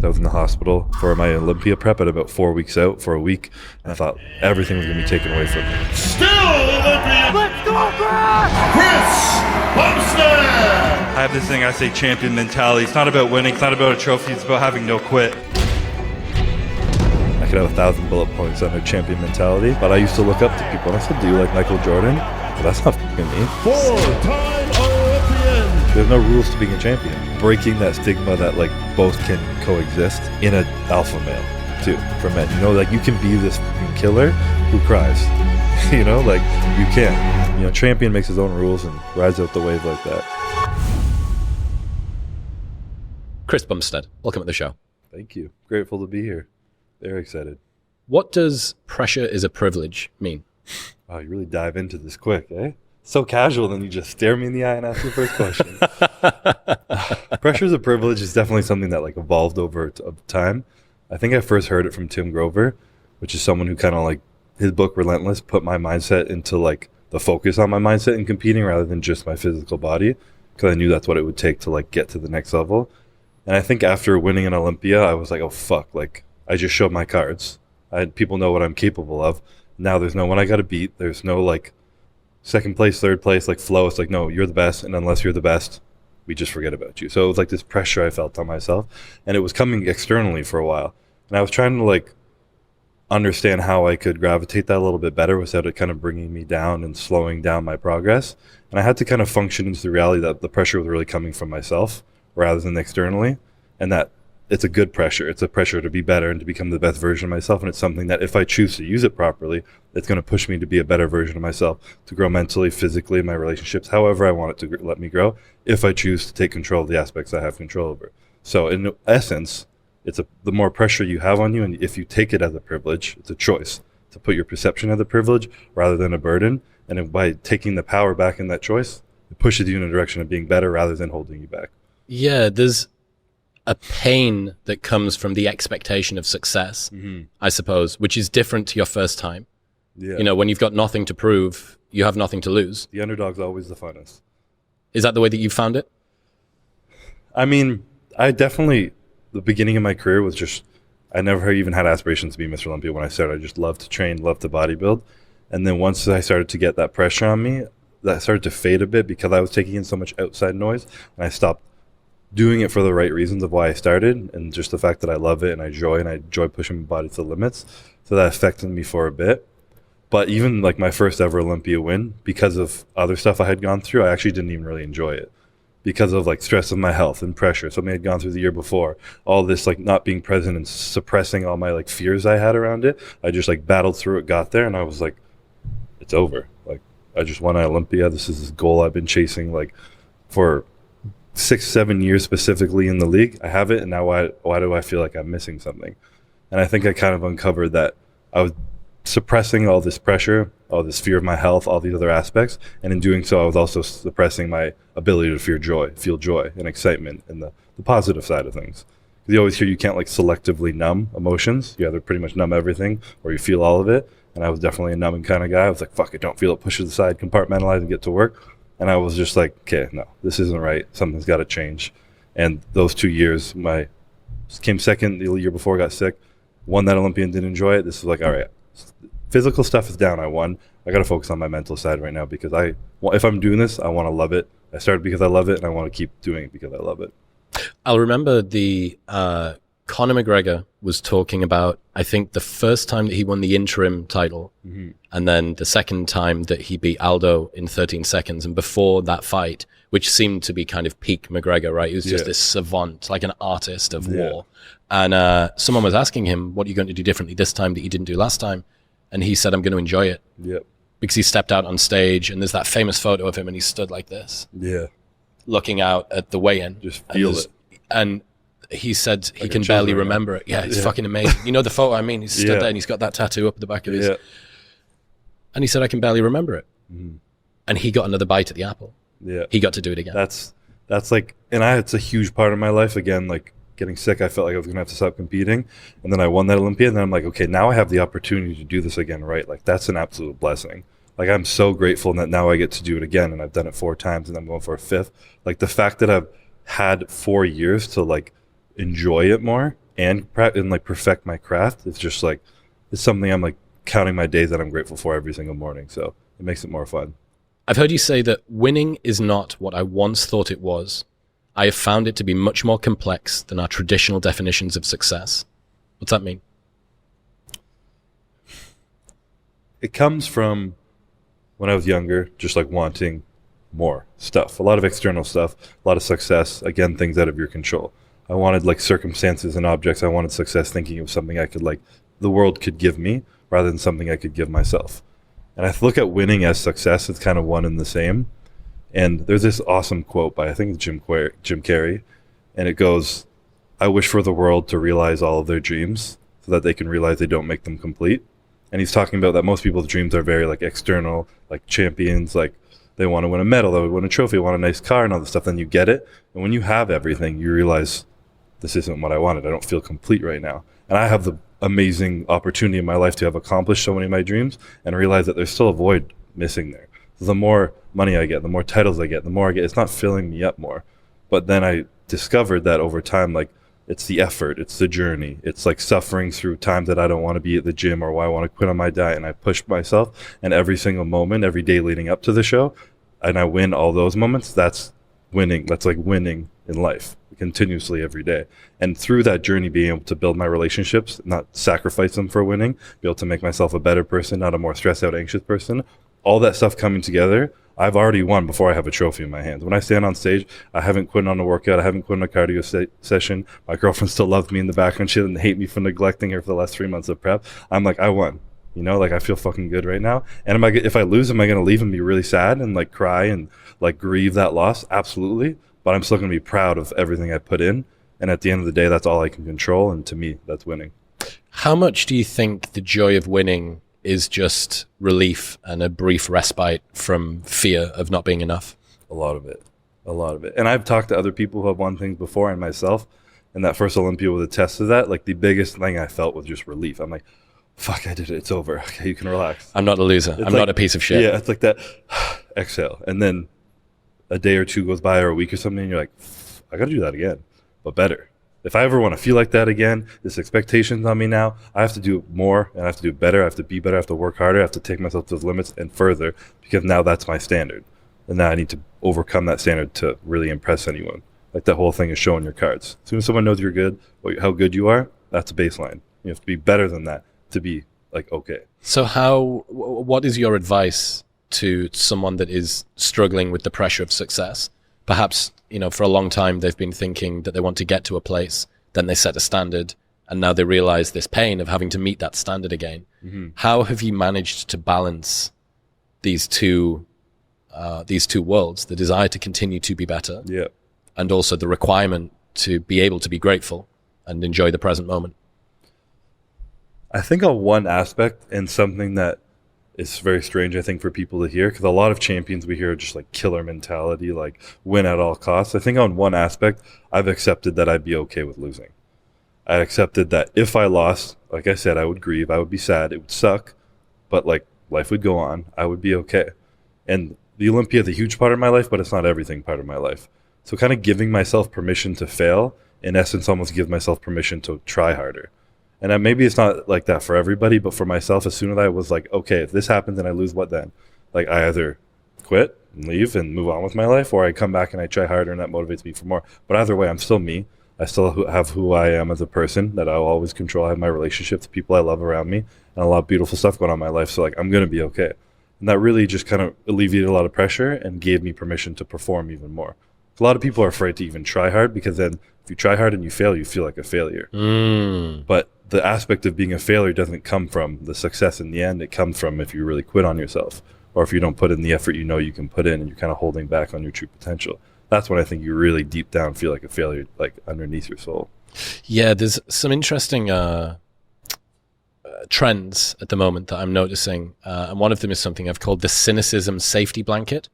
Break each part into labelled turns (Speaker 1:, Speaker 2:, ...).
Speaker 1: I was in the hospital for my Olympia prep at about 4 weeks out for a week. And I thought everything was going to be taken away from me.
Speaker 2: Still Olympia! Let's go, Chris Bumstead!
Speaker 3: I have this thing I say champion mentality. It's not about winning, it's not about a trophy, it's about having no quit.
Speaker 1: I could have 1,000 bullet points on a champion mentality, but I used to look up to people and I said, do you like Michael Jordan? But that's not f***ing me.
Speaker 2: 4-time Olympian!
Speaker 1: There's no rules to being a champion. Breaking that stigma that like both can coexist in an alpha male too, for men. You know, like you can be this f***ing killer who cries. You know, like you can. You know, champion makes his own rules and rides out the wave like that.
Speaker 4: Chris Bumstead, welcome to the show.
Speaker 1: Thank you. Grateful to be here. Very excited.
Speaker 4: What does pressure is a privilege mean?
Speaker 1: Oh, you really dive into this quick, eh? So casual, then you just stare me in the eye and ask the first question. Pressure is a privilege is definitely something that like evolved over time. I think I first heard it from Tim Grover, which is someone who kind of like, his book Relentless put my mindset into like the focus on my mindset in competing rather than just my physical body, because I knew that's what it would take to like get to the next level. And I think after winning an Olympia, I was like, oh fuck, like I just showed my cards. People know what I'm capable of. Now there's no one I got to beat. There's no like second place, third place, like flow. It's like, no, you're the best. And unless you're the best, we just forget about you. So it was like this pressure I felt on myself, and it was coming externally for a while. And I was trying to like understand how I could gravitate that a little bit better without it kind of bringing me down and slowing down my progress. And I had to kind of function into the reality that the pressure was really coming from myself rather than externally, and that it's a good pressure. It's a pressure to be better and to become the best version of myself. And it's something that if I choose to use it properly, it's going to push me to be a better version of myself, to grow mentally, physically, in my relationships, however I want it to let me grow, if I choose to take control of the aspects I have control over. So in essence, the more pressure you have on you, and if you take it as a privilege, it's a choice to put your perception as a privilege rather than a burden. And by taking the power back in that choice, it pushes you in a direction of being better rather than holding you back.
Speaker 4: Yeah, there's a pain that comes from the expectation of success, I suppose, which is different to your first time.
Speaker 1: Yeah.
Speaker 4: You know, when you've got nothing to prove, you have nothing to lose.
Speaker 1: The underdog's always the funnest.
Speaker 4: Is that the way that you found it?
Speaker 1: I mean, I definitely, the beginning of my career was just, I never even had aspirations to be Mr. Olympia when I started. I just loved to train, loved to bodybuild. And then once I started to get that pressure on me, that started to fade a bit because I was taking in so much outside noise, and I stopped doing it for the right reasons of why I started, and just the fact that I love it and I enjoy pushing my body to the limits. So that affected me for a bit. But even like my first ever Olympia win, because of other stuff I had gone through, I actually didn't even really enjoy it because of like stress of my health and pressure. Something I had gone through the year before, all this like not being present and suppressing all my like fears I had around it. I just like battled through it, got there, and I was like, it's over. Like I just won an Olympia. This is this goal I've been chasing like for 6-7 years specifically in the league. I have it, and now why do I feel like I'm missing something? And I think I kind of uncovered that I was suppressing all this pressure, all this fear of my health, all these other aspects, and in doing so I was also suppressing my ability to feel joy and excitement and the positive side of things. You always hear you can't like selectively numb emotions. You either pretty much numb everything or you feel all of it, and I was definitely a numbing kind of guy. I was like, fuck it, don't feel it, push it aside, compartmentalize and get to work. And I was just like, okay, no, this isn't right. Something's got to change. And those 2 years, came second the year before, got sick, won that Olympia and didn't enjoy it. This is like, all right, physical stuff is down. I won. I got to focus on my mental side right now because if I'm doing this, I want to love it. I started because I love it, and I want to keep doing it because I love it.
Speaker 4: I'll remember Conor McGregor was talking about, I think, the first time that he won the interim title, and then the second time that he beat Aldo in 13 seconds. And before that fight, which seemed to be kind of peak McGregor, right? He was just this savant, like an artist of war. And someone was asking him, what are you going to do differently this time that you didn't do last time? And he said, I'm going to enjoy it.
Speaker 1: Yep.
Speaker 4: Because he stepped out on stage, and there's that famous photo of him, and he stood like this.
Speaker 1: Yeah.
Speaker 4: Looking out at the weigh-in.
Speaker 1: Just feel it.
Speaker 4: And he said
Speaker 1: like
Speaker 4: he can barely remember it. Yeah, it's fucking amazing. You know the photo I mean? He's stood there and he's got that tattoo up the back of his... And he said, I can barely remember it. And he got another bite at the apple. Yeah. He got to do it again.
Speaker 1: That's like... And it's a huge part of my life. Again, like getting sick, I felt like I was going to have to stop competing. And then I won that Olympia. And then I'm like, okay, now I have the opportunity to do this again, right? Like that's an absolute blessing. Like I'm so grateful that now I get to do it again. And I've done it 4 times and I'm going for a 5th. Like the fact that I've had 4 years to like enjoy it more and like perfect my craft, it's just like, it's something I'm like counting my days that I'm grateful for every single morning. So it makes it more fun.
Speaker 4: I've heard you say that winning is not what I once thought it was. I have found it to be much more complex than our traditional definitions of success. What's that mean?
Speaker 1: It comes from when I was younger, just like wanting more stuff, a lot of external stuff, a lot of success, again, things out of your control. I wanted like circumstances and objects. I wanted success thinking of something I could like, the world could give me rather than something I could give myself. And I look at winning as success. It's kind of one and the same. And there's this awesome quote by, I think, Jim Carrey. And it goes, I wish for the world to realize all of their dreams so that they can realize they don't make them complete. And he's talking about that most people's dreams are very like external, like champions, like they want to win a medal, they win a trophy, they want a nice car and all this stuff. Then you get it. And when you have everything, you realize this isn't what I wanted. I don't feel complete right now. And I have the amazing opportunity in my life to have accomplished so many of my dreams and realize that there's still a void missing there. So the more money I get, the more titles I get, the more I get, it's not filling me up more. But then I discovered that over time, like, it's the effort, it's the journey. It's like suffering through times that I don't want to be at the gym or why I want to quit on my diet, and I push myself. And every single moment, every day leading up to the show, and I win all those moments, that's winning. That's like winning in life continuously every day. And through that journey, being able to build my relationships, not sacrifice them for winning, be able to make myself a better person, not a more stressed out, anxious person, all that stuff coming together, I've already won before I have a trophy in my hands. When I stand on stage, I haven't quit on a workout. I haven't quit on a cardio session. My girlfriend still loves me in the background. She doesn't hate me for neglecting her for the last 3 months of prep. I'm like, I won. You know, like I feel fucking good right now. And if I lose, am I going to leave and be really sad and like cry and like grieve that loss? Absolutely. But I'm still going to be proud of everything I put in. And at the end of the day, that's all I can control. And to me, that's winning.
Speaker 4: How much do you think the joy of winning is just relief and a brief respite from fear of not being enough?
Speaker 1: A lot of it. And I've talked to other people who have won things before and myself. And that first Olympia was a test of that. Like the biggest thing I felt was just relief. I'm like, fuck, I did it. It's over. Okay, you can relax.
Speaker 4: I'm not a loser. I'm not a piece of shit.
Speaker 1: Yeah, it's like that. Exhale. And then a day or two goes by or a week or something, and you're like, I got to do that again, but better. If I ever want to feel like that again, this expectation's on me now, I have to do more and I have to do better. I have to be better. I have to work harder. I have to take myself to those limits and further, because now that's my standard. And now I need to overcome that standard to really impress anyone. Like that whole thing is showing your cards. As soon as someone knows you're good, how good you are, that's a baseline. You have to be better than that to be like, okay.
Speaker 4: So what is your advice to someone that is struggling with the pressure of success? Perhaps, for a long time, they've been thinking that they want to get to a place, then they set a standard, and now they realize this pain of having to meet that standard again. Mm-hmm. How have you managed to balance these two worlds, the desire to continue to be better,
Speaker 1: yeah,
Speaker 4: and also the requirement to be able to be grateful and enjoy the present moment?
Speaker 1: I think on one aspect, and something that is very strange, I think, for people to hear, because a lot of champions we hear are just like killer mentality, like win at all costs. I think on one aspect, I've accepted that I'd be okay with losing. I accepted that if I lost, like I said, I would grieve, I would be sad, it would suck, but like life would go on, I would be okay. And the Olympia is a huge part of my life, but it's not everything part of my life. So kind of giving myself permission to fail, in essence, almost give myself permission to try harder. And maybe it's not like that for everybody, but for myself, as soon as I was like, okay, if this happens and I lose, what then? Like I either quit and leave and move on with my life, or I come back and I try harder and that motivates me for more. But either way, I'm still me. I still have who I am as a person that I'll always control. I have my relationships, the people I love around me, and a lot of beautiful stuff going on in my life. So like, I'm going to be okay. And that really just kind of alleviated a lot of pressure and gave me permission to perform even more. A lot of people are afraid to even try hard, because then if you try hard and you fail, you feel like a failure. But the aspect of being a failure doesn't come from the success in the end. It comes from if you really quit on yourself, or if you don't put in the effort you can put in, and you're kind of holding back on your true potential. That's when I think you really deep down feel like a failure, like underneath your soul. Yeah,
Speaker 4: there's some interesting trends at the moment that I'm noticing. And one of them is something I've called the Cynicism safety blanket.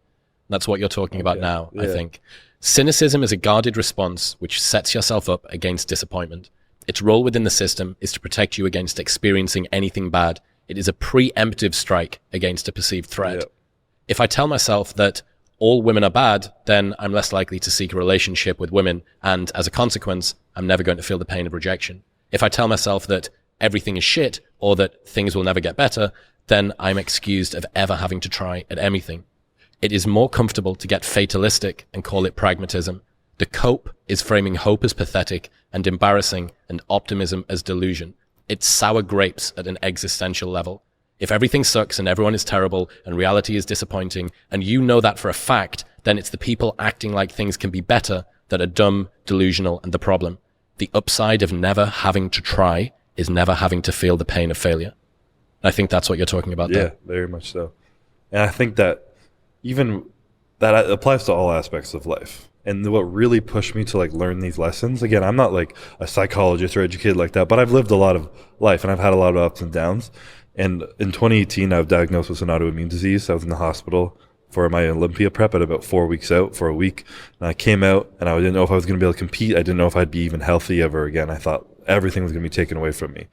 Speaker 4: That's what you're talking about now, yeah. I think. Cynicism is a guarded response which sets yourself up against disappointment. Its role within the system is to protect you against experiencing anything bad. It is a preemptive strike against a perceived threat. Yeah. If I tell myself that all women are bad, then I'm less likely to seek a relationship with women, and as a consequence, I'm never going to feel the pain of rejection. If I tell myself that everything is shit or that things will never get better, then I'm excused of ever having to try at anything. It is more comfortable to get fatalistic and call it pragmatism. The cope is framing hope as pathetic and embarrassing and optimism as delusion. It's sour grapes at an existential level. If everything sucks and everyone is terrible and reality is disappointing, and you know that for a fact, then it's the people acting like things can be better that are dumb, delusional, and the problem. The upside of never having to try is never having to feel the pain of failure. I think that's what you're talking about there.
Speaker 1: Yeah, very much so. And I think that even that applies to all aspects of life. And what really pushed me to like learn these lessons, again, I'm not like a psychologist or educated like that, but I've lived a lot of life and I've had a lot of ups and downs. And in 2018, I was diagnosed with an autoimmune disease. I was in the hospital for my Olympia prep at about 4 weeks out for a week. And I came out and I didn't know if I was going to be able to compete. I didn't know if I'd be even healthy ever again. I thought everything was going to be taken away from me.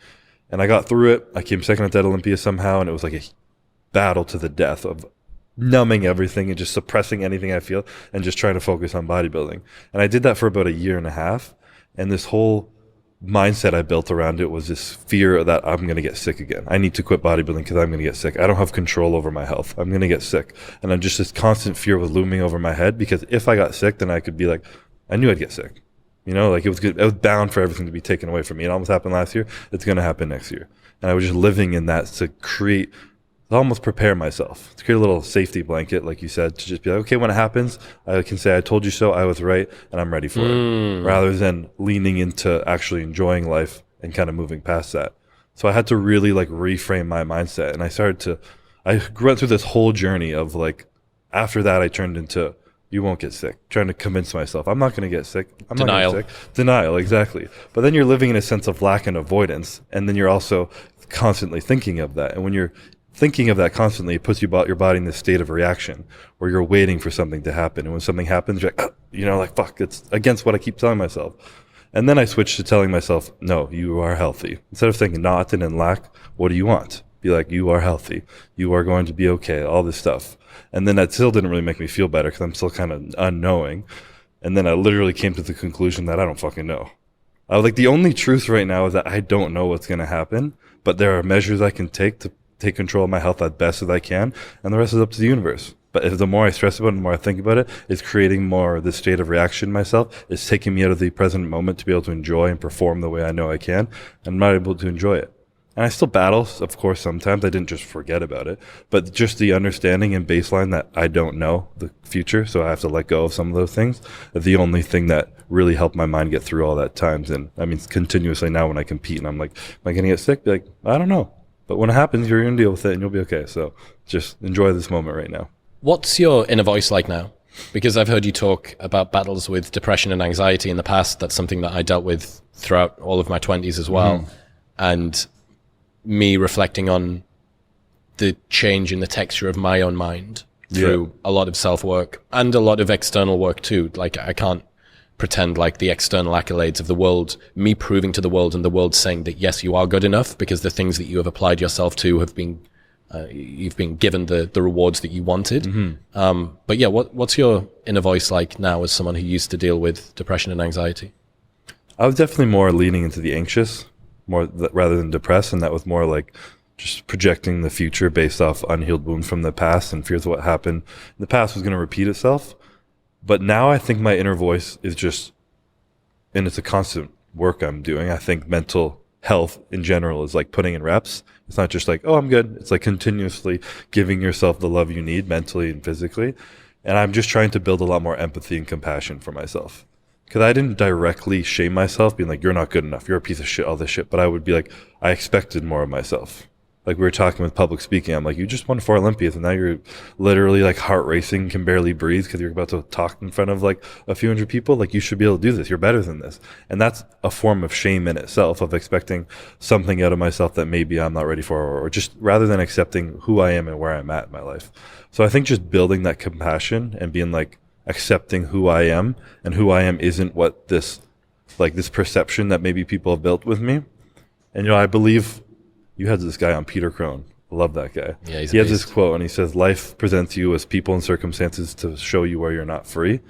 Speaker 1: And I got through it. I came second at that Olympia somehow. And it was like a battle to the death of numbing everything and just suppressing anything I feel and just trying to focus on bodybuilding. And I did that for about a year and a half. And this whole mindset I built around it was this fear that I'm going to get sick again. I need to quit bodybuilding because I'm going to get sick. I don't have control over my health. I'm going to get sick. And I'm just this constant fear was looming over my head because if I got sick, then I could be like, I knew I'd get sick. You know, like it was good. I was bound for everything to be taken away from me. It almost happened last year. It's going to happen next year. And I was just living in that to create, to almost prepare myself, to create a little safety blanket, like you said, to just be like, okay, when it happens, I can say, I told you so, I was right, and I'm ready for it, rather than leaning into actually enjoying life and kind of moving past that. So I had to really like reframe my mindset. And I went through this whole journey of like, after that, I turned into, you won't get sick, trying to convince myself, I'm not going to get sick. I'm
Speaker 4: Denial.
Speaker 1: not going to get sick. Denial, exactly. But then you're living in a sense of lack and avoidance. And then you're also constantly thinking of that. And when you're thinking of that constantly, it puts your body in this state of reaction where you're waiting for something to happen. And when something happens, you're like, oh, you know, like, fuck, it's against what I keep telling myself. And then I switched to telling myself, no, you are healthy. Instead of thinking not and in lack, what do you want? Be like, you are healthy. You are going to be okay. All this stuff. And then that still didn't really make me feel better because I'm still kind of unknowing. And then I literally came to the conclusion that I don't fucking know. I was like, the only truth right now is that I don't know what's going to happen, but there are measures I can take to take control of my health as best as I can, and the rest is up to the universe. But if the more I stress about it, the more I think about it, it's creating more of this state of reaction in myself. It's taking me out of the present moment to be able to enjoy and perform the way I know I can, and I'm not able to enjoy it. And I still battle, of course, sometimes. I didn't just forget about it, but just the understanding and baseline that I don't know the future, so I have to let go of some of those things. The only thing that really helped my mind get through all that times. And I mean, continuously now when I compete and I'm like, am I going to get sick? Be like, I don't know. But when it happens, you're going to deal with it and you'll be okay. So just enjoy this moment right now.
Speaker 4: What's your inner voice like now? Because I've heard you talk about battles with depression and anxiety in the past. That's something that I dealt with throughout all of my 20s as well. And me reflecting on the change in the texture of my own mind through a lot of self-work and a lot of external work too. Like I can't pretend like the external accolades of the world, me proving to the world and the world saying that yes, you are good enough because the things that you have applied yourself to have been, you've been given the rewards that you wanted. But yeah, what's your inner voice like now as someone who used to deal with depression and anxiety?
Speaker 1: I was definitely more leaning into the anxious, rather than depressed, and that was more like just projecting the future based off unhealed wounds from the past and fears of what happened in the past was going to repeat itself. But now I think my inner voice is just, and it's a constant work I'm doing. I think mental health in general is like putting in reps. It's not just like, oh, I'm good. It's like continuously giving yourself the love you need mentally and physically. And I'm just trying to build a lot more empathy and compassion for myself. Because I didn't directly shame myself, being like, you're not good enough, you're a piece of shit, all this shit. But I would be like, I expected more of myself. Like we were talking with public speaking, I'm like, you just won 4 Olympias and now you're literally like heart racing, can barely breathe because you're about to talk in front of like a few hundred people. Like you should be able to do this. You're better than this. And that's a form of shame in itself, of expecting something out of myself that maybe I'm not ready for, or just rather than accepting who I am and where I'm at in my life. So I think just building that compassion and being like, accepting who I am, and who I am isn't what this perception that maybe people have built with me. And I believe you had this guy on, Peter Crone. I love that guy.
Speaker 4: Yeah,
Speaker 1: he has this quote and he says, life presents you as people and circumstances to show you where you're not free.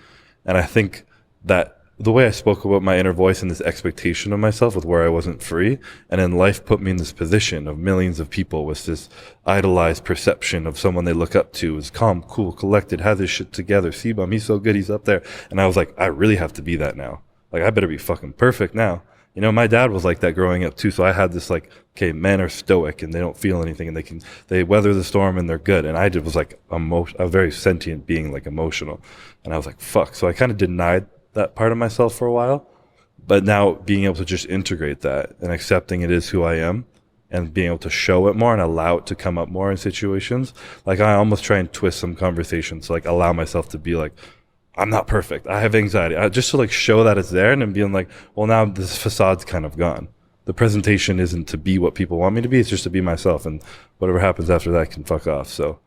Speaker 1: And I think that the way I spoke about my inner voice and this expectation of myself with where I wasn't free. And then life put me in this position of millions of people with this idolized perception of someone they look up to is calm, cool, collected, has his shit together. Sebum, he's so good, he's up there. And I was like, I really have to be that now. Like, I better be fucking perfect now. You know, my dad was like that growing up too. So I had this like, okay, men are stoic and they don't feel anything and they weather the storm and they're good. And I was like a very sentient being, like emotional. And I was like, fuck. So I kind of denied that part of myself for a while, but now being able to just integrate that and accepting it is who I am and being able to show it more and allow it to come up more in situations. Like I almost try and twist some conversations, like allow myself to be like, I'm not perfect. I have anxiety. Just to like show that it's there and then being like, well, now this facade's kind of gone. The presentation isn't to be what people want me to be. It's just to be myself, and whatever happens after that can fuck off. So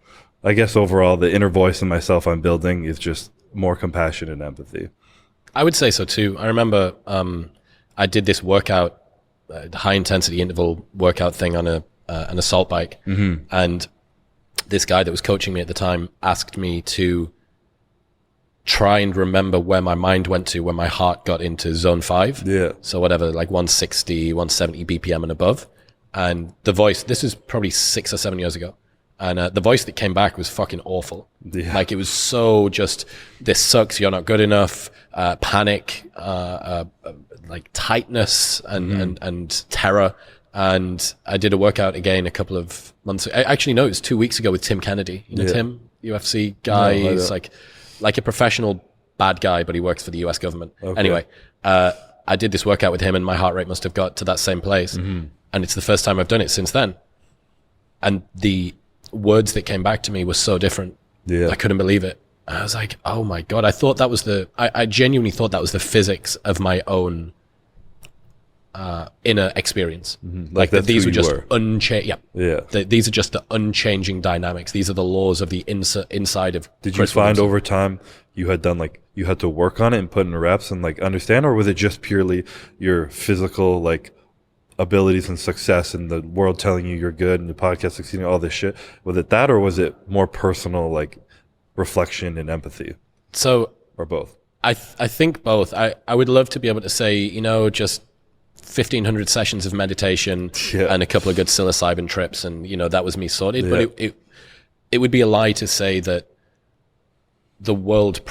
Speaker 1: I guess overall the inner voice in myself I'm building is just more compassion and empathy.
Speaker 4: I would say so too. I remember I did this workout, high intensity interval workout thing on an assault bike. Mm-hmm. And this guy that was coaching me at the time asked me to try and remember where my mind went to when my heart got into zone 5.
Speaker 1: Yeah.
Speaker 4: So whatever, like 160, 170 BPM and above. And the voice, this is probably 6 or 7 years ago. And the voice that came back was fucking awful. Yeah. Like it was so just, this sucks, you're not good enough, panic, like tightness and terror. And I did a workout again a couple of months ago. Actually, no, it was 2 weeks ago with Tim Kennedy. You know, Tim, UFC guy. No, he's like a professional bad guy, but he works for the US government. Okay. Anyway, I did this workout with him and my heart rate must have got to that same place. Mm-hmm. And it's the first time I've done it since then. And the words that came back to me were so different. Yeah. I couldn't believe it. I was like, oh my God. I thought that was I genuinely thought that was the physics of my own inner experience. Mm-hmm. Like that these were just unchanged. Yeah. These are just the unchanging dynamics. These are the laws of the inside of.
Speaker 1: Did you find over time you had done like, you had to work on it and put in reps and like understand, or was it just purely your physical, like, abilities and success and the world telling you you're good and the podcast succeeding, all this shit? Was it that, or was it more personal, like reflection and empathy?
Speaker 4: So,
Speaker 1: or both?
Speaker 4: I think both. I would love to be able to say, you know, just 1,500 sessions of meditation and a couple of good psilocybin trips, and you know that was me sorted. Yeah. But it would be a lie to say that the world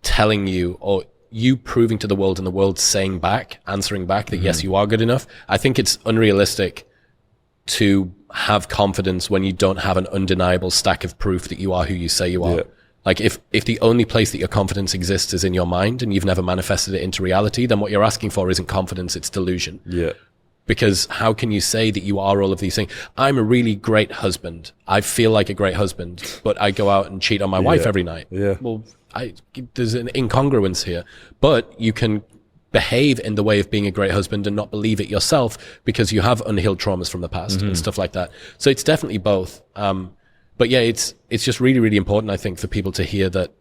Speaker 4: telling you, or you proving to the world and the world saying back, answering back that yes, you are good enough. I think it's unrealistic to have confidence when you don't have an undeniable stack of proof that you are who you say you are. Yeah. Like if the only place that your confidence exists is in your mind and you've never manifested it into reality, then what you're asking for isn't confidence, it's delusion. Yeah. Because how can you say that you are all of these things? I'm a really great husband. I feel like a great husband, but I go out and cheat on my wife every night. Yeah. Well, there's an incongruence here, but you can behave in the way of being a great husband and not believe it yourself because you have unhealed traumas from the past and stuff like that. So it's definitely both. But yeah, it's just really, really important, I think, for people to hear that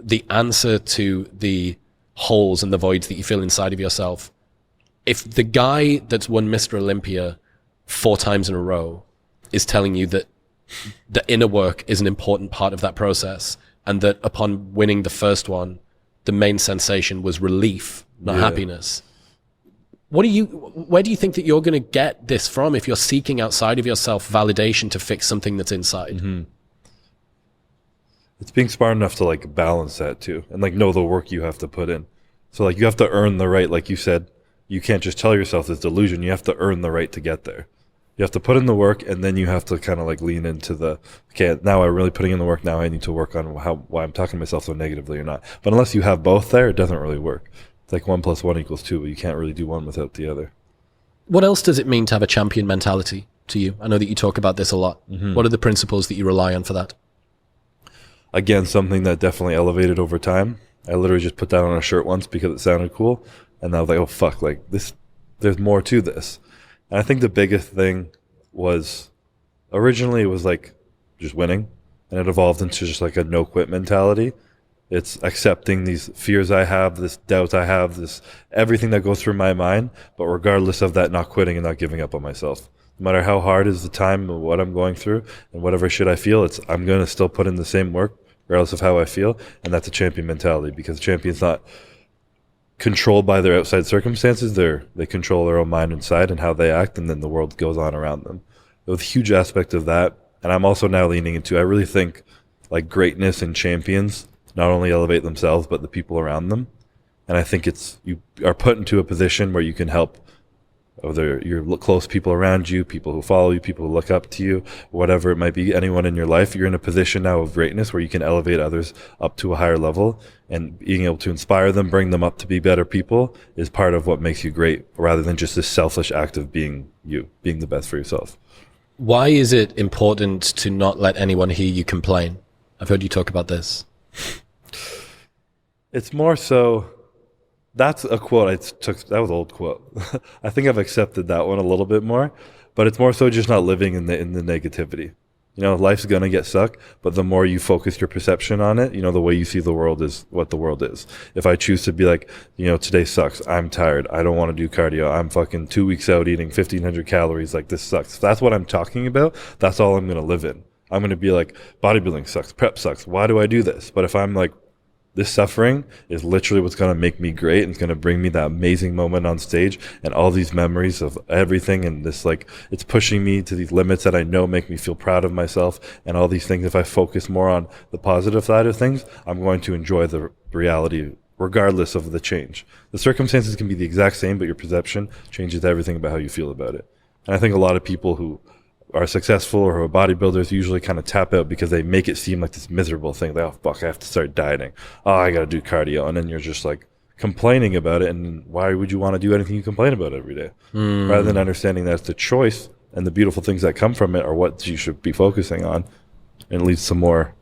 Speaker 4: the answer to the holes and the voids that you feel inside of yourself, if the guy that's won Mr. Olympia 4 times in a row is telling you that the inner work is an important part of that process, and that upon winning the first one, the main sensation was relief, not happiness. Where do you think that you're going to get this from if you're seeking outside of yourself validation to fix something that's inside? Mm-hmm.
Speaker 1: It's being smart enough to like balance that too, and like know the work you have to put in. So like you have to earn the right, like you said, you can't just tell yourself this delusion. You have to earn the right to get there. You have to put in the work, and then you have to kind of like lean into the, okay, now I'm really putting in the work. Now I need to work on why I'm talking to myself so negatively or not. But unless you have both there, it doesn't really work. It's like 1 + 1 = 2, but you can't really do one without the other.
Speaker 4: What else does it mean to have a champion mentality to you? I know that you talk about this a lot. Mm-hmm. What are the principles that you rely on for that?
Speaker 1: Again, something that definitely elevated over time. I literally just put that on a shirt once because it sounded cool. And I was like, oh, fuck, like this, there's more to this. And I think the biggest thing was, originally it was like just winning, and it evolved into just like a no quit mentality. It's accepting these fears I have, this doubt I have, this everything that goes through my mind, but regardless of that, not quitting and not giving up on myself. No matter how hard is the time or what I'm going through and whatever shit I feel, I'm going to still put in the same work regardless of how I feel. And that's a champion mentality, because champion's not controlled by their outside circumstances. They control their own mind inside and how they act, and then the world goes on around them. There was a huge aspect of that. And I'm also now leaning into, I really think like greatness and champions not only elevate themselves, but the people around them. And I think you are put into a position where you can help whether your close people around you, people who follow you, people who look up to you, whatever it might be, anyone in your life. You're in a position now of greatness where you can elevate others up to a higher level, and being able to inspire them, bring them up to be better people is part of what makes you great, rather than just this selfish act of being you, being the best for yourself.
Speaker 4: Why is it important to not let anyone hear you complain? I've heard you talk about this.
Speaker 1: It's more so, that's a quote I took, that was an old quote. I think I've accepted that one a little bit more, but it's more so just not living in the negativity. You know, life's going to get suck, but the more you focus your perception on it, you know, the way you see the world is what the world is. If I choose to be like, you know, today sucks, I'm tired, I don't want to do cardio, I'm fucking 2 weeks out eating 1,500 calories, like this sucks. If that's what I'm talking about, that's all I'm going to live in. I'm going to be like, bodybuilding sucks, prep sucks, why do I do this? But if I'm like, this suffering is literally what's going to make me great, and it's going to bring me that amazing moment on stage and all these memories of everything, and this, like, it's pushing me to these limits that I know make me feel proud of myself and all these things. If I focus more on the positive side of things, I'm going to enjoy the reality regardless of the change. The circumstances can be the exact same, but your perception changes everything about how you feel about it. And I think a lot of people who are successful or who are bodybuilders usually kind of tap out because they make it seem like this miserable thing. Like, oh, fuck, I have to start dieting. Oh, I got to do cardio. And then you're just like complaining about it. And why would you want to do anything you complain about every day? Rather than understanding that it's the choice and the beautiful things that come from it are what you should be focusing on, and it leads to more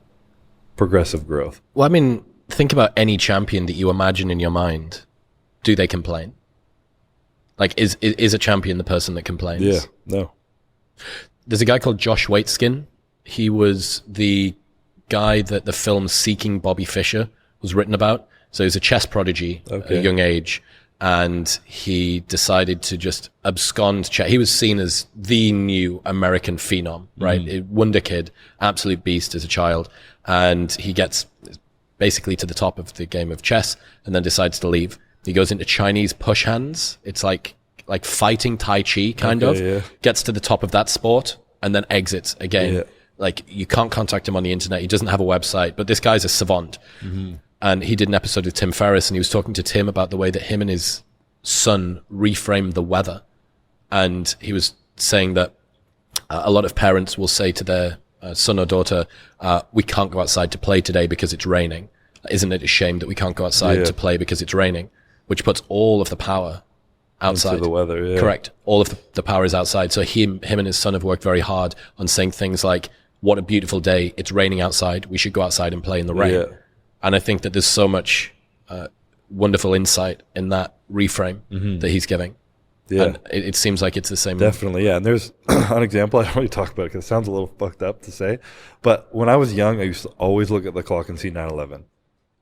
Speaker 1: progressive growth.
Speaker 4: Well, I mean, think about any champion that you imagine in your mind. Do they complain? Like, is a champion the person that complains?
Speaker 1: Yeah, no.
Speaker 4: There's a guy called Josh Waitzkin. He was the guy that the film Seeking Bobby Fischer was written about. So he was a chess prodigy at a young age, and he decided to just abscond chess. He was seen as the new American phenom, right? A wonder kid, absolute beast as a child. And he gets basically to the top of the game of chess and then decides to leave. He goes into Chinese push hands. It's like fighting Tai Chi, kind of. Yeah. Gets to the top of that sport and then exits again. Yeah. Like, you can't contact him on the internet. He doesn't have a website, but this guy's a savant. And he did an episode with Tim Ferriss, and he was talking to Tim about the way that him and his son reframed the weather. And he was saying that a lot of parents will say to their son or daughter, we can't go outside to play today because it's raining. Isn't it a shame that we can't go outside to play because it's raining? Which puts all of the power outside.
Speaker 1: Into the weather, yeah.
Speaker 4: Correct. All of the power is outside. So him and his son have worked very hard on saying things like, what a beautiful day. It's raining outside. We should go outside and play in the rain. Yeah. And I think that there's so much wonderful insight in that reframe that he's giving. Yeah. And it seems like it's the same.
Speaker 1: Definitely, yeah. And there's an example, I don't really talk about it because it sounds a little fucked up to say, but when I was young, I used to always look at the clock and see 9/11.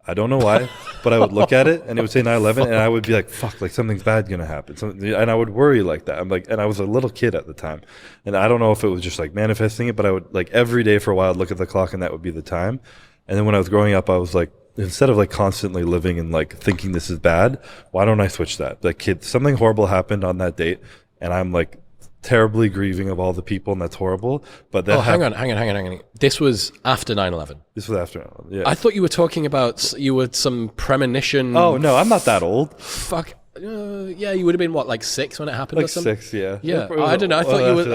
Speaker 1: I don't know why, but I would look at it and it would say 9/11, and I would be like, fuck, like something's bad going to happen. And I would worry like that. I'm like, and I was a little kid at the time. And I don't know if it was just like manifesting it, but I would like every day for a while look at the clock and that would be the time. And then when I was growing up, I was like, instead of like constantly living and like thinking this is bad, why don't I switch that? Like, kid, something horrible happened on that date, and I'm like terribly grieving of all the people, and that's horrible. But that
Speaker 4: hang on. This was after 9/11.
Speaker 1: This was after 9/11, yeah.
Speaker 4: I thought you were talking about you were some premonition.
Speaker 1: Oh no, I'm not that old.
Speaker 4: Fuck. Yeah, you would have been what, like 6 when it happened,
Speaker 1: like
Speaker 4: or something?
Speaker 1: 6, yeah.
Speaker 4: Yeah, I don't know. I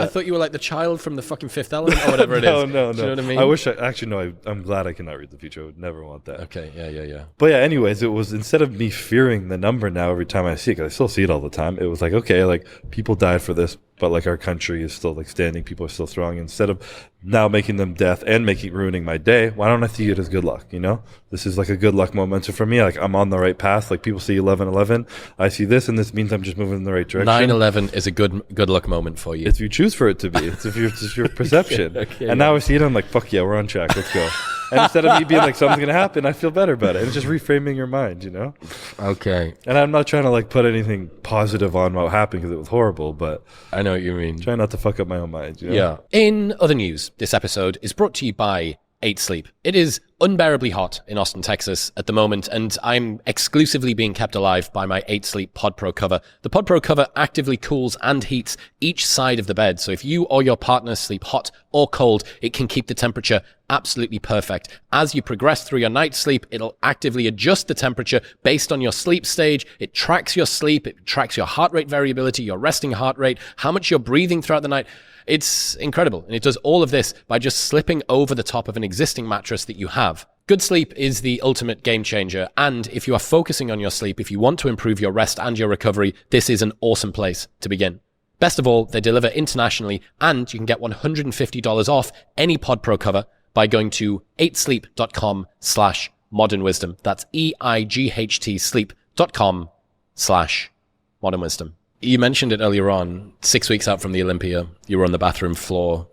Speaker 4: thought you were like the child from the fucking Fifth Element or whatever it is.
Speaker 1: No.
Speaker 4: Do you know what I mean?
Speaker 1: I wish I'm glad I cannot read the future. I would never want that.
Speaker 4: Okay, yeah.
Speaker 1: But yeah, anyways, it was, instead of me fearing the number now every time I see it, because I still see it all the time, it was like, okay, like people died for this, but like our country is still like standing, people are still strong. Instead of now making them death and ruining my day, why don't I see it as good luck? You know, this is like a good luck moment. So for me, like, I'm on the right path. Like, people see 11/11, I see this, and this means I'm just moving in the right direction.
Speaker 4: 9/11 is a good luck moment for you.
Speaker 1: If you choose for it to be, it's your perception. Okay, now I see it, I'm like, fuck yeah, we're on track. Let's go. And instead of me being like, something's gonna happen, I feel better about it. And it's just reframing your mind, you know.
Speaker 4: Okay.
Speaker 1: And I'm not trying to like put anything positive on what happened because it was horrible, but
Speaker 4: I know what you mean.
Speaker 1: Try not to fuck up my own mind. You know?
Speaker 4: Yeah. In other news, this episode is brought to you by 8 Sleep. It is unbearably hot in Austin, Texas at the moment, and I'm exclusively being kept alive by my 8 Sleep Pod Pro cover. The Pod Pro cover actively cools and heats each side of the bed, so if you or your partner sleep hot or cold, it can keep the temperature absolutely perfect. As you progress through your night's sleep, it'll actively adjust the temperature based on your sleep stage. It tracks your sleep, it tracks your heart rate variability, your resting heart rate, how much you're breathing throughout the night. It's incredible, and it does all of this by just slipping over the top of an existing mattress that you have. Good sleep is the ultimate game changer, and if you are focusing on your sleep, if you want to improve your rest and your recovery, this is an awesome place to begin. Best of all, they deliver internationally, and you can get $150 off any Pod Pro cover by going to 8sleep.com/modernwisdom. That's EIGHT sleep.com/modernwisdom. You mentioned it earlier on, 6 weeks out from the Olympia, you were on the bathroom floor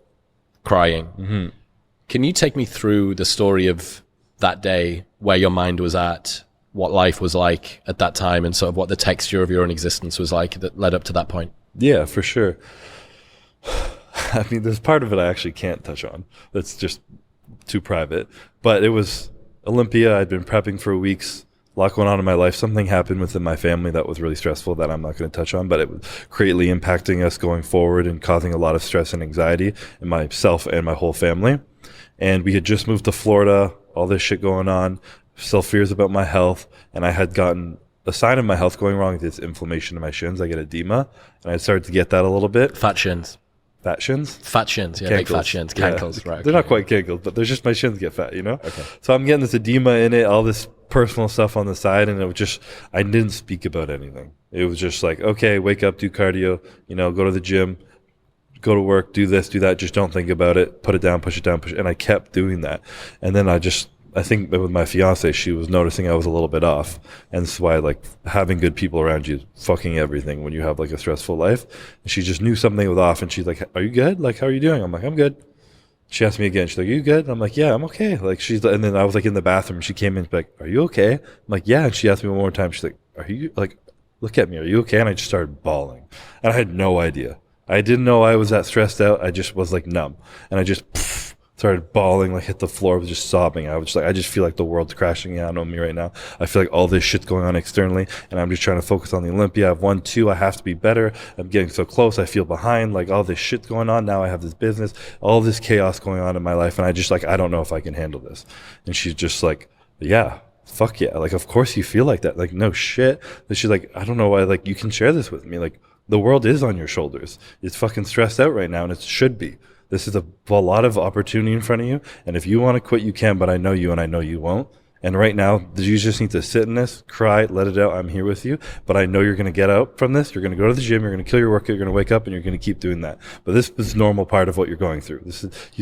Speaker 4: crying. Mm-hmm. Can you take me through the story of that day, where your mind was at, what life was like at that time, and sort of what the texture of your own existence was like that led up to that point?
Speaker 1: Yeah, for sure. I mean, there's part of it I actually can't touch on. That's just too private. But it was Olympia. I'd been prepping for weeks. A lot going on in my life. Something happened within my family that was really stressful that I'm not going to touch on, but it was greatly impacting us going forward and causing a lot of stress and anxiety in myself and my whole family. And we had just moved to Florida, all this shit going on, still fears about my health. And I had gotten a sign of my health going wrong. It's inflammation in my shins. I get edema, and I started to get that a little bit.
Speaker 4: Fat shins.
Speaker 1: Fat shins?
Speaker 4: Fat shins, yeah, big fat shins, cankles, right.
Speaker 1: They're not quite cankles, but they're just my shins get fat, you know?
Speaker 4: Okay.
Speaker 1: So I'm getting this edema in it, all this personal stuff on the side, and it was just, I didn't speak about anything. It was just like, okay, wake up, do cardio, you know, go to the gym, go to work, do this, do that, just don't think about it, put it down, push it down, push it, and I kept doing that. And then I think with my fiance, she was noticing I was a little bit off. And that's why, like, having good people around you is fucking everything when you have, like, a stressful life. And she just knew something was off, and she's like, are you good? Like, how are you doing? I'm like, I'm good. She asked me again. She's like, are you good? I'm like, yeah, I'm okay. Like, and then I was, like, in the bathroom. She came in, she's like, are you okay? I'm like, yeah. And she asked me one more time. She's like, are you, like, look at me. Are you okay? And I just started bawling. And I had no idea. I didn't know I was that stressed out. I just was, like, numb. And I just started bawling, like hit the floor, was just sobbing. I was just like, I just feel like the world's crashing down on me right now. I feel like all this shit's going on externally, and I'm just trying to focus on the Olympia. I've won 2. I have to be better. I'm getting so close. I feel behind. Like, all this shit's going on. Now I have this business, all this chaos going on in my life, and I just, like, I don't know if I can handle this. And she's just like, yeah, fuck yeah. Like, of course you feel like that. Like, no shit. And she's like, I don't know why, like, you can share this with me. Like, the world is on your shoulders. It's fucking stressed out right now, and it should be. This is a lot of opportunity in front of you. And if you want to quit, you can, but I know you and I know you won't. And right now, you just need to sit in this, cry, let it out. I'm here with you. But I know you're going to get out from this. You're going to go to the gym. You're going to kill your workout. You're going to wake up and you're going to keep doing that. But this is normal part of what you're going through.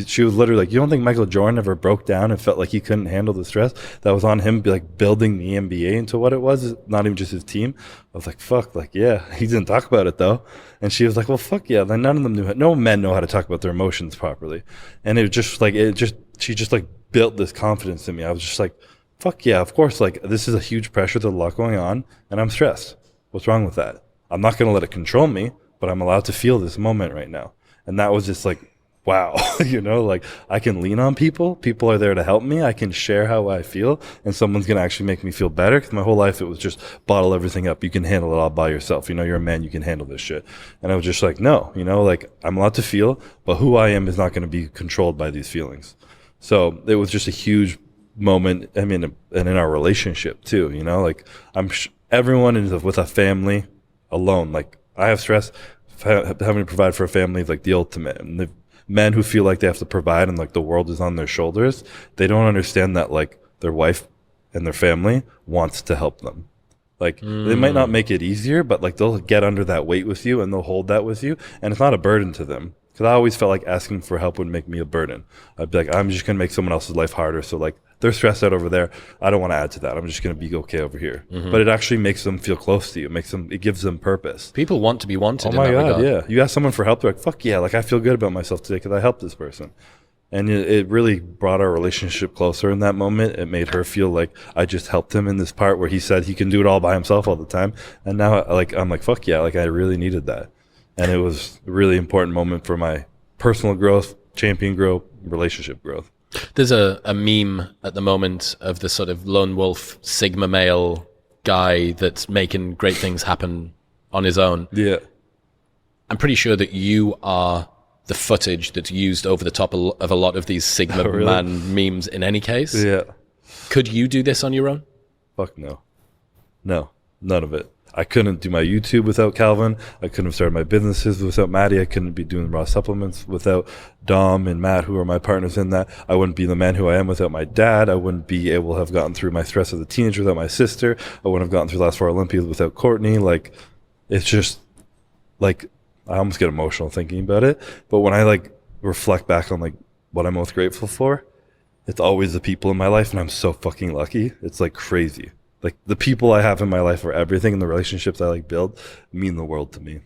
Speaker 1: She was literally like, you don't think Michael Jordan ever broke down and felt like he couldn't handle the stress that was on him, like building the NBA into what it was, not even just his team? I was like, fuck, like, yeah. He didn't talk about it though. And she was like, well, fuck yeah. Then none of them no men know how to talk about their emotions properly. And it just like, she just like built this confidence in me. I was just like, fuck yeah, of course, like, this is a huge pressure. There's a lot going on, and I'm stressed. What's wrong with that? I'm not going to let it control me, but I'm allowed to feel this moment right now. And that was just like, wow, you know, like, I can lean on people. People are there to help me. I can share how I feel, and someone's going to actually make me feel better, because my whole life it was just bottle everything up. You can handle it all by yourself. You know, you're a man, you can handle this shit. And I was just like, no, you know, like, I'm allowed to feel, but who I am is not going to be controlled by these feelings. So it was just a huge moment. I mean, and in our relationship too, you know, like, everyone is with a family alone. Like, I have stress having to provide for a family, like the ultimate. And the men who feel like they have to provide and like the world is on their shoulders, they don't understand that, like, their wife and their family wants to help them. Like, they might not make it easier, but like, they'll get under that weight with you and they'll hold that with you, and it's not a burden to them. Because I always felt like asking for help would make me a burden. I'd be like, I'm just going to make someone else's life harder. So, like, they're stressed out over there. I don't want to add to that. I'm just going to be okay over here. Mm-hmm. But it actually makes them feel close to you. It gives them purpose.
Speaker 4: People want to be wanted.
Speaker 1: Oh my God, yeah. You ask someone for help, they're like, fuck yeah. Like, I feel good about myself today because I helped this person. And it really brought our relationship closer in that moment. It made her feel like I just helped him in this part where he said he can do it all by himself all the time. And now, like, I'm like, fuck yeah. Like, I really needed that. And it was a really important moment for my personal growth, champion growth, relationship growth.
Speaker 4: There's a meme at the moment of the sort of lone wolf Sigma male guy that's making great things happen on his own.
Speaker 1: Yeah.
Speaker 4: I'm pretty sure that you are the footage that's used over the top of a lot of these Sigma
Speaker 1: really?
Speaker 4: man memes in any case.
Speaker 1: Yeah.
Speaker 4: Could you do this on your own?
Speaker 1: Fuck no. No, none of it. I couldn't do my YouTube without Calvin. I couldn't have started my businesses without Maddie. I couldn't be doing raw supplements without Dom and Matt, who are my partners in that. I wouldn't be the man who I am without my dad. I wouldn't be able to have gotten through my stress as a teenager without my sister. I wouldn't have gotten through the last 4 Olympias without Courtney. Like, it's just, like, I almost get emotional thinking about it. But when I, like, reflect back on, like, what I'm most grateful for, it's always the people in my life, and I'm so fucking lucky. It's, like, crazy. Like, the people I have in my life are everything, and the relationships I, like, build mean the world to me.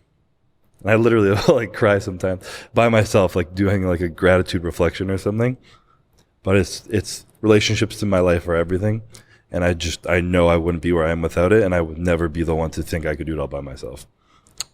Speaker 1: And I literally will, like, cry sometimes by myself, like, doing, like, a gratitude reflection or something. But it's relationships in my life are everything. And I know I wouldn't be where I am without it, and I would never be the one to think I could do it all by myself.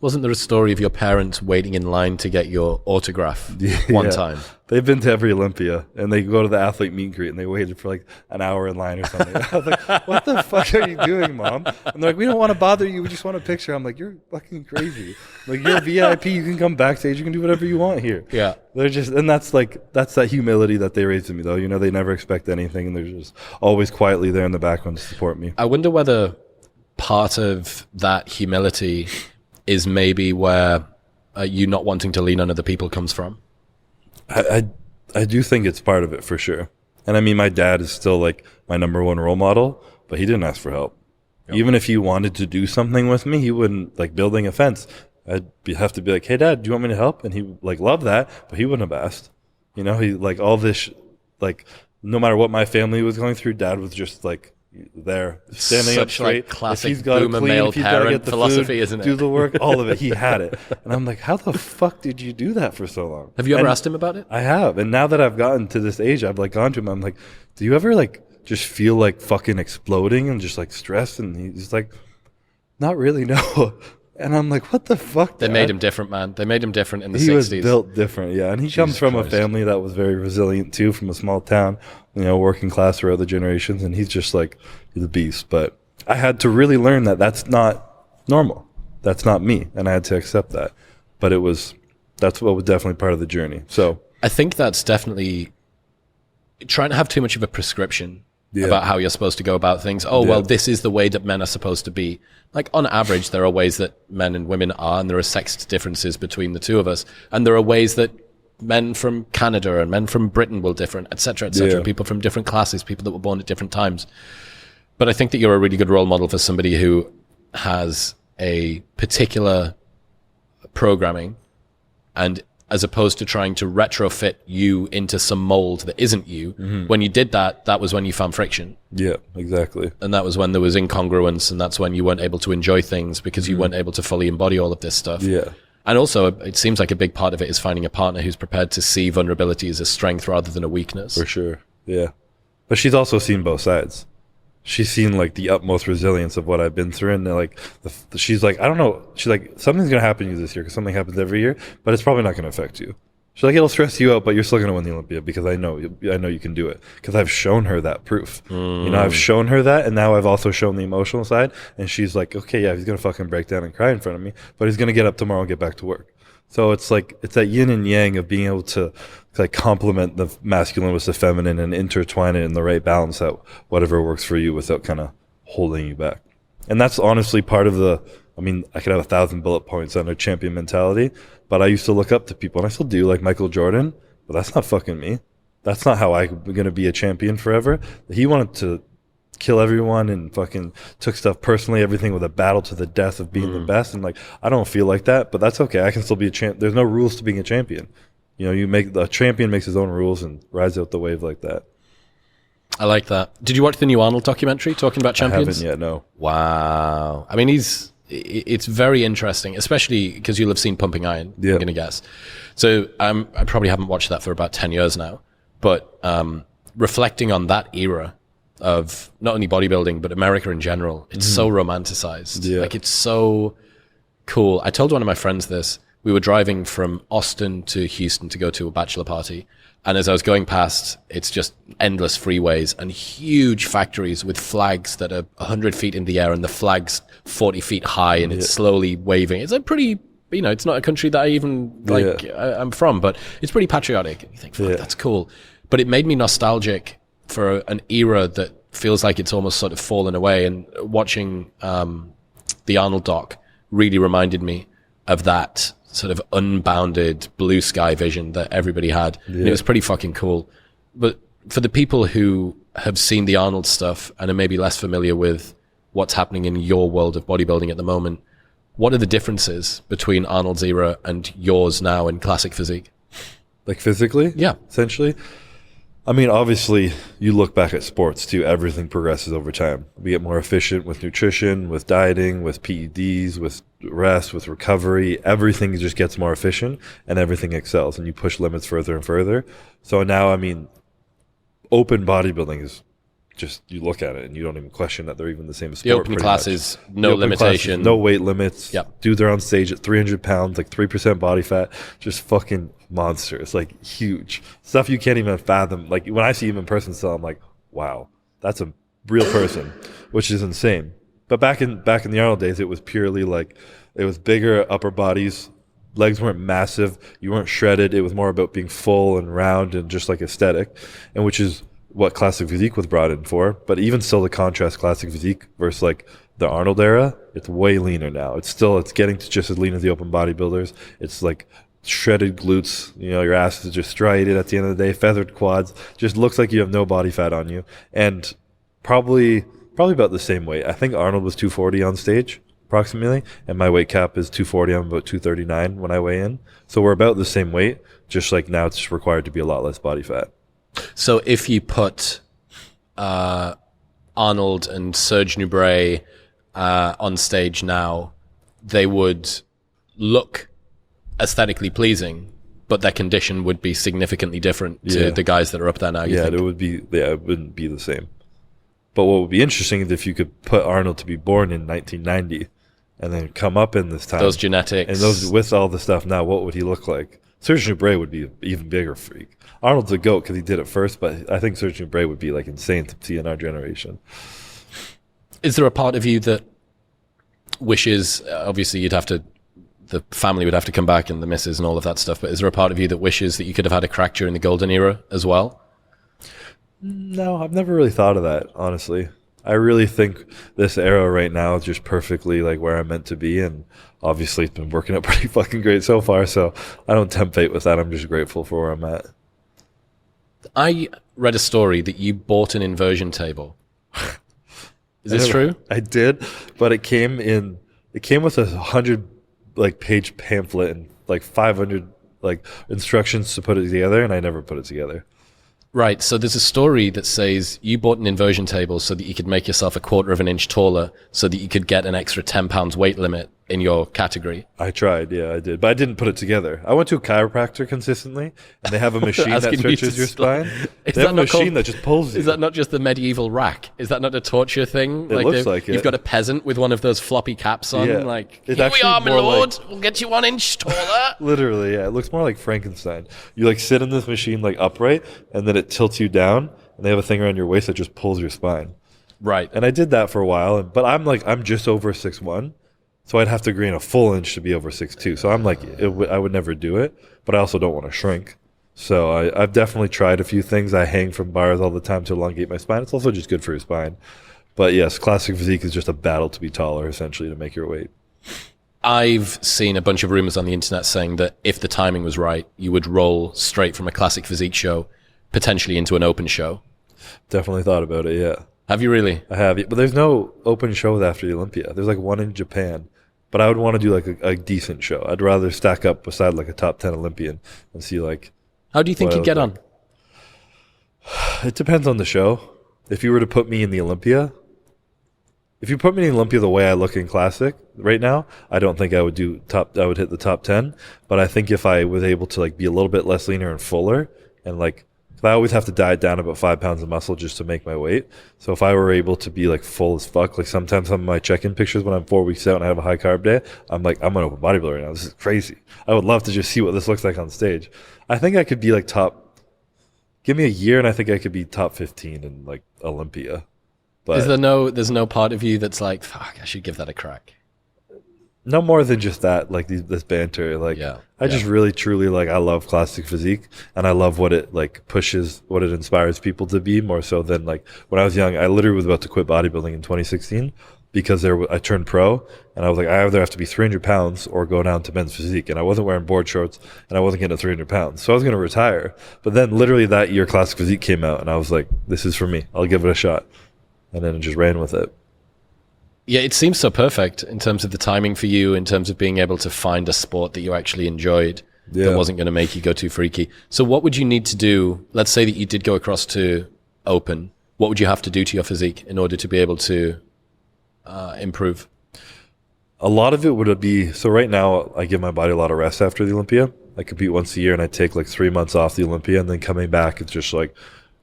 Speaker 4: Wasn't there a story of your parents waiting in line to get your autograph one time?
Speaker 1: They've been to every Olympia, and they go to the athlete meet and greet, and they waited for like an hour in line or something. I was like, what the fuck are you doing, Mom? And they're like, we don't want to bother you. We just want a picture. I'm like, you're fucking crazy. Like, you're a VIP. You can come backstage. You can do whatever you want here.
Speaker 4: Yeah.
Speaker 1: They're just, and that's that humility that they raised in me, though. You know, they never expect anything, and they're just always quietly there in the background to support me.
Speaker 4: I wonder whether part of that humility is maybe where you not wanting to lean on other people comes from.
Speaker 1: I do think it's part of it for sure. And I mean, my dad is still like my number one role model, but he didn't ask for help. Yep. Even if he wanted to do something with me, he wouldn't, like building a fence. Have to be like, hey, Dad, do you want me to help? And he like loved that, but he wouldn't have asked. You know, he like all this, like no matter what my family was going through, Dad was just like there standing up straight.
Speaker 4: Like classic
Speaker 1: if he's got
Speaker 4: boomer
Speaker 1: clean,
Speaker 4: male
Speaker 1: if he's got to
Speaker 4: parent
Speaker 1: get the
Speaker 4: philosophy,
Speaker 1: food,
Speaker 4: isn't it?
Speaker 1: do the work, all of it. He had it. And I'm like, how the fuck did you do that for so long?
Speaker 4: Have you ever asked him about it?
Speaker 1: I have. And now that I've gotten to this age, I've like gone to him. I'm like, do you ever like just feel like fucking exploding and just like stressed? And he's like, not really, no. And I'm like, what the fuck?
Speaker 4: They
Speaker 1: Dad?
Speaker 4: made him different, man. They made him different in the 60s.
Speaker 1: He was built different, yeah. And he comes from a family that was very resilient too, from a small town, you know, working class for other generations. And he's just like, he's a beast. But I had to really learn that that's not normal. That's not me. And I had to accept that. But that's what was definitely part of the journey. So
Speaker 4: I think that's definitely trying to have too much of a prescription about how you're supposed to go about things. Oh, well, this is the way that men are supposed to be. Like, on average, there are ways that men and women are, and there are sex differences between the two of us. And there are ways that men from Canada and men from Britain will differ, et cetera, people from different classes, people that were born at different times. But I think that you're a really good role model for somebody who has a particular programming, and as opposed to trying to retrofit you into some mold that isn't you. Mm-hmm. When you did that, that was when you found friction.
Speaker 1: Yeah, exactly.
Speaker 4: And that was when there was incongruence, and that's when you weren't able to enjoy things because you weren't able to fully embody all of this stuff.
Speaker 1: Yeah.
Speaker 4: And also, it seems like a big part of it is finding a partner who's prepared to see vulnerability as a strength rather than a weakness.
Speaker 1: For sure, yeah. But she's also seen both sides. She's seen like the utmost resilience of what I've been through, and like she's like, I don't know. She's like, something's gonna happen to you this year because something happens every year, but it's probably not gonna affect you. She's like, it'll stress you out, but you're still gonna win the Olympia because I know you can do it because I've shown her that proof. You know, I've shown her that, and now I've also shown the emotional side. And she's like, okay, yeah, he's gonna fucking break down and cry in front of me, but he's gonna get up tomorrow and get back to work. So it's like it's that yin and yang of being able to like complement the masculine with the feminine and intertwine it in the right balance at whatever works for you without kind of holding you back. And that's honestly part of I mean, I could have 1,000 bullet points on a champion mentality, but I used to look up to people, and I still do, like Michael Jordan, but that's not fucking me. That's not how I'm going to be a champion forever. He wanted to kill everyone and fucking took stuff personally, everything with a battle to the death of being the best. And like, I don't feel like that, but that's okay. I can still be a champ. There's no rules to being a champion. You know, the champion makes his own rules and rides out the wave like that.
Speaker 4: I like that. Did you watch the new Arnold documentary talking about champions?
Speaker 1: I haven't yet, no.
Speaker 4: Wow. I mean, it's very interesting, especially because you'll have seen Pumping Iron, I'm going to guess. So I probably haven't watched that for about 10 years now, but reflecting on that era of not only bodybuilding, but America in general, it's so romanticized. Yeah. Like, it's so cool. I told one of my friends this. we were driving from Austin to Houston to go to a bachelor party. And as I was going past, it's just endless freeways and huge factories with flags that are 100 feet in the air and the flag's 40 feet high and it's slowly waving. It's a pretty, it's not a country that I even I'm from, but it's pretty patriotic. You think, fuck, that's cool. But it made me nostalgic for an era that feels like it's almost sort of fallen away. And watching the Arnold doc really reminded me of that sort of unbounded blue sky vision that everybody had. And it was pretty fucking cool. But for the people who have seen the Arnold stuff and are maybe less familiar with what's happening in your world of bodybuilding at the moment, what are the differences between Arnold's era and yours now in classic physique?
Speaker 1: Like physically?
Speaker 4: Yeah.
Speaker 1: Essentially? I mean, obviously, you look back at sports too, everything progresses over time. We get more efficient with nutrition, with dieting, with PEDs, with rest, with recovery. Everything just gets more efficient and everything excels and you push limits further and further. So now, I mean, open bodybuilding is just, you look at it and you don't even question that they're even the same sport.
Speaker 4: The open classes, no limitation.
Speaker 1: No weight limits.
Speaker 4: Yep.
Speaker 1: Dudes are on stage at 300 pounds, like 3% body fat, just fucking monsters, like huge stuff you can't even fathom. Like when I see him in person still, I'm like, wow, that's a real person, which is insane. But back in the Arnold days, it was purely like, it was bigger upper bodies, legs weren't massive, you weren't shredded. It was more about being full and round and just like aesthetic, and which is what classic physique was brought in for. But even still, the contrast classic physique versus like the Arnold era, it's way leaner now. It's getting to just as lean as the open bodybuilders. It's like shredded glutes, your ass is just striated at the end of the day, feathered quads, just looks like you have no body fat on you. And probably about the same weight. I think Arnold was 240 on stage approximately, and my weight cap is 240. I'm about 239 when I weigh in, so we're about the same weight, just like now it's required to be a lot less body fat.
Speaker 4: So if you put Arnold and Serge Nubret on stage now, they would look aesthetically pleasing, but their condition would be significantly different to the guys that are up there now.
Speaker 1: It wouldn't be the same. But what would be interesting is if you could put Arnold to be born in 1990 and then come up in this time.
Speaker 4: Those genetics.
Speaker 1: And those with all the stuff now, what would he look like? Serge Nubret would be an even bigger freak. Arnold's a goat because he did it first, but I think Serge Nubret would be like insane to see in our generation.
Speaker 4: Is there a part of you that wishes, obviously the family would have to come back and the missus and all of that stuff, but is there a part of you that wishes that you could have had a crack during the golden era as well?
Speaker 1: No, I've never really thought of that, honestly. I really think this era right now is just perfectly like where I'm meant to be, and obviously it's been working out pretty fucking great so far, so I don't tempt fate with that. I'm just grateful for where I'm at.
Speaker 4: I read a story that you bought an inversion table. Is this true?
Speaker 1: I did, but it came with 100 like page pamphlet and like 500 like instructions to put it together, and I never put it together.
Speaker 4: Right, so there's a story that says you bought an inversion table so that you could make yourself a quarter of an inch taller so that you could get an extra 10 pounds weight limit in your category.
Speaker 1: I tried, yeah, I did. But I didn't put it together. I went to a chiropractor consistently, and they have a machine that stretches your spine. They have a machine that just pulls you.
Speaker 4: Is that not just the medieval rack? Is that not a torture thing?
Speaker 1: It looks like it.
Speaker 4: You've got a peasant with one of those floppy caps on, like,
Speaker 1: it's
Speaker 4: here we are, my lord,
Speaker 1: like,
Speaker 4: we'll get you 1 inch taller.
Speaker 1: Literally, yeah. It looks more like Frankenstein. You like sit in this machine like upright, and then it tilts you down, and they have a thing around your waist that just pulls your spine.
Speaker 4: Right.
Speaker 1: And I did that for a while, but I'm just over 6'1", so I'd have to gain a full inch to be over 6'2". So I'm like, I would never do it, but I also don't want to shrink. So I've definitely tried a few things. I hang from bars all the time to elongate my spine. It's also just good for your spine. But yes, classic physique is just a battle to be taller, essentially, to make your weight.
Speaker 4: I've seen a bunch of rumors on the internet saying that if the timing was right, you would roll straight from a classic physique show, potentially into an open show.
Speaker 1: Definitely thought about it, yeah.
Speaker 4: Have you really?
Speaker 1: I have, but there's no open shows after the Olympia. There's like one in Japan, but I would want to do like a decent show. I'd rather stack up beside like a top 10 Olympian and see like.
Speaker 4: How do you think you'd get on?
Speaker 1: It depends on the show. If you were to put me in the Olympia, if you put me in the Olympia the way I look in classic right now, I don't think I would hit the top 10. But I think if I was able to like be a little bit less leaner and fuller and like I always have to diet down about 5 pounds of muscle just to make my weight. So if I were able to be like full as fuck, like sometimes some of my check-in pictures when I'm 4 weeks out and I have a high carb day, I'm like, I'm an open bodybuilder right now. This is crazy. I would love to just see what this looks like on stage. I think I could be like give me a year and I think I could be top 15 in like Olympia. But
Speaker 4: there's no part of you that's like, fuck, I should give that a crack.
Speaker 1: No more than just that, like this banter. Like, I just really, truly, like, I love classic physique, and I love what it, like, pushes, what it inspires people to be, more so than, like, when I was young, I literally was about to quit bodybuilding in 2016 because I turned pro, and I was like, I either have to be 300 pounds or go down to men's physique, and I wasn't wearing board shorts, and I wasn't getting to 300 pounds, so I was going to retire. But then, literally, that year, classic physique came out, and I was like, this is for me. I'll give it a shot. And then I just ran with it.
Speaker 4: Yeah, it seems so perfect in terms of the timing for you, in terms of being able to find a sport that you actually enjoyed that wasn't going to make you go too freaky. So what would you need to do? Let's say that you did go across to open. What would you have to do to your physique in order to be able to improve?
Speaker 1: A lot of it would be, so right now I give my body a lot of rest after the Olympia. I compete once a year and I take like 3 months off the Olympia, and then coming back, it's just like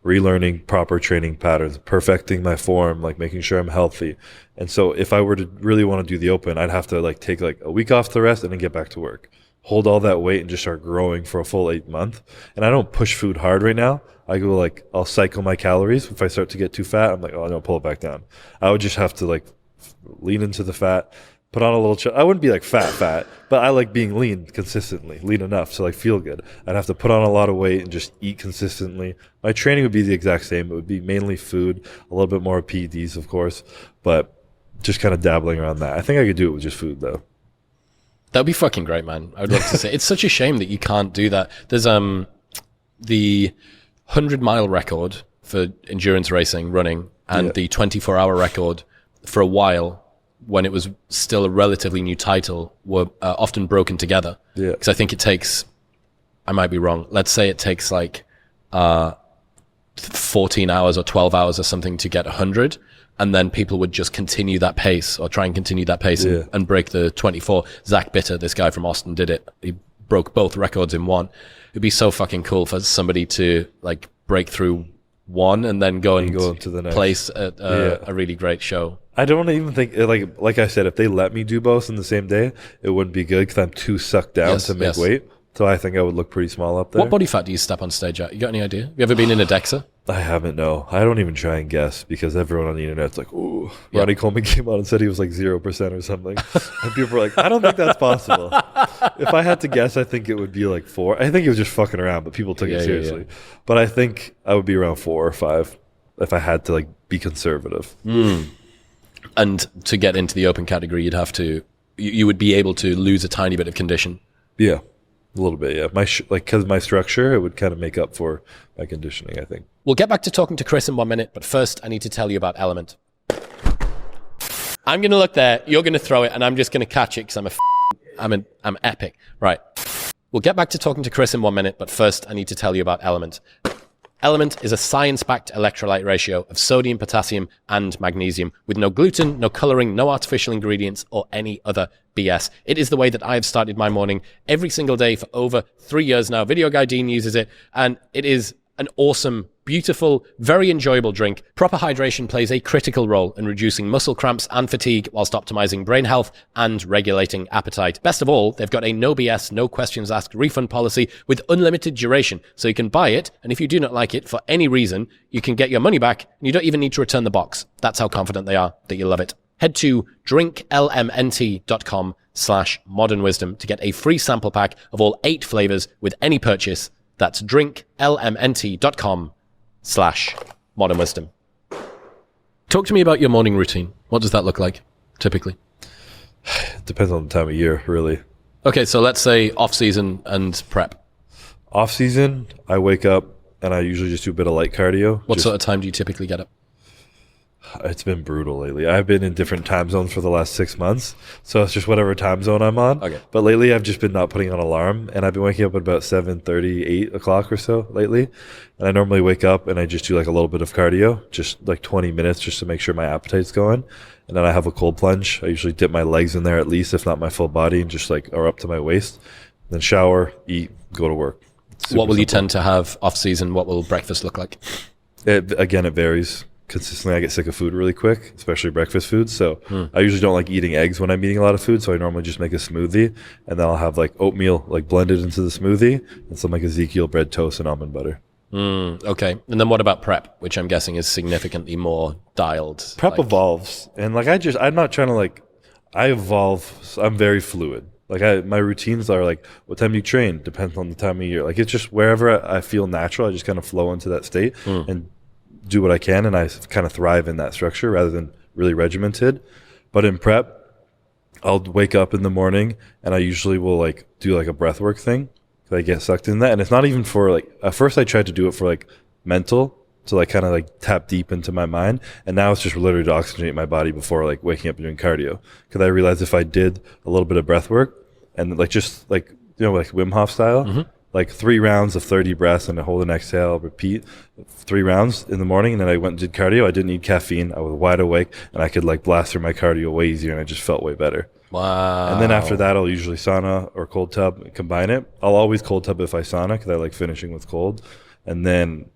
Speaker 1: relearning proper training patterns, perfecting my form, like making sure I'm healthy. And so if I were to really want to do the open, I'd have to like take like a week off the rest and then get back to work, hold all that weight and just start growing for a full 8 month. And I don't push food hard right now. I go like, I'll cycle my calories. If I start to get too fat, I'm like, oh, no, pull it back down. I would just have to like lean into the fat, put on a little I wouldn't be like fat, but I like being lean consistently, lean enough to like feel good. I'd have to put on a lot of weight and just eat consistently. My training would be the exact same. It would be mainly food, a little bit more PEDs, of course, but just kind of dabbling around that. I think I could do it with just food though.
Speaker 4: That'd be fucking great, man. I would love to say. It's such a shame that you can't do that. There's the 100-mile record for endurance racing, running, and the 24-hour record for a while, when it was still a relatively new title, were often broken together. Yeah. Because I think it takes, I might be wrong, let's say it takes like 14 hours or 12 hours or something to get 100. And then people would just continue that pace or try and continue that pace and break the 24. Zach Bitter, this guy from Austin, did it. He broke both records in one. It'd be so fucking cool for somebody to like break through one and then go to the next place at a really great show. I
Speaker 1: don't even think, like I said, if they let me do both in the same day, it wouldn't be good because I'm too sucked down to make weight. So I think I would look pretty small up there.
Speaker 4: What body fat do you step on stage at? You got any idea? You ever been in a DEXA?
Speaker 1: I haven't, no. I don't even try and guess because everyone on the internet's like, ooh. Ronnie Coleman came on and said he was like 0% or something. And people were like, I don't think that's possible. If I had to guess, I think it would be like 4. I think he was just fucking around, but people took it seriously. Yeah. But I think I would be around 4 or 5 if I had to like be conservative.
Speaker 4: And to get into the open category, you'd have to, you would be able to lose a tiny bit of condition.
Speaker 1: Yeah, a little bit, yeah. Because my structure, it would kind of make up for my conditioning, I think.
Speaker 4: We'll get back to talking to Chris in 1 minute, but first I need to tell you about Element. I'm going to look there, you're going to throw it, and I'm just going to catch it because I'm epic. Right. We'll get back to talking to Chris in 1 minute, but first I need to tell you about Element. Element is a science-backed electrolyte ratio of sodium, potassium, and magnesium with no gluten, no coloring, no artificial ingredients, or any other BS. It is the way that I have started my morning every single day for over 3 years now. Video Guy Dean uses it, and it is an awesome, beautiful, very enjoyable drink. Proper hydration plays a critical role in reducing muscle cramps and fatigue whilst optimizing brain health and regulating appetite. Best of all, they've got a no BS, no questions asked refund policy with unlimited duration. So you can buy it, and if you do not like it for any reason, you can get your money back, and you don't even need to return the box. That's how confident they are that you love it. Head to drinklmnt.com/modernwisdom to get a free sample pack of all 8 flavors with any purchase. That's drinklmnt.com/modernwisdom. Talk to me about your morning routine. What does that look like, typically?
Speaker 1: It depends on the time of year, really.
Speaker 4: Okay, so let's say off-season and prep.
Speaker 1: Off-season, I wake up and I usually just do a bit of light cardio.
Speaker 4: What sort of time do you typically get up?
Speaker 1: It's been brutal lately. I've been in different time zones for the last 6 months, so it's just whatever time zone I'm on.
Speaker 4: Okay.
Speaker 1: But lately, I've just been not putting on alarm, and I've been waking up at about 7:30, 8 o'clock or so lately. And I normally wake up and I just do like a little bit of cardio, just like 20 minutes just to make sure my appetite's going. And then I have a cold plunge. I usually dip my legs in there at least, if not my full body, and just like are up to my waist. Then shower, eat, go to work.
Speaker 4: What will you
Speaker 1: simple.
Speaker 4: tend to have off season? What will breakfast look like?
Speaker 1: It varies consistently. I get sick of food really quick, especially breakfast food. So I usually don't like eating eggs when I'm eating a lot of food. So I normally just make a smoothie, and then I'll have like oatmeal like blended into the smoothie and some like Ezekiel bread toast and almond butter.
Speaker 4: Okay. And then what about prep, which I'm guessing is significantly more dialed?
Speaker 1: Prep evolves, and like I'm not trying to like, I evolve. So I'm very fluid. Like my routines are like, what time do you train? Depends on the time of year. Like it's just wherever I feel natural, I just kind of flow into that state and do what I can, and I kind of thrive in that structure rather than really regimented. But in prep, I'll wake up in the morning and I usually will like do like a breath work thing. I get sucked in that, and it's not even for like, at first I tried to do it for like mental, to like kind of like tap deep into my mind, and now it's just literally to oxygenate my body before like waking up and doing cardio, because I realized if I did a little bit of breath work and like just like, you know, like Wim Hof style, like 3 rounds of 30 breaths and I hold and exhale, repeat 3 rounds in the morning, and then I went and did cardio. I didn't need caffeine, I was wide awake, and I could like blast through my cardio way easier, and I just felt way better.
Speaker 4: Wow.
Speaker 1: And then after that, I'll usually sauna or cold tub and combine it. I'll always cold tub if I sauna, because I like finishing with cold. And then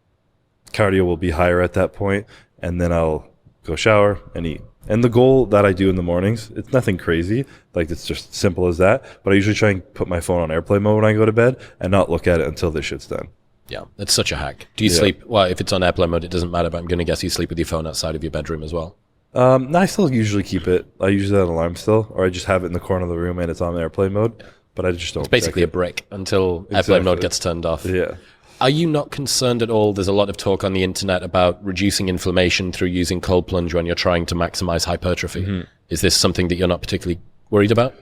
Speaker 1: cardio will be higher at that point, and then I'll go shower and eat. And the goal that I do in the mornings, it's nothing crazy. Like it's just simple as that. But I usually try and put my phone on airplane mode when I go to bed and not look at it until this shit's done.
Speaker 4: Yeah, that's such a hack. Do you sleep? Well, if it's on airplane mode, it doesn't matter, but I'm going to guess you sleep with your phone outside of your bedroom as well.
Speaker 1: No, I still usually keep it. I usually have an alarm still, or I just have it in the corner of the room and it's on airplane mode. But I just don't.
Speaker 4: It's basically a brick until airplane mode gets turned off.
Speaker 1: Yeah.
Speaker 4: Are you not concerned at all? There's a lot of talk on the internet about reducing inflammation through using cold plunge when you're trying to maximize hypertrophy. Is this something that you're not particularly worried about?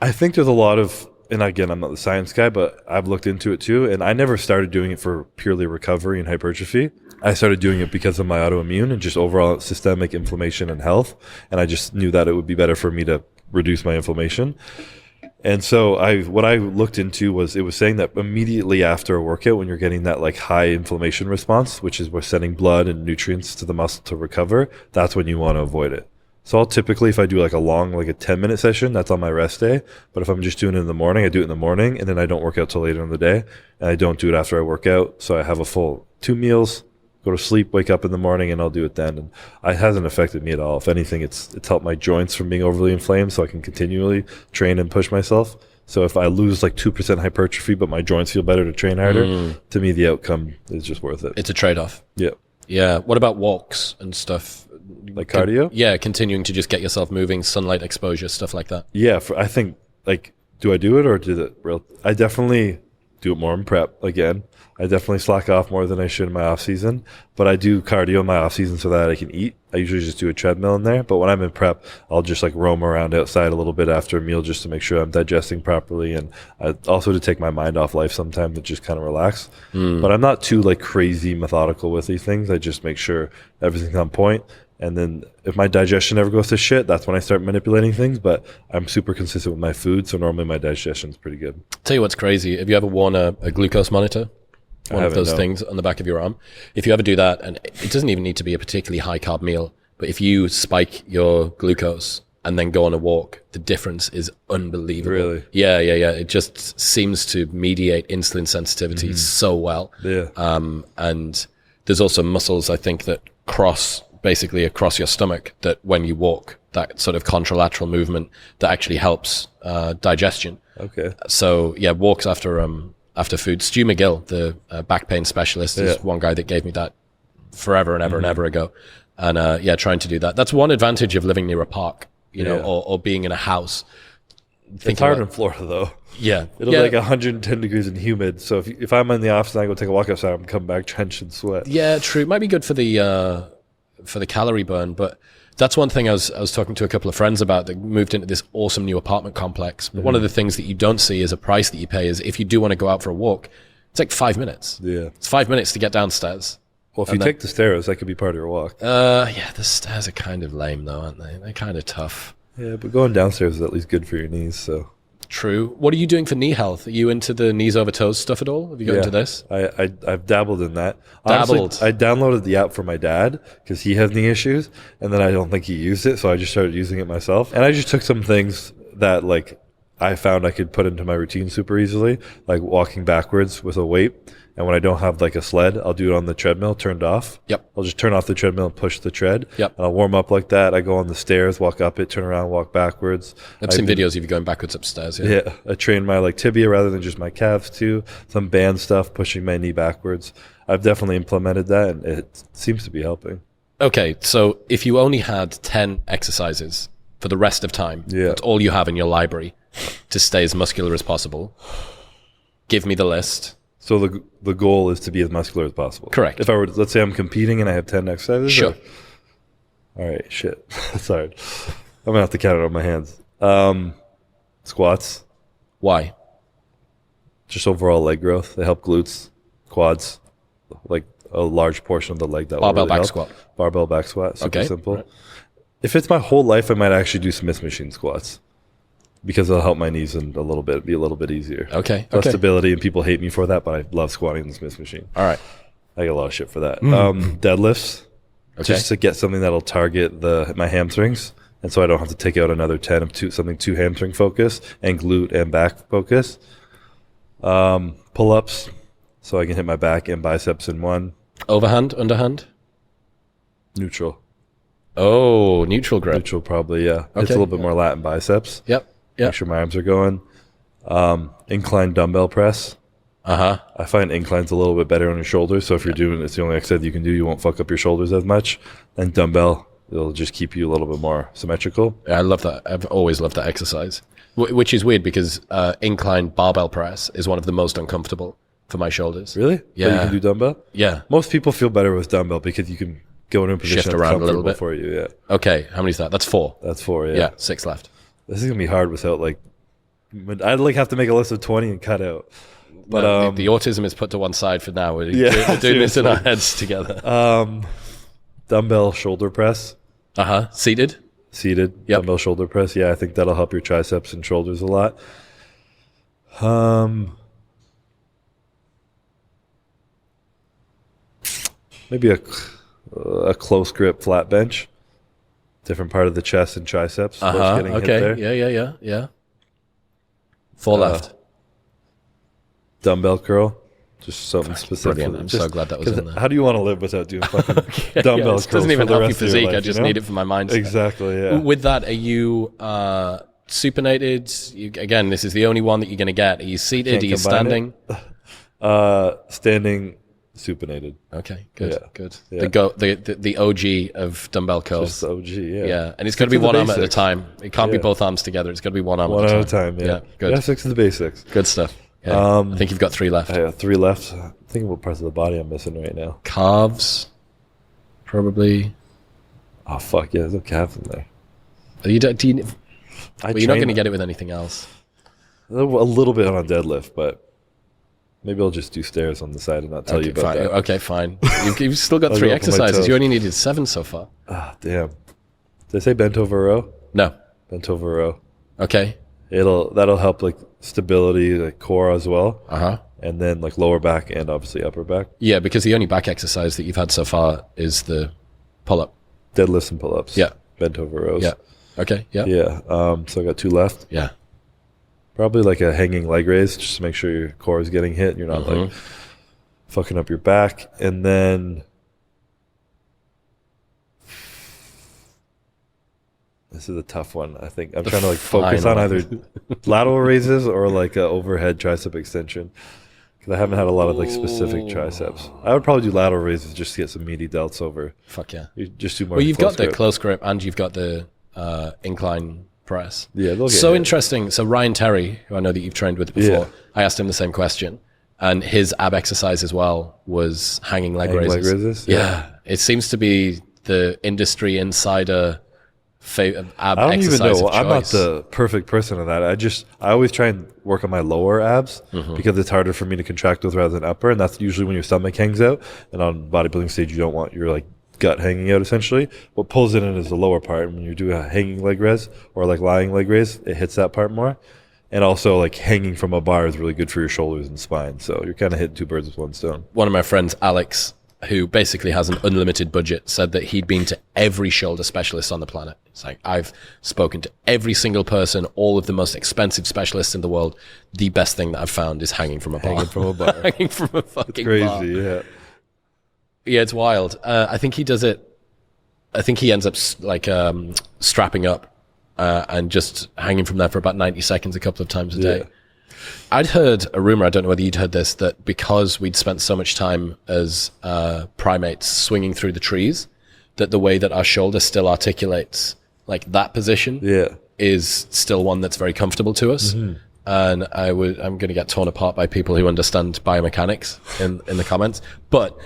Speaker 1: I think there's a lot of, and again, I'm not the science guy, but I've looked into it too. And I never started doing it for purely recovery and hypertrophy. I started doing it because of my autoimmune and just overall systemic inflammation and health. And I just knew that it would be better for me to reduce my inflammation. And so what I looked into was, it was saying that immediately after a workout, when you're getting that like high inflammation response, which is we're sending blood and nutrients to the muscle to recover, that's when you want to avoid it. So I'll typically, if I do like a long, like a 10-minute session, that's on my rest day. But if I'm just doing it in the morning, I do it in the morning, and then I don't work out till later in the day. And I don't do it after I work out. So I have a full 2 meals, go to sleep, wake up in the morning, and I'll do it then. And it hasn't affected me at all. If anything, it's helped my joints from being overly inflamed, so I can continually train and push myself. So if I lose like 2% hypertrophy, but my joints feel better to train harder, to me, the outcome is just worth it.
Speaker 4: It's a trade-off.
Speaker 1: Yeah.
Speaker 4: Yeah. What about walks and stuff?
Speaker 1: Like cardio?
Speaker 4: Yeah, continuing to just get yourself moving, sunlight exposure, stuff like that.
Speaker 1: Yeah, I think, like, do I do it or do it real? I definitely do it more in prep again. I definitely slack off more than I should in my off season, but I do cardio in my off season so that I can eat. I usually just do a treadmill in there, but when I'm in prep, I'll just like roam around outside a little bit after a meal just to make sure I'm digesting properly, and also to take my mind off life sometimes, to just kind of relax. But I'm not too like crazy methodical with these things. I just make sure everything's on point. And then if my digestion ever goes to shit, that's when I start manipulating things. But I'm super consistent with my food, so normally my digestion's pretty good.
Speaker 4: Tell you what's crazy. Have you ever worn a glucose monitor? One of those things on the back of your arm. If you ever do that, and it doesn't even need to be a particularly high carb meal, but if you spike your glucose and then go on a walk, the difference is unbelievable.
Speaker 1: Really?
Speaker 4: Yeah. It just seems to mediate insulin sensitivity so well.
Speaker 1: Yeah.
Speaker 4: And there's also muscles, I think, that cross basically across your stomach, that when you walk, that sort of contralateral movement that actually helps digestion.
Speaker 1: Okay.
Speaker 4: So yeah, walks after food. Stu McGill, the back pain specialist, is one guy that gave me that forever and ever and ever ago. And trying to do that. That's one advantage of living near a park, you know, or being in a house.
Speaker 1: It's hard in Florida, though.
Speaker 4: Yeah.
Speaker 1: It'll be like 110 degrees and humid. So if I'm in the office and I go take a walk outside, I'm coming back drenched in sweat.
Speaker 4: Yeah, true. It might be good for the calorie burn, but that's one thing I was talking to a couple of friends about that moved into this awesome new apartment complex. But one of the things that you don't see is a price that you pay is if you do want to go out for a walk, it's like 5 minutes.
Speaker 1: Yeah.
Speaker 4: It's 5 minutes to get downstairs.
Speaker 1: Well, if you take the stairs, that could be part of your walk.
Speaker 4: Yeah, the stairs are kind of lame though, aren't they? They're kind of tough.
Speaker 1: Yeah, but going downstairs is at least good for your knees, so.
Speaker 4: True. What are you doing for knee health? Are you into the knees over toes stuff at all? Have you got into this?
Speaker 1: I've dabbled in that. Honestly, I downloaded the app for my dad because he has knee issues, and then I don't think he used it, so I just started using it myself. And I just took some things that like I found I could put into my routine super easily, like walking backwards with a weight. And when I don't have like a sled, I'll do it on the treadmill turned off.
Speaker 4: Yep.
Speaker 1: I'll just turn off the treadmill and push the tread.
Speaker 4: Yep.
Speaker 1: And I'll warm up like that. I go on the stairs, walk up it, turn around, walk backwards.
Speaker 4: I've seen videos of you going backwards upstairs.
Speaker 1: Yeah. I train my like tibia rather than just my calves too. Some band stuff, pushing my knee backwards. I've definitely implemented that, and it seems to be helping.
Speaker 4: Okay, so if you only had 10 exercises for the rest of time, that's all you have in your library to stay as muscular as possible, give me the list.
Speaker 1: So the goal is to be as muscular as possible.
Speaker 4: Correct.
Speaker 1: If I were, let's say I'm competing and I have 10 exercises.
Speaker 4: Sure.
Speaker 1: All right, shit. Sorry. I'm going to have to count it on my hands. Squats.
Speaker 4: Why?
Speaker 1: Just overall leg growth. They help glutes, quads, like a large portion of the leg. That
Speaker 4: Barbell
Speaker 1: will really
Speaker 4: back
Speaker 1: help.
Speaker 4: squat.
Speaker 1: Barbell back squat. Super
Speaker 4: Okay.
Speaker 1: simple.
Speaker 4: Right.
Speaker 1: If it's my whole life, I might actually do Smith machine squats because it'll help my knees and be a little bit easier.
Speaker 4: Okay.
Speaker 1: Less
Speaker 4: Okay.
Speaker 1: stability, and people hate me for that, but I love squatting in the Smith machine.
Speaker 4: All right.
Speaker 1: I get a lot of shit for that. Deadlifts,
Speaker 4: Okay.
Speaker 1: just to get something that'll target my hamstrings, and so I don't have to take out another 10 of something too hamstring focused and glute and back focus. Pull-ups, so I can hit my back and biceps in one.
Speaker 4: Overhand, underhand?
Speaker 1: Neutral.
Speaker 4: Oh, neutral grip.
Speaker 1: Neutral probably, yeah. It's
Speaker 4: Okay.
Speaker 1: a little bit more lat and biceps.
Speaker 4: Yep.
Speaker 1: Make
Speaker 4: Yep.
Speaker 1: sure my arms are going. Incline dumbbell press.
Speaker 4: Uh-huh.
Speaker 1: I find incline's a little bit better on your shoulders, so if you're doing it's the only exercise you can do, you won't fuck up your shoulders as much. And dumbbell, it'll just keep you a little bit more symmetrical.
Speaker 4: Yeah, I love that. I've always loved that exercise, which is weird because incline barbell press is one of the most uncomfortable for my shoulders.
Speaker 1: Really? But you
Speaker 4: Yeah.
Speaker 1: can do dumbbell?
Speaker 4: Yeah.
Speaker 1: Most people feel better with dumbbell because you can go in a position
Speaker 4: Shift
Speaker 1: that's
Speaker 4: around a little
Speaker 1: comfortable
Speaker 4: bit.
Speaker 1: for you. Yeah,
Speaker 4: Okay. How many is that? That's 4.
Speaker 1: that's 4.
Speaker 4: Yeah. 6 left.
Speaker 1: This is gonna be hard without like. I'd like have to make a list of 20 and cut out. But
Speaker 4: Well, the autism is put to one side for now. We're
Speaker 1: Yeah,
Speaker 4: doing this in our
Speaker 1: seriously.
Speaker 4: heads together.
Speaker 1: Dumbbell shoulder press,
Speaker 4: Seated.
Speaker 1: seated.
Speaker 4: Yep.
Speaker 1: Dumbbell shoulder press. Yeah, I think that'll help your triceps and shoulders a lot. Maybe a close grip flat bench. Different part of the chest and triceps. Those getting hit
Speaker 4: Okay.
Speaker 1: there.
Speaker 4: Yeah. 4 left.
Speaker 1: Dumbbell curl. Just something specific.
Speaker 4: Brilliant. I'm so glad that was
Speaker 1: 'cause
Speaker 4: in there.
Speaker 1: How do you want to live without doing fucking
Speaker 4: Yeah,
Speaker 1: dumbbell
Speaker 4: it
Speaker 1: curls?
Speaker 4: doesn't even
Speaker 1: for the
Speaker 4: help your
Speaker 1: rest of your
Speaker 4: physique.
Speaker 1: life,
Speaker 4: I just
Speaker 1: you know?
Speaker 4: need it for my mindset.
Speaker 1: Exactly, yeah.
Speaker 4: With that, are you supinated? Again, this is the only one that you're going to get. Are you seated?
Speaker 1: Can't
Speaker 4: Are you
Speaker 1: combine
Speaker 4: standing?
Speaker 1: Standing supinated.
Speaker 4: Okay, good,
Speaker 1: Yeah.
Speaker 4: good.
Speaker 1: Yeah.
Speaker 4: The OG of dumbbell curls.
Speaker 1: Just the OG, yeah.
Speaker 4: Yeah, and it's
Speaker 1: Stick
Speaker 4: got to be
Speaker 1: the
Speaker 4: one arm at a
Speaker 1: basics.
Speaker 4: time. It can't be
Speaker 1: Yeah.
Speaker 4: both arms together. It's got to be one arm
Speaker 1: One
Speaker 4: at
Speaker 1: at
Speaker 4: a
Speaker 1: a
Speaker 4: time.
Speaker 1: time, yeah.
Speaker 4: good.
Speaker 1: Yeah, 6 is the basics.
Speaker 4: Good stuff. Yeah. I think you've got 3 left.
Speaker 1: I got 3 left. Think of what parts of the body I'm missing right now.
Speaker 4: Calves, probably.
Speaker 1: Oh, fuck, yeah, there's no calves in there.
Speaker 4: Do you, well, you're not
Speaker 1: train
Speaker 4: going to get it with anything else.
Speaker 1: a little bit on a deadlift, but maybe I'll just do stairs on the side and not tell you about
Speaker 4: fine.
Speaker 1: that.
Speaker 4: Okay, fine. You've still got
Speaker 1: I'll
Speaker 4: 3
Speaker 1: go for my
Speaker 4: exercises.
Speaker 1: toes.
Speaker 4: You only needed 7 so far.
Speaker 1: Ah, damn. Did I say bent over row?
Speaker 4: No.
Speaker 1: Bent over row.
Speaker 4: Okay.
Speaker 1: That'll help like stability, like core as well,
Speaker 4: Uh-huh.
Speaker 1: and then like lower back and obviously upper back.
Speaker 4: Yeah, because the only back exercise that you've had so far is the pull-up.
Speaker 1: Deadlifts and pull-ups.
Speaker 4: Yeah.
Speaker 1: Bent over rows.
Speaker 4: Yeah. Okay. Yeah.
Speaker 1: Yeah. So I got 2 left.
Speaker 4: Yeah.
Speaker 1: Probably like a hanging leg raise, just to make sure your core is getting hit and you're not like fucking up your back. And then this is a tough one. I think I'm trying to like focus on
Speaker 4: final.
Speaker 1: either lateral raises or like a overhead tricep extension, because I haven't had a lot of like specific triceps. I would probably do lateral raises just to get some meaty delts over.
Speaker 4: Fuck yeah.
Speaker 1: You just do more.
Speaker 4: Well, you've
Speaker 1: close
Speaker 4: got the
Speaker 1: grip.
Speaker 4: close grip and you've got the incline press.
Speaker 1: Yeah, they'll get
Speaker 4: So
Speaker 1: hit.
Speaker 4: interesting. So Ryan Terry, who I know that you've trained with before,
Speaker 1: Yeah.
Speaker 4: I asked him the same question, and his ab exercise as well was hanging leg
Speaker 1: Hanging leg
Speaker 4: raises.
Speaker 1: raises?
Speaker 4: Yeah.
Speaker 1: Yeah.
Speaker 4: It seems to be the industry insider ab
Speaker 1: I don't even
Speaker 4: exercise
Speaker 1: know.
Speaker 4: of
Speaker 1: I'm not
Speaker 4: choice.
Speaker 1: the perfect person of that. I always try and work on my lower abs because it's harder for me to contract with rather than upper, and that's usually when your stomach hangs out. And on bodybuilding stage, you don't want your like gut hanging out. Essentially, what pulls it in is the lower part. And when you do a hanging leg raise or like lying leg raise, it hits that part more. And also, like hanging from a bar is really good for your shoulders and spine. So you're kind of hitting 2 birds with 1 stone.
Speaker 4: One of my friends, Alex, who basically has an unlimited budget, said that he'd been to every shoulder specialist on the planet. It's like, I've spoken to every single person, all of the most expensive specialists in the world. The best thing that I've found is hanging from a bar.
Speaker 1: Hanging from a bar.
Speaker 4: Hanging from a fucking
Speaker 1: Crazy,
Speaker 4: bar.
Speaker 1: yeah.
Speaker 4: Yeah, it's wild. I think he does it. I think he ends up strapping up and just hanging from there for about 90 seconds a couple of times a day.
Speaker 1: Yeah.
Speaker 4: I'd heard a rumor, I don't know whether you'd heard this, that because we'd spent so much time as primates swinging through the trees, that the way that our shoulder still articulates like that position is still one that's very comfortable to us. Mm-hmm. And I'm going to get torn apart by people who understand biomechanics in the comments. But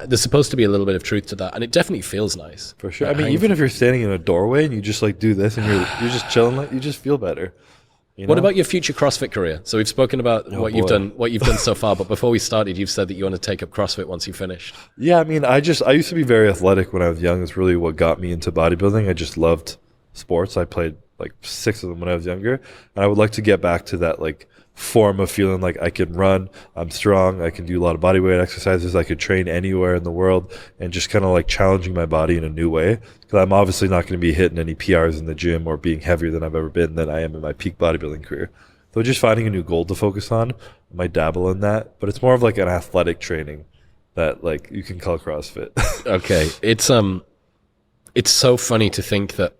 Speaker 4: there's supposed to be a little bit of truth to that. And it definitely feels nice.
Speaker 1: For sure. I mean, even if you're standing in a doorway and you just like do this and you're just chilling, like, you just feel better. You know?
Speaker 4: What about your future CrossFit career? So we've spoken about what you've done so far, but before we started, you've said that you want to take up CrossFit once you finished.
Speaker 1: Yeah, I mean, I used to be very athletic when I was young. It's really what got me into bodybuilding. I just loved sports. I played like 6 of them when I was younger, and I would like to get back to that like form of feeling like I can run, I'm strong, I can do a lot of body weight exercises, I could train anywhere in the world, and just kind of like challenging my body in a new way, because I'm obviously not going to be hitting any PRs in the gym or being heavier than I've ever been than I am in my peak bodybuilding career. So just finding a new goal to focus on, I might dabble in that, but it's more of like an athletic training that like you can call CrossFit.
Speaker 4: Okay, it's so funny to think that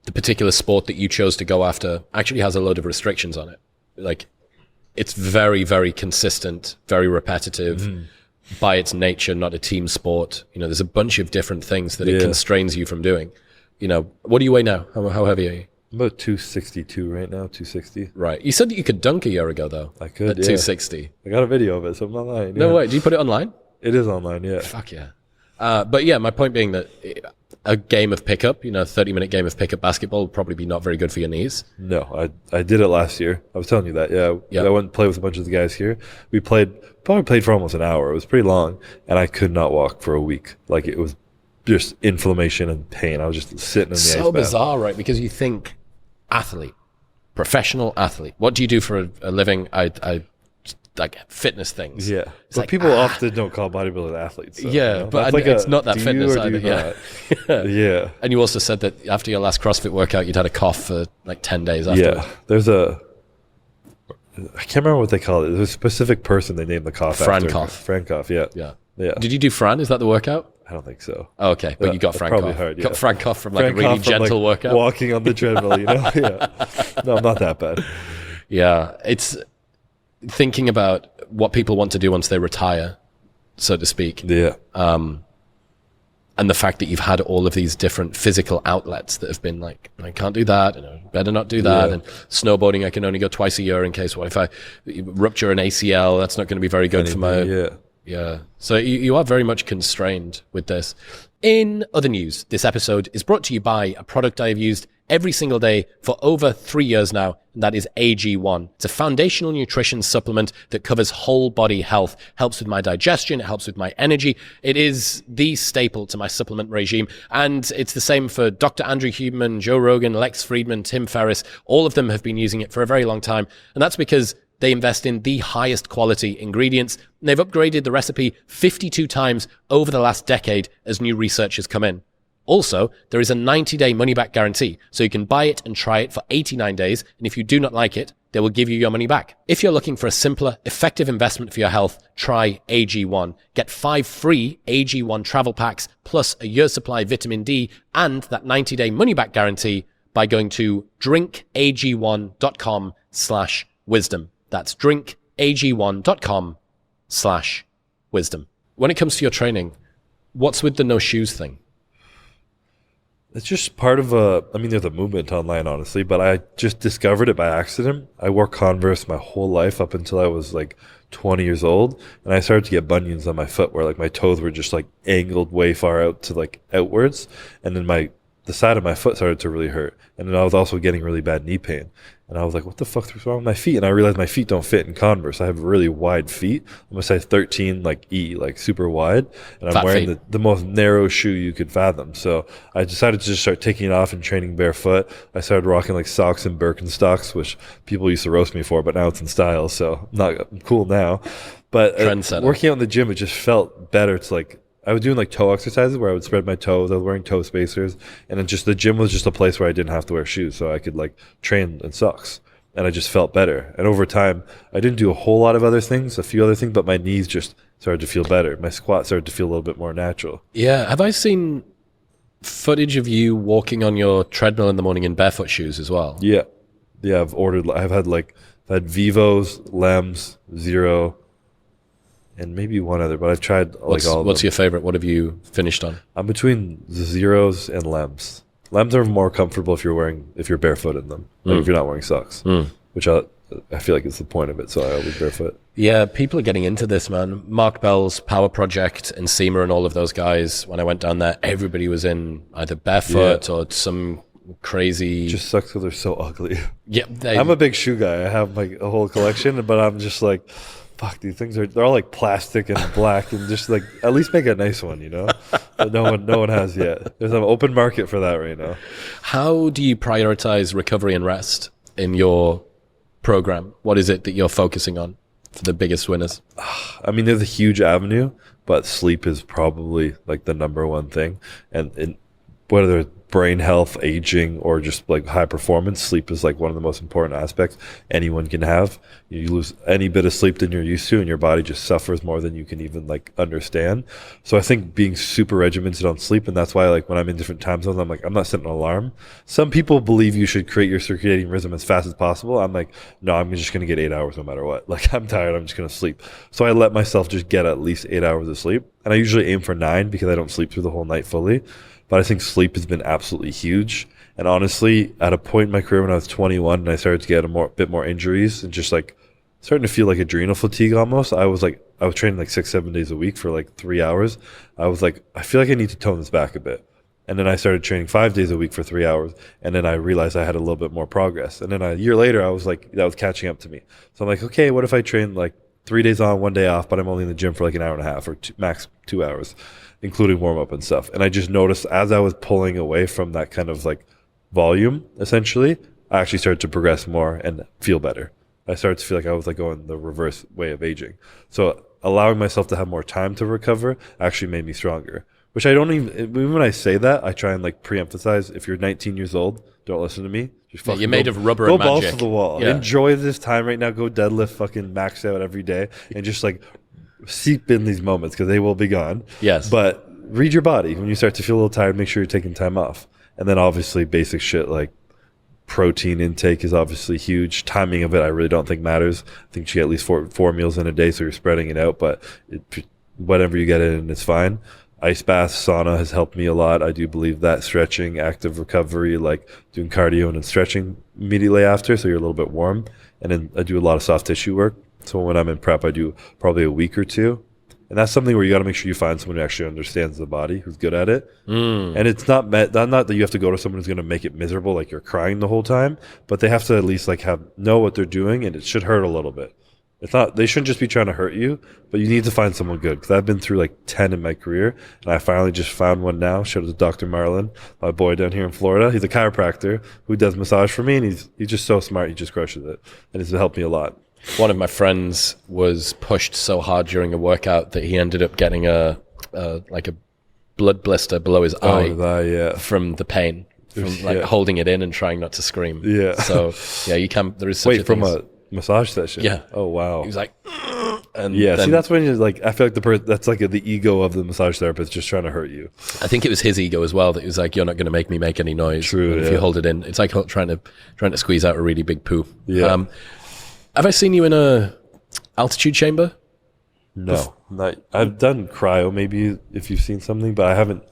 Speaker 4: the particular sport that you chose to go after actually has a load of restrictions on it. Like, it's very, very consistent, very repetitive, by its nature, not a team sport. You know, there's a bunch of different things that it constrains you from doing. You know, what do you weigh now? How heavy are you?
Speaker 1: I'm about 262 right now, 260.
Speaker 4: Right. You said that you could dunk a year ago, though.
Speaker 1: I could,
Speaker 4: at 260.
Speaker 1: I got a video of it, so I'm not lying.
Speaker 4: No way. Do you put it online?
Speaker 1: It is online, yeah.
Speaker 4: Fuck yeah. But yeah, my point being that a game of pickup, you know, a 30-minute game of pickup basketball would probably be not very good for your knees.
Speaker 1: No, I did it last year. I was telling you that, yeah. I went and played with a bunch of the guys here. We probably played for almost an hour. It was pretty long, and I could not walk for a week. Like, it was just inflammation and pain. I was just sitting in the ice bath.
Speaker 4: So bizarre, right? Because you think athlete, professional athlete. What do you do for a living? I like fitness things.
Speaker 1: Yeah.
Speaker 4: It's
Speaker 1: but
Speaker 4: like,
Speaker 1: people often don't call bodybuilders athletes. So,
Speaker 4: yeah,
Speaker 1: you know?
Speaker 4: but
Speaker 1: like
Speaker 4: it's not that
Speaker 1: do
Speaker 4: fitness
Speaker 1: you or do
Speaker 4: either.
Speaker 1: you
Speaker 4: Yeah.
Speaker 1: not? Yeah.
Speaker 4: And you also said that after your last CrossFit workout, you'd had a cough for like 10 days after.
Speaker 1: Yeah. I can't remember what they call it. There's a specific person they named the cough
Speaker 4: Fran
Speaker 1: after.
Speaker 4: cough.
Speaker 1: Fran cough, yeah.
Speaker 4: Yeah.
Speaker 1: Yeah.
Speaker 4: Did you do Fran? Is that the workout?
Speaker 1: I don't think so.
Speaker 4: Oh, okay, but you got Frank
Speaker 1: probably
Speaker 4: off.
Speaker 1: hard, yeah.
Speaker 4: Got Frank off from like
Speaker 1: Fran
Speaker 4: a really
Speaker 1: cough from,
Speaker 4: gentle
Speaker 1: like,
Speaker 4: workout.
Speaker 1: Walking on the treadmill, you know? Yeah. No, I'm not that bad.
Speaker 4: Yeah, it's thinking about what people want to do once they retire, so to speak.
Speaker 1: Yeah.
Speaker 4: And the fact that you've had all of these different physical outlets that have been like, I can't do that, and I better not do that.
Speaker 1: Yeah.
Speaker 4: And snowboarding, I can only go twice a year in case, what if I rupture an ACL? That's not going to be very good for my... Yeah. So you are very much constrained with this. In other news, this episode is brought to you by a product I have used every single day for over 3 years now, and that is AG1. It's a foundational nutrition supplement that covers whole body health, helps with my digestion, it helps with my energy. It is the staple to my supplement regime, and it's the same for Dr. Andrew Huberman, Joe Rogan, Lex Friedman, Tim Ferriss. All of them have been using it for a very long time, and that's because they invest in the highest quality ingredients. And they've upgraded the recipe 52 times over the last decade as new research has come in. Also, there is a 90-day money-back guarantee, so you can buy it and try it for 89 days, and if you do not like it, they will give you your money back. If you're looking for a simpler, effective investment for your health, try AG1. Get 5 free AG1 travel packs, plus a year's supply of vitamin D, and that 90-day money-back guarantee by going to drinkag1.com/wisdom. That's drinkag1.com/wisdom. When it comes to your training, what's with the no shoes thing?
Speaker 1: It's just part of there's a movement online, honestly, but I just discovered it by accident. I wore Converse my whole life up until I was like 20 years old, and I started to get bunions on my foot where like my toes were just like angled way far out to like outwards, and then the side of my foot started to really hurt, and then I was also getting really bad knee pain. And I was like, what the fuck's wrong with my feet? And I realized my feet don't fit in Converse. I have really wide feet. I'm a size 13, like E, like super wide. And I'm wearing the most narrow shoe you could fathom. So I decided to just start taking it off and training barefoot. I started rocking like socks and Birkenstocks, which people used to roast me for, but now it's in style. So I'm cool now. But
Speaker 4: Trendsetter.
Speaker 1: working out in the gym, it just felt better to like, I was doing like toe exercises where I would spread my toes. I was wearing toe spacers, and the gym was just a place where I didn't have to wear shoes, so I could like train in socks, and I just felt better. And over time, I didn't do a whole lot of other things, a few other things, but my knees just started to feel better. My squat started to feel a little bit more natural.
Speaker 4: Yeah. Have I seen footage of you walking on your treadmill in the morning in barefoot shoes as well?
Speaker 1: Yeah, I've had Vivos, Lems, Zero, and maybe one other, but I've tried all of them.
Speaker 4: What's your favorite? What have you finished on?
Speaker 1: I'm between the Zeros and Lems. Lems are more comfortable if you're barefoot in them, like if you're not wearing socks, which I feel like is the point of it. So I always barefoot.
Speaker 4: Yeah, people are getting into this, man. Mark Bell's Power Project and SEMA and all of those guys. When I went down there, everybody was in either barefoot or some crazy.
Speaker 1: It just sucks because they're so ugly.
Speaker 4: Yeah,
Speaker 1: I'm a big shoe guy. I have like a whole collection, but I'm just like, fuck, these things they're all like plastic and black, and just like at least make a nice one, you know? But no one has yet. There's an open market for that right now.
Speaker 4: How do you prioritize recovery and rest in your program? What is it that you're focusing on for the biggest winners?
Speaker 1: I mean, there's a huge avenue, but sleep is probably like the number one thing. And whether it's brain health, aging, or just like high performance, sleep is like one of the most important aspects anyone can have. You lose any bit of sleep than you're used to, and your body just suffers more than you can even like understand. So I think being super regimented on sleep, and that's why like when I'm in different time zones, I'm like, I'm not setting an alarm. Some people believe you should create your circadian rhythm as fast as possible. I'm like, no, I'm just going to get 8 hours no matter what. Like, I'm tired, I'm just going to sleep. So I let myself just get at least 8 hours of sleep. And I usually aim for 9 because I don't sleep through the whole night fully. But I think sleep has been absolutely huge. And honestly, at a point in my career when I was 21 and I started to get a bit more injuries and just like starting to feel like adrenal fatigue almost, I was training like 6-7 days a week for like 3 hours. I was like, I feel like I need to tone this back a bit. And then I started training 5 days a week for 3 hours. And then I realized I had a little bit more progress. And then a year later, I was like, that was catching up to me. So I'm like, okay, what if I train like 3 days on, 1 day off, but I'm only in the gym for like an hour and a half or max 2 hours, including warm up and stuff. And I just noticed as I was pulling away from that kind of like volume, essentially, I actually started to progress more and feel better. I started to feel like I was like going the reverse way of aging. So allowing myself to have more time to recover actually made me stronger, which I don't even when I say that, I try and like pre-emphasize, if you're 19 years old, don't listen to me. Just fucking
Speaker 4: you're made of rubber
Speaker 1: and
Speaker 4: magic.
Speaker 1: Go balls to the wall.
Speaker 4: Yeah.
Speaker 1: Enjoy this time right now. Go deadlift fucking max out every day and just like seep in these moments because they will be gone.
Speaker 4: Yes.
Speaker 1: But read your body. When you start to feel a little tired, make sure you're taking time off. And then obviously basic shit like protein intake is obviously huge. Timing of it, I really don't think matters. I think you get at least four meals in a day, so you're spreading it out. But whatever you get in, it's fine. Ice bath, sauna has helped me a lot. I do believe that stretching, active recovery, like doing cardio and then stretching immediately after, so you're a little bit warm. And then I do a lot of soft tissue work. So when I'm in prep, I do probably a week or two. And that's something where you got to make sure you find someone who actually understands the body, who's good at it. And it's not that you have to go to someone who's going to make it miserable, like you're crying the whole time, but they have to at least like know what they're doing, and it should hurt a little bit. It's not, they shouldn't just be trying to hurt you, but you need to find someone good. Because I've been through like 10 in my career, and I finally just found one now. Shout out to Dr. Marlon, my boy down here in Florida. He's a chiropractor who does massage for me, and he's just so smart. He just crushes it, and it's helped me a lot.
Speaker 4: One of my friends was pushed so hard during a workout that he ended up getting a blood blister below his eye from the pain, from holding it in and trying not to scream.
Speaker 1: Yeah.
Speaker 4: So yeah, you can. There is such a thing.
Speaker 1: From a massage session.
Speaker 4: Yeah.
Speaker 1: Oh wow.
Speaker 4: He was like, and
Speaker 1: yeah.
Speaker 4: then,
Speaker 1: See, that's when you're like, I feel like that's like the ego of the massage therapist just trying to hurt you.
Speaker 4: I think it was his ego as well that he was like, you're not going to make me make any noise.
Speaker 1: True.
Speaker 4: If you hold it in, it's like trying to squeeze out a really big poo.
Speaker 1: Yeah.
Speaker 4: Have I seen you in a altitude chamber?
Speaker 1: No, not. I've done cryo, maybe if you've seen something, but I haven't.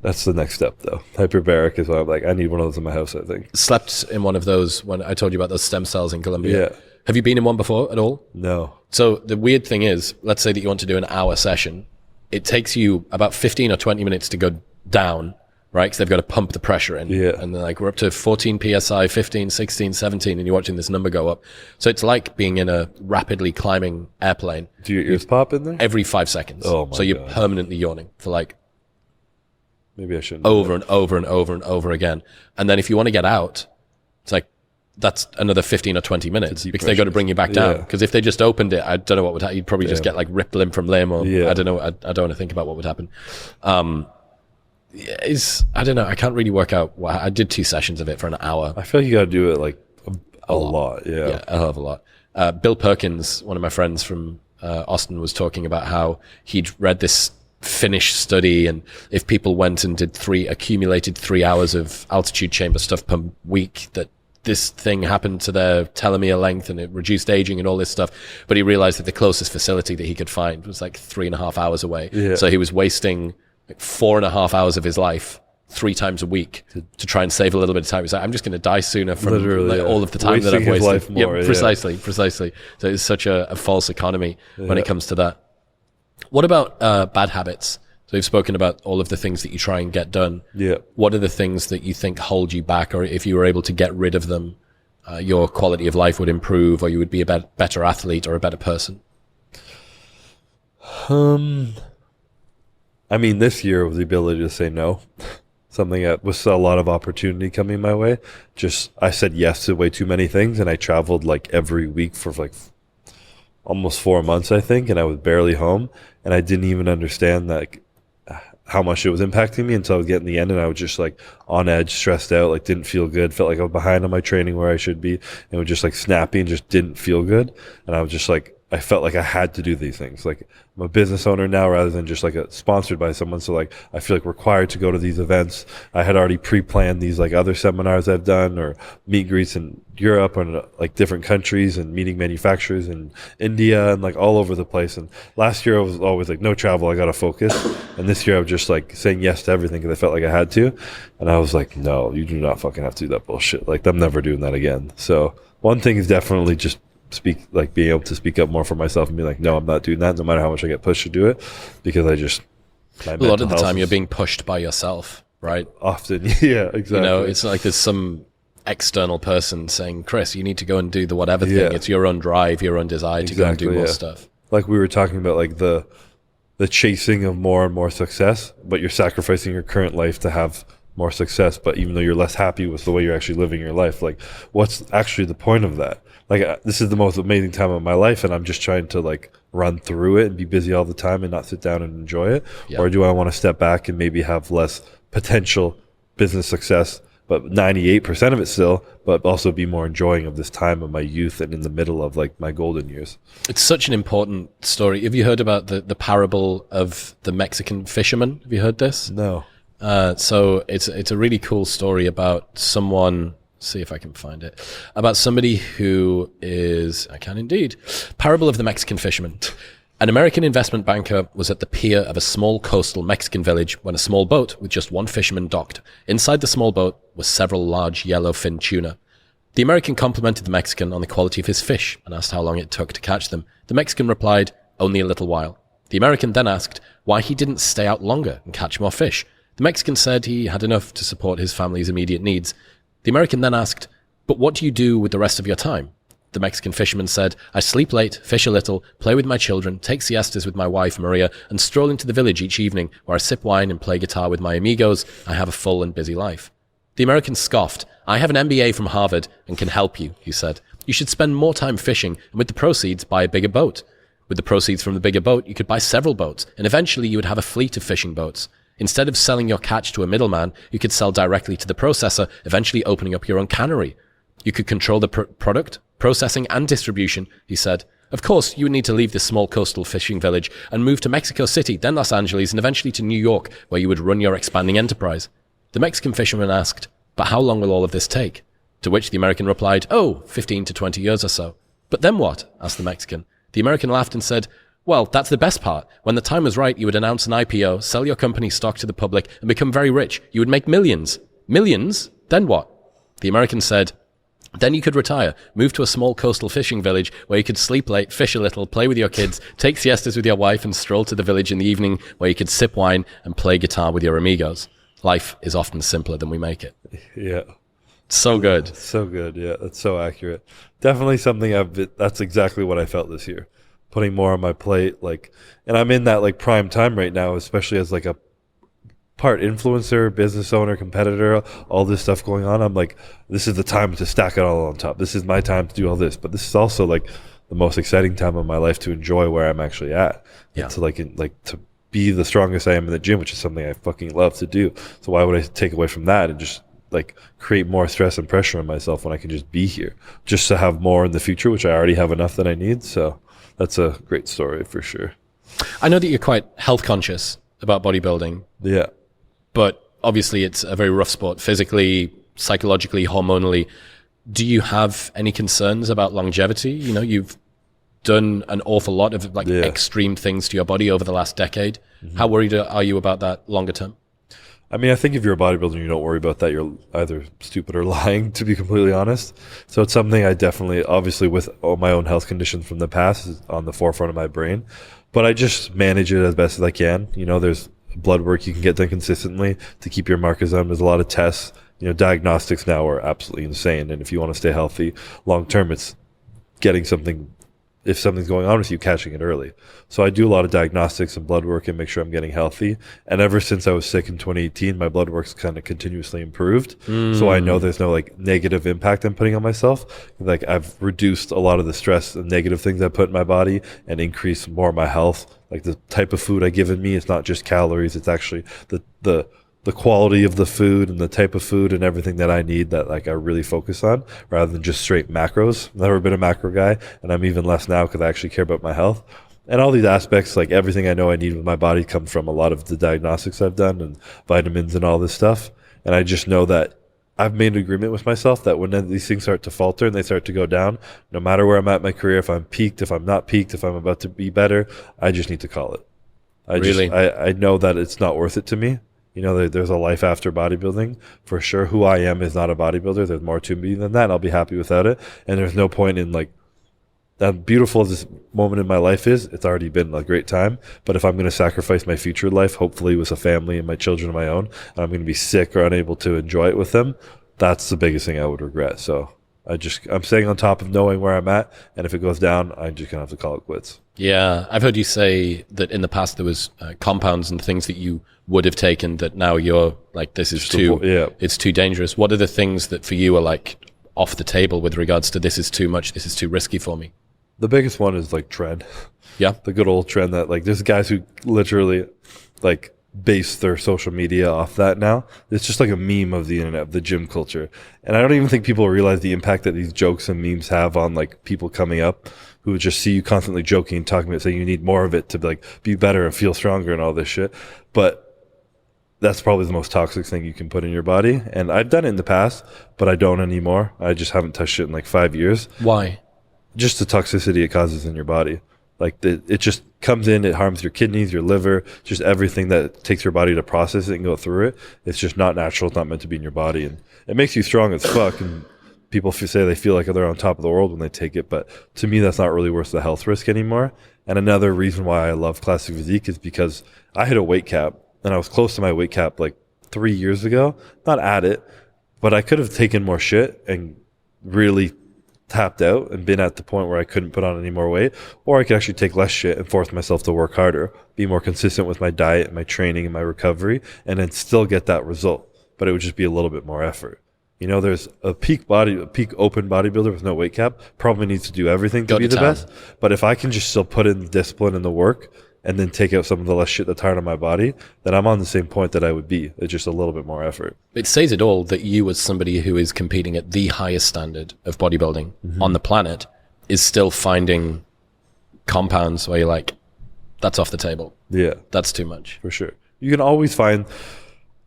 Speaker 1: That's the next step, though. Hyperbaric is what I'm like. I need one of those in my house, I think.
Speaker 4: Slept in one of those when I told you about those stem cells in Colombia.
Speaker 1: Yeah.
Speaker 4: Have you been in one before at all?
Speaker 1: No.
Speaker 4: So the weird thing is, let's say that you want to do an hour session. It takes you about 15 or 20 minutes to go down, right? Because they've got to pump the pressure in.
Speaker 1: Yeah.
Speaker 4: And they're like, we're up to 14 PSI, 15, 16, 17, and you're watching this number go up. So it's like being in a rapidly climbing airplane.
Speaker 1: Do your ears pop in there?
Speaker 4: Every 5 seconds.
Speaker 1: Oh my
Speaker 4: So you're
Speaker 1: God.
Speaker 4: permanently yawning for like
Speaker 1: Maybe I shouldn't.
Speaker 4: over and over and over and over again. And then if you want to get out, it's like that's another 15 or 20 minutes because they got to bring you back down.
Speaker 1: Yeah.
Speaker 4: Because if they just opened it, I don't know what would happen. You'd probably just get like ripped limb from limb, or I don't know. I don't want to think about what would happen. I don't know. I can't really work out. I did 2 sessions of it for an hour.
Speaker 1: I feel like you got to do it like a lot. Yeah,
Speaker 4: a hell of a lot. Bill Perkins, one of my friends from Austin, was talking about how he'd read this Finnish study, and if people went and accumulated 3 hours of altitude chamber stuff per week, that this thing happened to their telomere length and it reduced aging and all this stuff. But he realized that the closest facility that he could find was like 3.5 hours away. Yeah. So he was wasting like 4.5 hours of his life 3 times a week to try and save a little bit of time. He's like, I'm just going to die sooner from all of the time that I've wasted. Life more, precisely. So it's such a false economy when it comes to that. What about bad habits? So we've spoken about all of the things that you try and get done. Yeah. What are the things that you think hold you back, or if you were able to get rid of them, your quality of life would improve, or you would be a better athlete or a better person?
Speaker 1: I mean, this year was the ability to say no. Something that was a lot of opportunity coming my way. I said yes to way too many things, and I traveled like every week for like almost 4 months, I think, and I was barely home, and I didn't even understand that how much it was impacting me until I was getting the end, and I was just like on edge, stressed out, like didn't feel good, felt like I was behind on my training where I should be, and was just like snappy and just didn't feel good. And I was just like, I felt like I had to do these things. Like, I'm a business owner now rather than just like sponsored by someone. So like, I feel like required to go to these events. I had already pre-planned these like other seminars I've done, or meet and greets in Europe and like different countries, and meeting manufacturers in India and like all over the place. And last year I was always like, no travel, I got to focus. And this year I was just like saying yes to everything because I felt like I had to. And I was like, no, you do not fucking have to do that bullshit. Like, I'm never doing that again. So one thing is definitely just being able to speak up more for myself and be like, no, I'm not doing that, no matter how much I get pushed to do it, because a lot
Speaker 4: of the time you're being pushed by yourself, right?
Speaker 1: Often. Yeah, exactly.
Speaker 4: You know, it's like there's some external person saying, Chris, you need to go and do the whatever thing. It's your own drive, your own desire to go and do more stuff. Like
Speaker 1: we were talking about, like the chasing of more and more success, but you're sacrificing your current life to have more success. But even though you're less happy with the way you're actually living your life, like, what's actually the point of that? Like, this is the most amazing time of my life, and I'm just trying to like run through it and be busy all the time and not sit down and enjoy it. Or do I want to step back and maybe have less potential business success, but 98% of it still, but also be more enjoying of this time of my youth and in the middle of like my golden years?
Speaker 4: It's such an important story. Have you heard about the parable of the Mexican fisherman? Have you heard this?
Speaker 1: No.
Speaker 4: So it's a really cool story about someone. See if I can find it. About somebody who is, I can indeed. Parable of the Mexican fisherman. An American investment banker was at the pier of a small coastal Mexican village when a small boat with just one fisherman docked. Inside the small boat were several large yellowfin tuna. The American complimented the Mexican on the quality of his fish and asked how long it took to catch them. The Mexican replied, only a little while. The American then asked why he didn't stay out longer and catch more fish. The Mexican said he had enough to support his family's immediate needs. The American then asked, but what do you do with the rest of your time? The Mexican fisherman said, I sleep late, fish a little, play with my children, take siestas with my wife, Maria, and stroll into the village each evening where I sip wine and play guitar with my amigos. I have a full and busy life. The American scoffed. I have an MBA from Harvard and can help you, he said. You should spend more time fishing, and with the proceeds, buy a bigger boat. With the proceeds from the bigger boat, you could buy several boats, and eventually you would have a fleet of fishing boats. Instead of selling your catch to a middleman, you could sell directly to the processor, eventually opening up your own cannery. You could control the product, processing, and distribution, he said. Of course, you would need to leave this small coastal fishing village and move to Mexico City, then Los Angeles, and eventually to New York, where you would run your expanding enterprise. The Mexican fisherman asked, but how long will all of this take? To which the American replied, 15 to 20 years or so. But then what? Asked the Mexican. The American laughed and said, well, that's the best part. When the time was right, you would announce an IPO, sell your company stock to the public, and become very rich. You would make millions. Millions? Then what? The American said, then you could retire, move to a small coastal fishing village where you could sleep late, fish a little, play with your kids, take siestas with your wife, and stroll to the village in the evening where you could sip wine and play guitar with your amigos. Life is often simpler than we make it.
Speaker 1: Yeah.
Speaker 4: So good.
Speaker 1: So good, yeah. That's so accurate. Definitely something that's exactly what I felt this year. Putting more on my plate, like, and I'm in that like prime time right now, especially as like a part influencer, business owner, competitor, all this stuff going on. I'm like, this is the time to stack it all on top. This is my time to do all this. But this is also like the most exciting time of my life to enjoy where I'm actually at.
Speaker 4: Yeah.
Speaker 1: To to be the strongest I am in the gym, which is something I fucking love to do. So why would I take away from that and just like create more stress and pressure on myself when I can just be here, just to have more in the future, which I already have enough that I need. So that's a great story for sure.
Speaker 4: I know that you're quite health conscious about bodybuilding.
Speaker 1: Yeah.
Speaker 4: But obviously it's a very rough sport, physically, psychologically, hormonally. Do you have any concerns about longevity? You know, you've done an awful lot of extreme things to your body over the last decade. How worried are you about that longer term?
Speaker 1: I mean, I think if you're a bodybuilder and you don't worry about that, you're either stupid or lying, to be completely honest. So it's something I definitely, obviously with all my own health conditions from the past, is on the forefront of my brain. But I just manage it as best as I can. You know, there's blood work you can get done consistently to keep your markers on. There's a lot of tests. You know, diagnostics now are absolutely insane. And if you want to stay healthy long term, it's getting something, if something's going on with you, catching it early. So I do a lot of diagnostics and blood work and make sure I'm getting healthy. And ever since I was sick in 2018, my blood work's kind of continuously improved. So I know there's no like negative impact I'm putting on myself. Like I've reduced a lot of the stress and negative things I put in my body and increased more of my health. Like the type of food I give in me, it's not just calories. It's actually the quality of the food and the type of food and everything that I need that like I really focus on rather than just straight macros. I've never been a macro guy, and I'm even less now because I actually care about my health. And all these aspects, like everything I know I need with my body comes from a lot of the diagnostics I've done and vitamins and all this stuff. And I just know that I've made an agreement with myself that when these things start to falter and they start to go down, no matter where I'm at in my career, if I'm peaked, if I'm not peaked, if I'm about to be better, I just need to call it. I know that it's not worth it to me. You know, there's a life after bodybuilding. For sure, who I am is not a bodybuilder. There's more to me than that. I'll be happy without it. And there's no point in like, as beautiful as this moment in my life is, it's already been a great time. But if I'm going to sacrifice my future life, hopefully with a family and my children of my own, and I'm going to be sick or unable to enjoy it with them, that's the biggest thing I would regret. So I'm staying on top of knowing where I'm at. And if it goes down, I'm just going to have to call it quits.
Speaker 4: Yeah, I've heard you say that in the past there was compounds and things that you would have taken that now you're like, this is it's too dangerous. What are the things that for you are like off the table with regards to this is too much, this is too risky for me?
Speaker 1: The biggest one is like trend.
Speaker 4: Yeah.
Speaker 1: The good old trend that like there's guys who literally like base their social media off that now. It's just like a meme of the internet, of the gym culture. And I don't even think people realize the impact that these jokes and memes have on like people coming up who just see you constantly joking and talking about saying you need more of it to like be better and feel stronger and all this shit. But that's probably the most toxic thing you can put in your body. And I've done it in the past, but I don't anymore. I just haven't touched it in like 5 years.
Speaker 4: Why?
Speaker 1: Just the toxicity it causes in your body. Like it just comes in, it harms your kidneys, your liver, just everything that takes your body to process it and go through it. It's just not natural. It's not meant to be in your body. And it makes you strong as fuck. And people say they feel like they're on top of the world when they take it. But to me, that's not really worth the health risk anymore. And another reason why I love Classic Physique is because I hit a weight cap and I was close to my weight cap like 3 years ago. Not at it, but I could have taken more shit and really tapped out and been at the point where I couldn't put on any more weight, or I could actually take less shit and force myself to work harder, be more consistent with my diet, my training, and my recovery, and then still get that result. But it would just be a little bit more effort. You know, there's a peak open bodybuilder with no weight cap probably needs to do everything to be the best. But if I can just still put in the discipline and the work and then take out some of the less shit that's hard on my body, then I'm on the same point that I would be. It's just a little bit more effort.
Speaker 4: It says it all that you, as somebody who is competing at the highest standard of bodybuilding on the planet, is still finding compounds where you're like, that's off the table. Yeah. That's too much.
Speaker 1: For sure. You can always find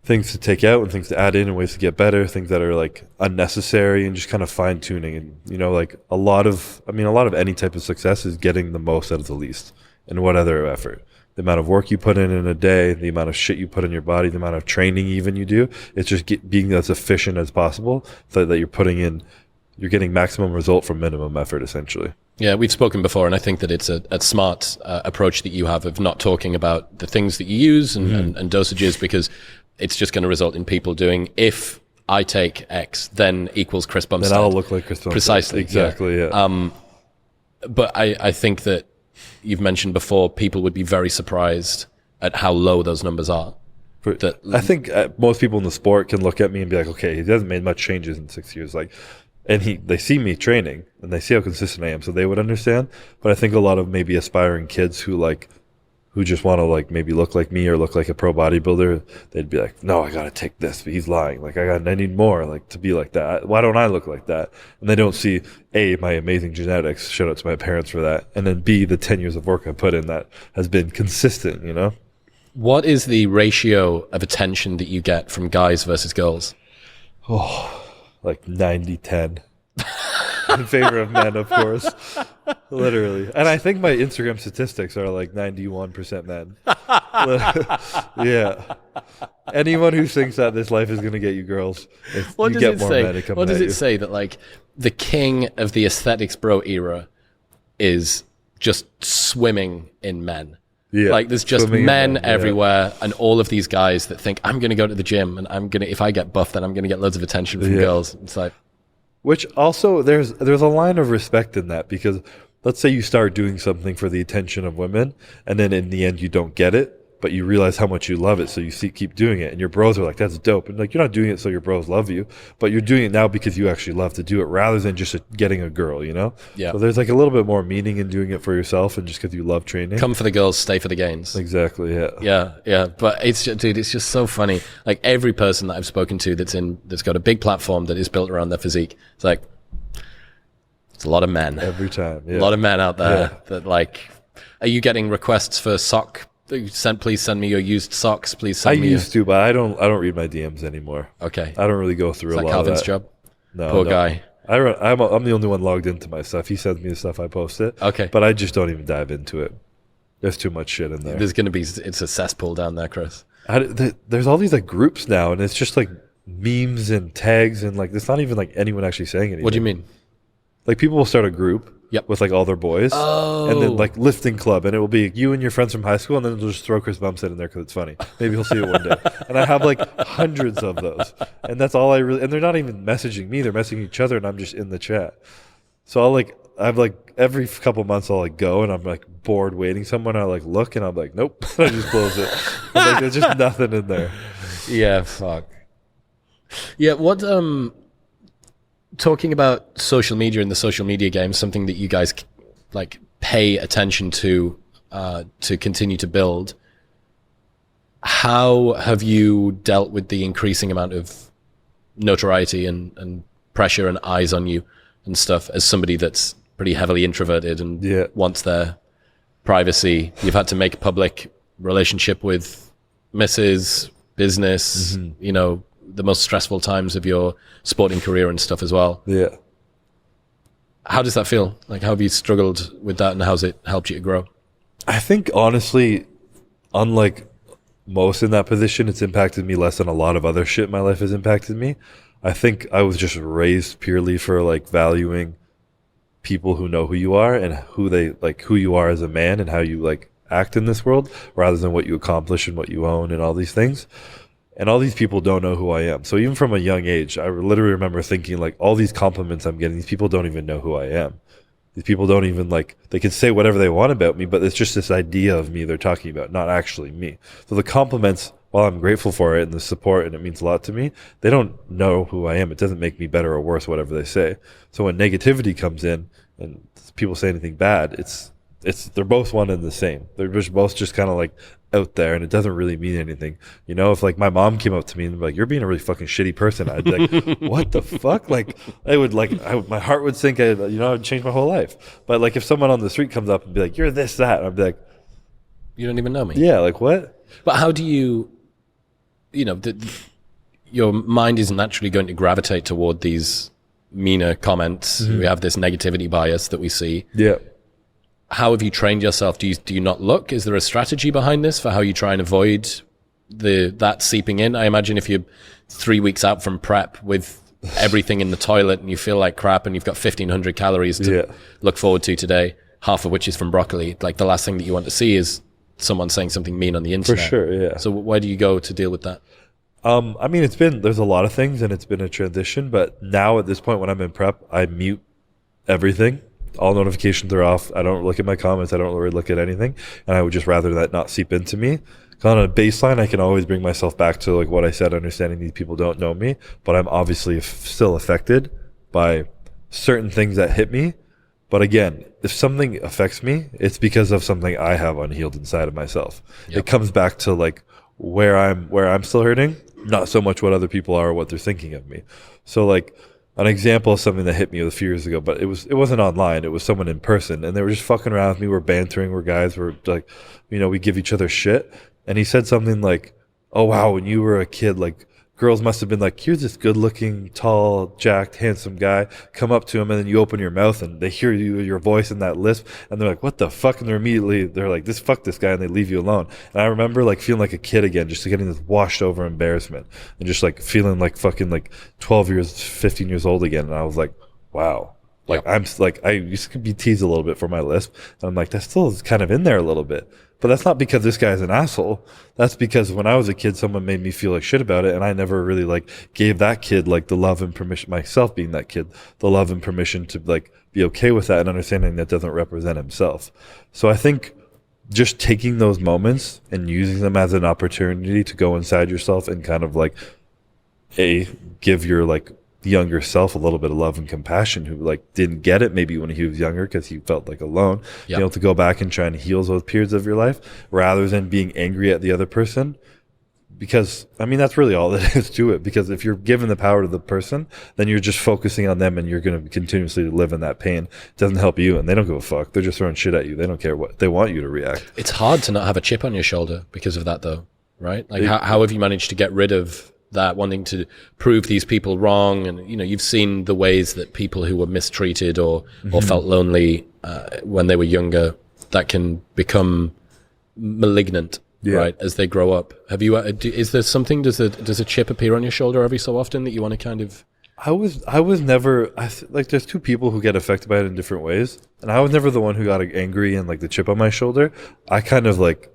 Speaker 1: things to take out and things to add in and ways to get better, things that are like unnecessary, and just kind of fine tuning. And, you know, like a lot of any type of success is getting the most out of the least. And what other effort? The amount of work you put in a day, the amount of shit you put in your body, the amount of training even you do. It's just being as efficient as possible so that you're getting maximum result from minimum effort, essentially.
Speaker 4: Yeah, we've spoken before, and I think that it's a smart approach that you have of not talking about the things that you use and dosages, because it's just going to result in people doing, if I take X, then equals Chris Bumstead.
Speaker 1: Then I'll look like Chris Bumstead.
Speaker 4: Precisely.
Speaker 1: Exactly, yeah.
Speaker 4: But I think that you've mentioned before, people would be very surprised at how low those numbers are.
Speaker 1: I think most people in the sport can look at me and be like, okay, he hasn't made much changes in 6 years. Like, and they see me training and they see how consistent I am, so they would understand. But I think a lot of maybe aspiring kids who just want to like maybe look like me or look like a pro bodybuilder, they'd be like, no, I got to take this, but he's lying. Like I need more like to be like that. Why don't I look like that? And they don't see A, my amazing genetics, shout out to my parents for that. And then B, the 10 years of work I put in that has been consistent, you know?
Speaker 4: What is the ratio of attention that you get from guys versus girls?
Speaker 1: Oh, like 90-10 in favor of men, of course. Literally. And I think my Instagram statistics are like 91% men. Yeah. Anyone who thinks that this life is going to get you girls,
Speaker 4: What
Speaker 1: you
Speaker 4: does
Speaker 1: get
Speaker 4: it
Speaker 1: more
Speaker 4: say?
Speaker 1: men coming
Speaker 4: What does
Speaker 1: at
Speaker 4: it
Speaker 1: you.
Speaker 4: say that like the king of the aesthetics bro era is just swimming in men?
Speaker 1: Yeah,
Speaker 4: like there's just
Speaker 1: swimming in
Speaker 4: men
Speaker 1: yeah.
Speaker 4: everywhere, and all of these guys that think I'm going to go to the gym and if I get buff, then I'm going to get loads of attention from girls. It's like,
Speaker 1: which also there's a line of respect in that, because let's say you start doing something for the attention of women and then in the end you don't get it, but you realize how much you love it, so you keep doing it, and your bros are like, that's dope. And like, you're not doing it so your bros love you, but you're doing it now because you actually love to do it rather than just getting a girl, you know?
Speaker 4: Yeah.
Speaker 1: So there's like a little bit more meaning in doing it for yourself and just because you love training.
Speaker 4: come for the girls, stay for the gains.
Speaker 1: Exactly, yeah.
Speaker 4: Yeah. But it's just so funny. Like every person that I've spoken to that's got a big platform that is built around their physique, it's like, it's a lot of men.
Speaker 1: Every time, yeah.
Speaker 4: A lot of men out there
Speaker 1: Yeah.
Speaker 4: that like, are you getting requests for sock? Please send me your used socks. Please send me.
Speaker 1: I used to, but I don't read my DMs anymore.
Speaker 4: Okay.
Speaker 1: I don't really go through
Speaker 4: Is
Speaker 1: a
Speaker 4: that
Speaker 1: lot
Speaker 4: Calvin's
Speaker 1: of that.
Speaker 4: job?
Speaker 1: No,
Speaker 4: Poor
Speaker 1: no.
Speaker 4: guy.
Speaker 1: I'm the only one logged into my stuff. He sends me the stuff, I post it.
Speaker 4: Okay.
Speaker 1: But I just don't even dive into it. There's too much shit in there.
Speaker 4: There's going to be, it's a cesspool down there, Chris.
Speaker 1: There's all these like groups now, and it's just like memes and tags, and like it's not even like anyone actually saying anything.
Speaker 4: What do you mean?
Speaker 1: Like people will start a group with like all their boys, and then like lifting club, and it will be you and your friends from high school, and then they'll just throw Chris Bumstead in there because it's funny. Maybe he'll see it one day. And I have like hundreds of those, and that's all and they're not even messaging me; they're messaging each other, and I'm just in the chat. So I've like every couple months I'll like go, and I'm like bored waiting someone. I like look, and I'm like, nope, I just close it. I'm like, there's just nothing in there.
Speaker 4: Yeah, fuck. Yeah, what talking about social media and the social media game, something that you guys like pay attention to continue to build. How have you dealt with the increasing amount of notoriety and pressure and eyes on you and stuff as somebody that's pretty heavily introverted and wants their privacy? You've had to make a public relationship with Mrs. Business, you know, the most stressful times of your sporting career and stuff as well.
Speaker 1: Yeah.
Speaker 4: How does that feel? Like, how have you struggled with that, and how's it helped you to grow?
Speaker 1: I think honestly, unlike most in that position, it's impacted me less than a lot of other shit in my life has impacted me. I think I was just raised purely for like valuing people who know who you are and who you are as a man and how you like act in this world, rather than what you accomplish and what you own and all these things. And all these people don't know who I am. So even from a young age, I literally remember thinking like, all these compliments I'm getting, these people don't even know who I am. These people don't even like, they can say whatever they want about me, but it's just this idea of me they're talking about, not actually me. So the compliments, while I'm grateful for it and the support, and it means a lot to me, they don't know who I am. It doesn't make me better or worse, whatever they say. So when negativity comes in and people say anything bad, they're both one and the same. They're both just kind of like out there, and it doesn't really mean anything. You know, if like my mom came up to me and be like, you're being a really fucking shitty person, I'd be like, what the fuck? Like my heart would sink. I'd change my whole life. But like if someone on the street comes up and be like, you're this, that, I'd be like,
Speaker 4: You don't even know me.
Speaker 1: yeah, like what?
Speaker 4: But how do you know, your mind is naturally going to gravitate toward these meaner comments. We have this negativity bias that we see.
Speaker 1: Yeah.
Speaker 4: How have you trained yourself? Do you not look? Is there a strategy behind this for how you try and avoid that seeping in? I imagine if you're 3 weeks out from prep with everything in the toilet and you feel like crap and you've got 1,500 calories to look forward to today, half of which is from broccoli, like the last thing that you want to see is someone saying something mean on the internet.
Speaker 1: For sure, yeah.
Speaker 4: So where do you go to deal with that?
Speaker 1: I mean, there's a lot of things, and it's been a transition, but now at this point when I'm in prep, I mute everything. All notifications are off. I don't look at my comments. I don't really look at anything. And I would just rather that not seep into me. On a baseline, I can always bring myself back to like what I said, understanding these people don't know me, but I'm obviously still affected by certain things that hit me. But again, if something affects me, it's because of something I have unhealed inside of myself. Yep. It comes back to like where I'm still hurting, not so much what other people are or what they're thinking of me. So like an example of something that hit me a few years ago, but it wasn't online, it was someone in person, and they were just fucking around with me, we're bantering, we're guys, we're like, you know, we give each other shit. And he said something like, oh wow, when you were a kid, like girls must have been like, here's this good looking, tall, jacked, handsome guy, come up to him, and then you open your mouth and they hear your voice in that lisp, and they're like, what the fuck? And they're like, fuck this guy, and they leave you alone. And I remember like feeling like a kid again, just getting this washed over embarrassment and just like feeling like fucking like 15 years old again. And I was like, wow. Like, yep. I'm like, I used to be teased a little bit for my lisp, and I'm like, that still is kind of in there a little bit. But that's not because this guy's an asshole. That's because when I was a kid, someone made me feel like shit about it, and I never really like gave that kid like the love and permission, myself being that kid, the love and permission to like be okay with that and understanding that doesn't represent himself. So I think just taking those moments and using them as an opportunity to go inside yourself and kind of like give your like younger self a little bit of love and compassion, who like didn't get it maybe when he was younger because he felt like alone. Yep. You know, to go back and try and heal those periods of your life rather than being angry at the other person, because I mean that's really all that is to it. Because if you're giving the power to the person, then you're just focusing on them and you're going to continuously live in that pain. It doesn't help you, and they don't give a fuck. They're just throwing shit at you. They don't care what they want you to react. It's
Speaker 4: hard to not have a chip on your shoulder because of that though, right? Like how have you managed to get rid of that, wanting to prove these people wrong? And you know, you've seen the ways that people who were mistreated or felt lonely when they were younger, that can become malignant, right, as they grow up. Have you is there something, does a chip appear on your shoulder every so often that you want to kind of?
Speaker 1: I was never like, there's two people who get affected by it in different ways, and I was never the one who got angry and like the chip on my shoulder. I kind of like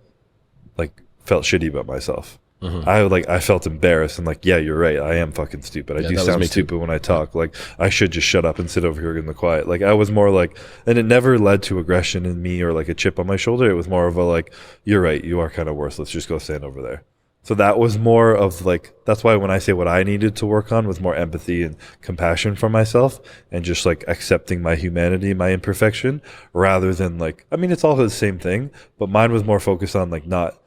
Speaker 1: felt shitty about myself. I felt embarrassed and like, yeah, you're right, I am fucking stupid. I do sound stupid when I talk. Like, I should just shut up and sit over here in the quiet. Like, I was more like, and it never led to aggression in me or like a chip on my shoulder. It was more of a like, you're right, you are kind of worthless, just go stand over there. So that was more of like, that's why when I say what I needed to work on was more empathy and compassion for myself and just like accepting my humanity, my imperfection, rather than like, I mean, it's all the same thing, but mine was more focused on like not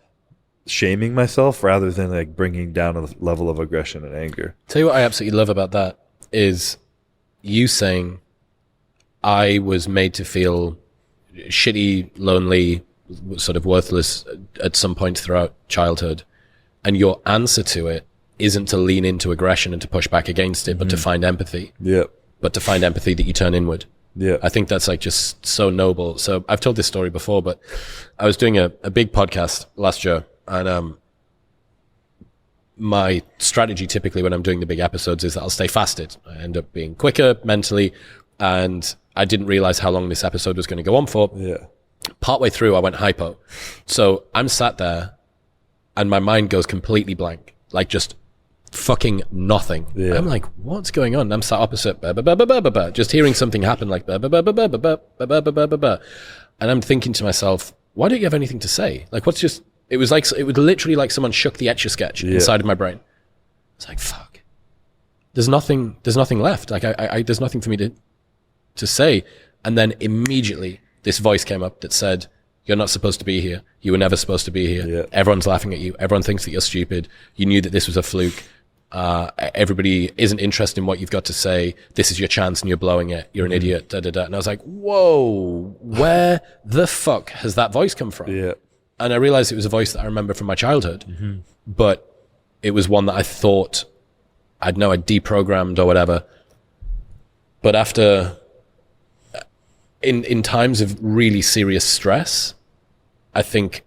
Speaker 1: shaming myself rather than like bringing down a level of aggression and anger.
Speaker 4: Tell you what I absolutely love about that is you saying I was made to feel shitty, lonely, sort of worthless at some point throughout childhood, and your answer to it isn't to lean into aggression and to push back against it, but to find empathy.
Speaker 1: Yeah.
Speaker 4: But to find empathy that you turn inward.
Speaker 1: Yeah.
Speaker 4: I think that's like just so noble. So I've told this story before, but I was doing a big podcast last year. And my strategy typically when I'm doing the big episodes is that I'll stay fasted. I end up being quicker mentally, and I didn't realize how long this episode was going to go on for.
Speaker 1: Yeah.
Speaker 4: Partway through, I went hypo. So I'm sat there, and my mind goes completely blank, like just fucking nothing. Yeah. I'm like, what's going on? And I'm sat opposite, just hearing something happen, like and I'm thinking to myself, why don't you have anything to say? Like, what's just? It was literally like someone shook the Etch-a-Sketch inside of my brain. It's like, fuck. There's nothing left. Like there's nothing for me to say. And then immediately this voice came up that said, you're not supposed to be here. You were never supposed to be here. Yeah. Everyone's laughing at you. Everyone thinks that you're stupid. You knew that this was a fluke. Everybody isn't interested in what you've got to say. This is your chance and you're blowing it. You're an idiot. Da, da, da. And I was like, whoa, where the fuck has that voice come from?
Speaker 1: Yeah.
Speaker 4: And I realized it was a voice that I remember from my childhood, but it was one that I thought I'd deprogrammed or whatever. But after, in times of really serious stress, I think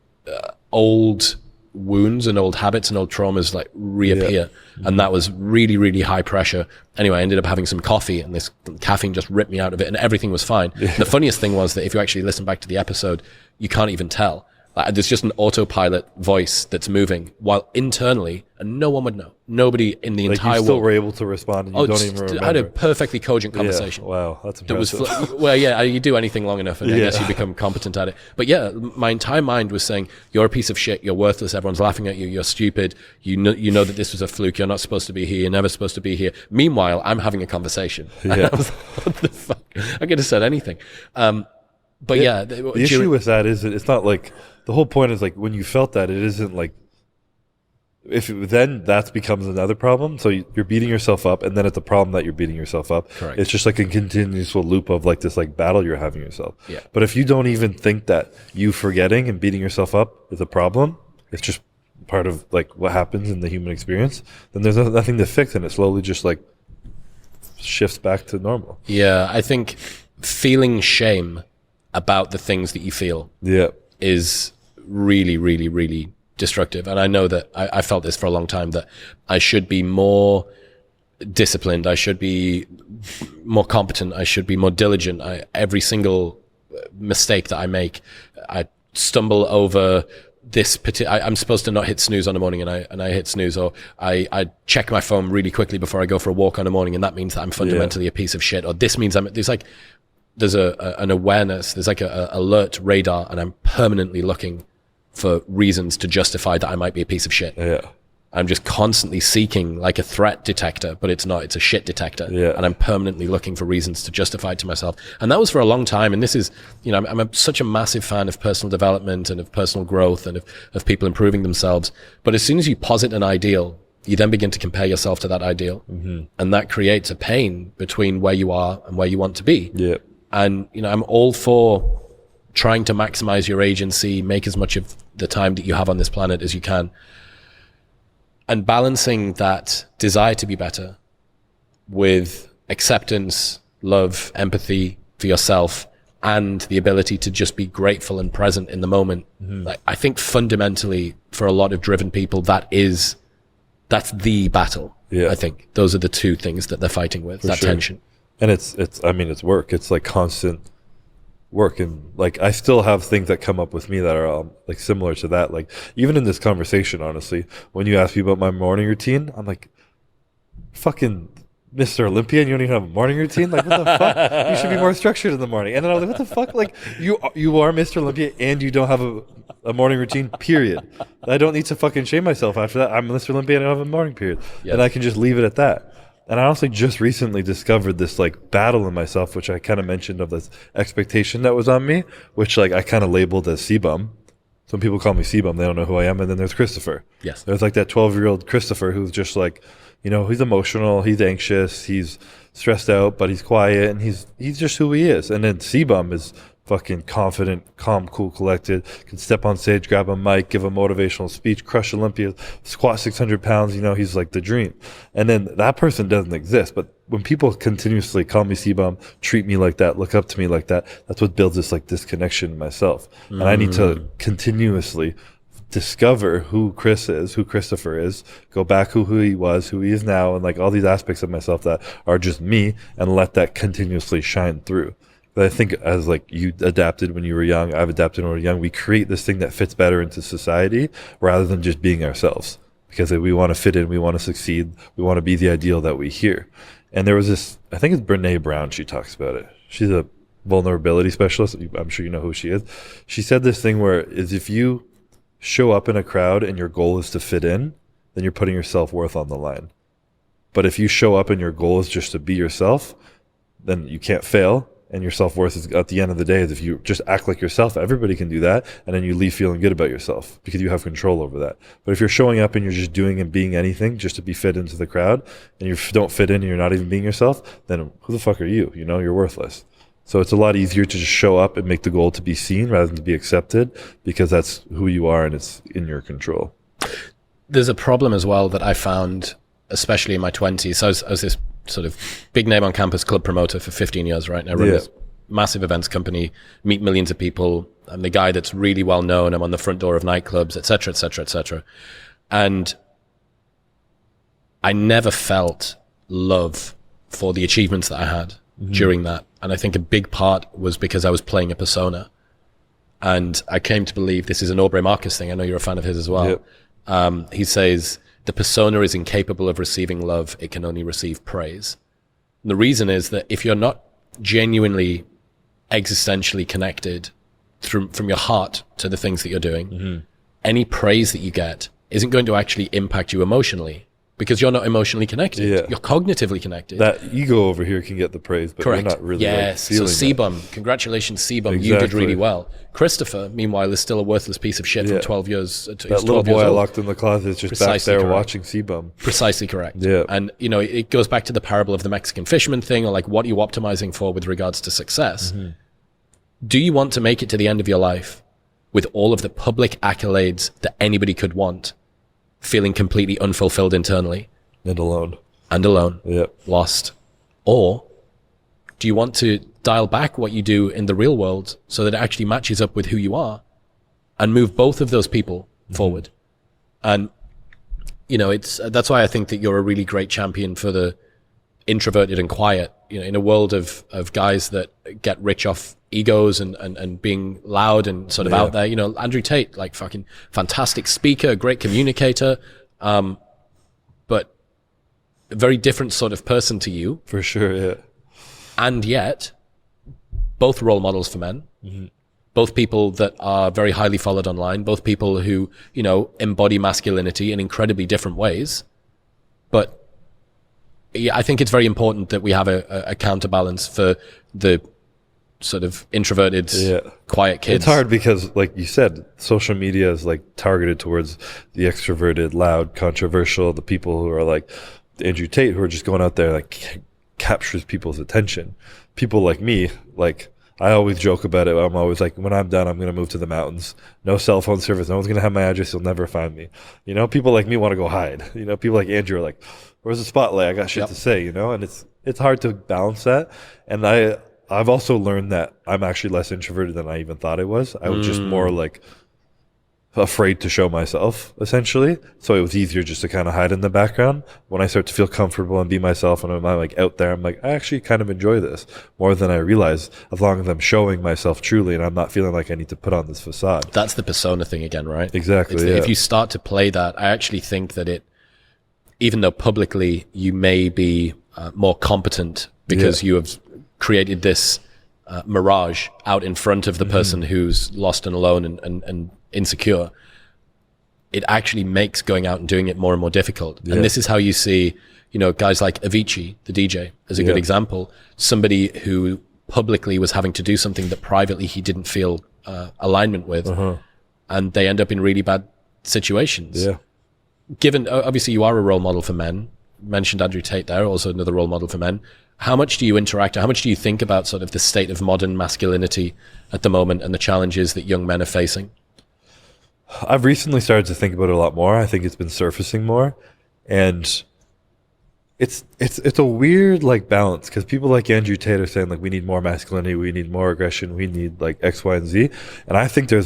Speaker 4: old wounds and old habits and old traumas like reappear. Yeah. And that was really, really high pressure. Anyway, I ended up having some coffee, and this caffeine just ripped me out of it, and everything was fine. Yeah. The funniest thing was that if you actually listen back to the episode, you can't even tell. Like, there's just an autopilot voice that's moving while internally, and no one would know. Nobody in the
Speaker 1: Like
Speaker 4: entire
Speaker 1: you still
Speaker 4: world.
Speaker 1: were able to respond, and you don't even remember.
Speaker 4: I had a perfectly cogent conversation.
Speaker 1: Yeah, wow, that's
Speaker 4: That was
Speaker 1: impressive.
Speaker 4: well, yeah. You do anything long enough, and I guess you become competent at it. But yeah, my entire mind was saying, "You're a piece of shit. You're worthless. Everyone's laughing at you. You're stupid. You know that this was a fluke. You're not supposed to be here. You're never supposed to be here." Meanwhile, I'm having a conversation. And I was like, what the fuck? I could have said anything. But yeah,
Speaker 1: the issue with that is that it's not like the whole point is like when you felt that it isn't like. Then that becomes another problem. So you're beating yourself up, and then it's a problem that you're beating yourself up.
Speaker 4: Correct.
Speaker 1: It's just like a continuous loop of like this like battle you're having yourself.
Speaker 4: Yeah.
Speaker 1: But if you don't even think that you forgetting and beating yourself up is a problem, it's just part of like what happens in the human experience. Then there's nothing to fix, and it slowly just like shifts back to normal.
Speaker 4: Yeah, I think feeling shame about the things that you feel is really, really, really destructive. And I know that I felt this for a long time, that I should be more disciplined, I should be more competent, I should be more diligent. Every single mistake that I make, I stumble over this I'm supposed to not hit snooze on the morning, and I hit snooze, or I check my phone really quickly before I go for a walk on the morning, and that means that I'm fundamentally a piece of shit, or this means there's an awareness, there's like a alert radar, and I'm permanently looking for reasons to justify that I might be a piece of shit.
Speaker 1: Yeah.
Speaker 4: I'm just constantly seeking like a threat detector, but it's not, it's a shit detector.
Speaker 1: Yeah.
Speaker 4: And I'm permanently looking for reasons to justify it to myself. And that was for a long time. And this is, I'm such a massive fan of personal development and of personal growth and of people improving themselves. But as soon as you posit an ideal, you then begin to compare yourself to that ideal. Mm-hmm. And that creates a pain between where you are and where you want to be.
Speaker 1: Yeah.
Speaker 4: And, I'm all for trying to maximize your agency, make as much of the time that you have on this planet as you can. And balancing that desire to be better with acceptance, love, empathy for yourself, and the ability to just be grateful and present in the moment. Mm-hmm. Like, I think fundamentally for a lot of driven people, that's the battle. Yeah. I think those are the two things that they're fighting with, for that tension.
Speaker 1: And it's work. It's like constant work, and like I still have things that come up with me that are like similar to that. Like even in this conversation, honestly, when you ask me about my morning routine, I'm like, fucking Mr. Olympia, and you don't even have a morning routine? Like, what the fuck? You should be more structured in the morning. And then I was like, what the fuck? Like, you are Mr. Olympia and you don't have a morning routine, period. I don't need to fucking shame myself after that. I'm Mr. Olympia and I don't have a morning period. Yep. And I can just leave it at that. And I also just recently discovered this like battle in myself, which I kind of mentioned, of this expectation that was on me, which like I kind of labeled as C-Bum. Some people call me C-Bum. They don't know who I am. And then there's Christopher.
Speaker 4: Yes.
Speaker 1: There's like that 12-year-old Christopher who's just like, he's emotional, he's anxious, he's stressed out, but he's quiet, and he's just who he is. And then C-Bum is fucking confident, calm, cool, collected, can step on stage, grab a mic, give a motivational speech, crush Olympia, squat 600 pounds, he's like the dream. And then that person doesn't exist. But when people continuously call me C-Bum, treat me like that, look up to me like that, that's what builds this like disconnection in myself. And I need to continuously discover who Chris is, who Christopher is, go back who he was, who he is now, and like all these aspects of myself that are just me, and let that continuously shine through. But I think as like you adapted when you were young, I've adapted when we were young, we create this thing that fits better into society rather than just being ourselves, because we want to fit in, we want to succeed, we want to be the ideal that we hear. And there was this, I think it's Brene Brown, she talks about it. She's a vulnerability specialist. I'm sure you know who she is. She said this thing where is if you show up in a crowd and your goal is to fit in, then you're putting your self-worth on the line. But if you show up and your goal is just to be yourself, then you can't fail. And your self-worth is, at the end of the day, is if you just act like yourself, everybody can do that. And then you leave feeling good about yourself because you have control over that. But if you're showing up and you're just doing and being anything just to be fit into the crowd, and you don't fit in and you're not even being yourself, then who the fuck are you? You're worthless. So it's a lot easier to just show up and make the goal to be seen rather than to be accepted, because that's who you are and it's in your control.
Speaker 4: There's a problem as well that I found, especially in my 20s. So I was this sort of big name on campus club promoter for 15 years, right? And I run this massive events company, meet millions of people. I'm the guy that's really well known. I'm on the front door of nightclubs, et cetera, et cetera, et cetera. And I never felt love for the achievements that I had during that. And I think a big part was because I was playing a persona. And I came to believe this is an Aubrey Marcus thing. I know you're a fan of his as well.
Speaker 1: Yep.
Speaker 4: He says, the persona is incapable of receiving love. It can only receive praise. And the reason is that if you're not genuinely existentially connected from your heart to the things that you're doing, any praise that you get isn't going to actually impact you emotionally, because you're not emotionally connected.
Speaker 1: Yeah.
Speaker 4: You're cognitively connected.
Speaker 1: That ego over here can get the praise, but
Speaker 4: Correct.
Speaker 1: you're not really
Speaker 4: Yes.
Speaker 1: feeling
Speaker 4: So Sebum, congratulations, Sebum. You did
Speaker 1: Exactly.
Speaker 4: really well. Christopher, meanwhile, is still a worthless piece of shit from
Speaker 1: Yeah.
Speaker 4: 12 years.
Speaker 1: that little boy I locked in the closet is just back
Speaker 4: Precisely
Speaker 1: there
Speaker 4: correct.
Speaker 1: watching Sebum.
Speaker 4: Precisely correct.
Speaker 1: Yeah.
Speaker 4: And, you know, it goes back to the parable of the Mexican fisherman thing, or like, what are you optimizing for with regards to success? Do you want to make it to the end of your life with all of the public accolades that anybody could want, feeling completely unfulfilled internally
Speaker 1: And alone.
Speaker 4: and alone,
Speaker 1: Yep.
Speaker 4: lost? Or do you want to dial back what you do in the real world so that it actually matches up with who you are and move both of those people forward? And, you know, that's why I think that you're a really great champion for the introverted and quiet, you know, in a world of guys that get rich off egos and being loud and sort of out there. You know, Andrew Tate, like, fucking fantastic speaker, great communicator, but a very different sort of person to you.
Speaker 1: For sure, yeah.
Speaker 4: And yet, both role models for men, both people that are very highly followed online, both people who, you know, embody masculinity in incredibly different ways. But yeah, I think it's very important that we have a counterbalance for the sort of introverted, quiet kids.
Speaker 1: It's hard because, like you said, social media is like targeted towards the extroverted, loud, controversial, the people who are like Andrew Tate, who are just going out there, like captures people's attention. People like me, like, I always joke about it. I'm always like, when I'm done, I'm going to move to the mountains. No cell phone service. No one's going to have my address. You'll never find me. You know, people like me want to go hide. You know, people like Andrew are like, where's the spotlight? I got shit to say, you know? And it's hard to balance that. And I've also learned that I'm actually less introverted than I even thought I was. I was just more like afraid to show myself, essentially. So it was easier just to kind of hide in the background. When I start to feel comfortable and be myself and I'm like out there, I'm like, I actually kind of enjoy this more than I realize, as long as I'm showing myself truly and I'm not feeling like I need to put on this facade.
Speaker 4: That's the persona thing again, right?
Speaker 1: Exactly.
Speaker 4: If you start to play that, I actually think that even though publicly you may be more competent because you have created this mirage out in front of the person who's lost and alone and insecure, it actually makes going out and doing it more and more difficult. And this is how you see, you know, guys like Avicii, the DJ, as a good example, somebody who publicly was having to do something that privately he didn't feel alignment with, and they end up in really bad situations. Given, obviously, you are a role model for men. Mentioned Andrew Tate there, also another role model for men. How much do you interact, how much do you think about sort of the state of modern masculinity at the moment and the challenges that young men are facing?
Speaker 1: I've recently started to think about it a lot more. I think it's been surfacing more. And it's a weird like balance, because people like Andrew Tate are saying like, we need more masculinity, we need more aggression, we need like X, Y, and Z. And I think I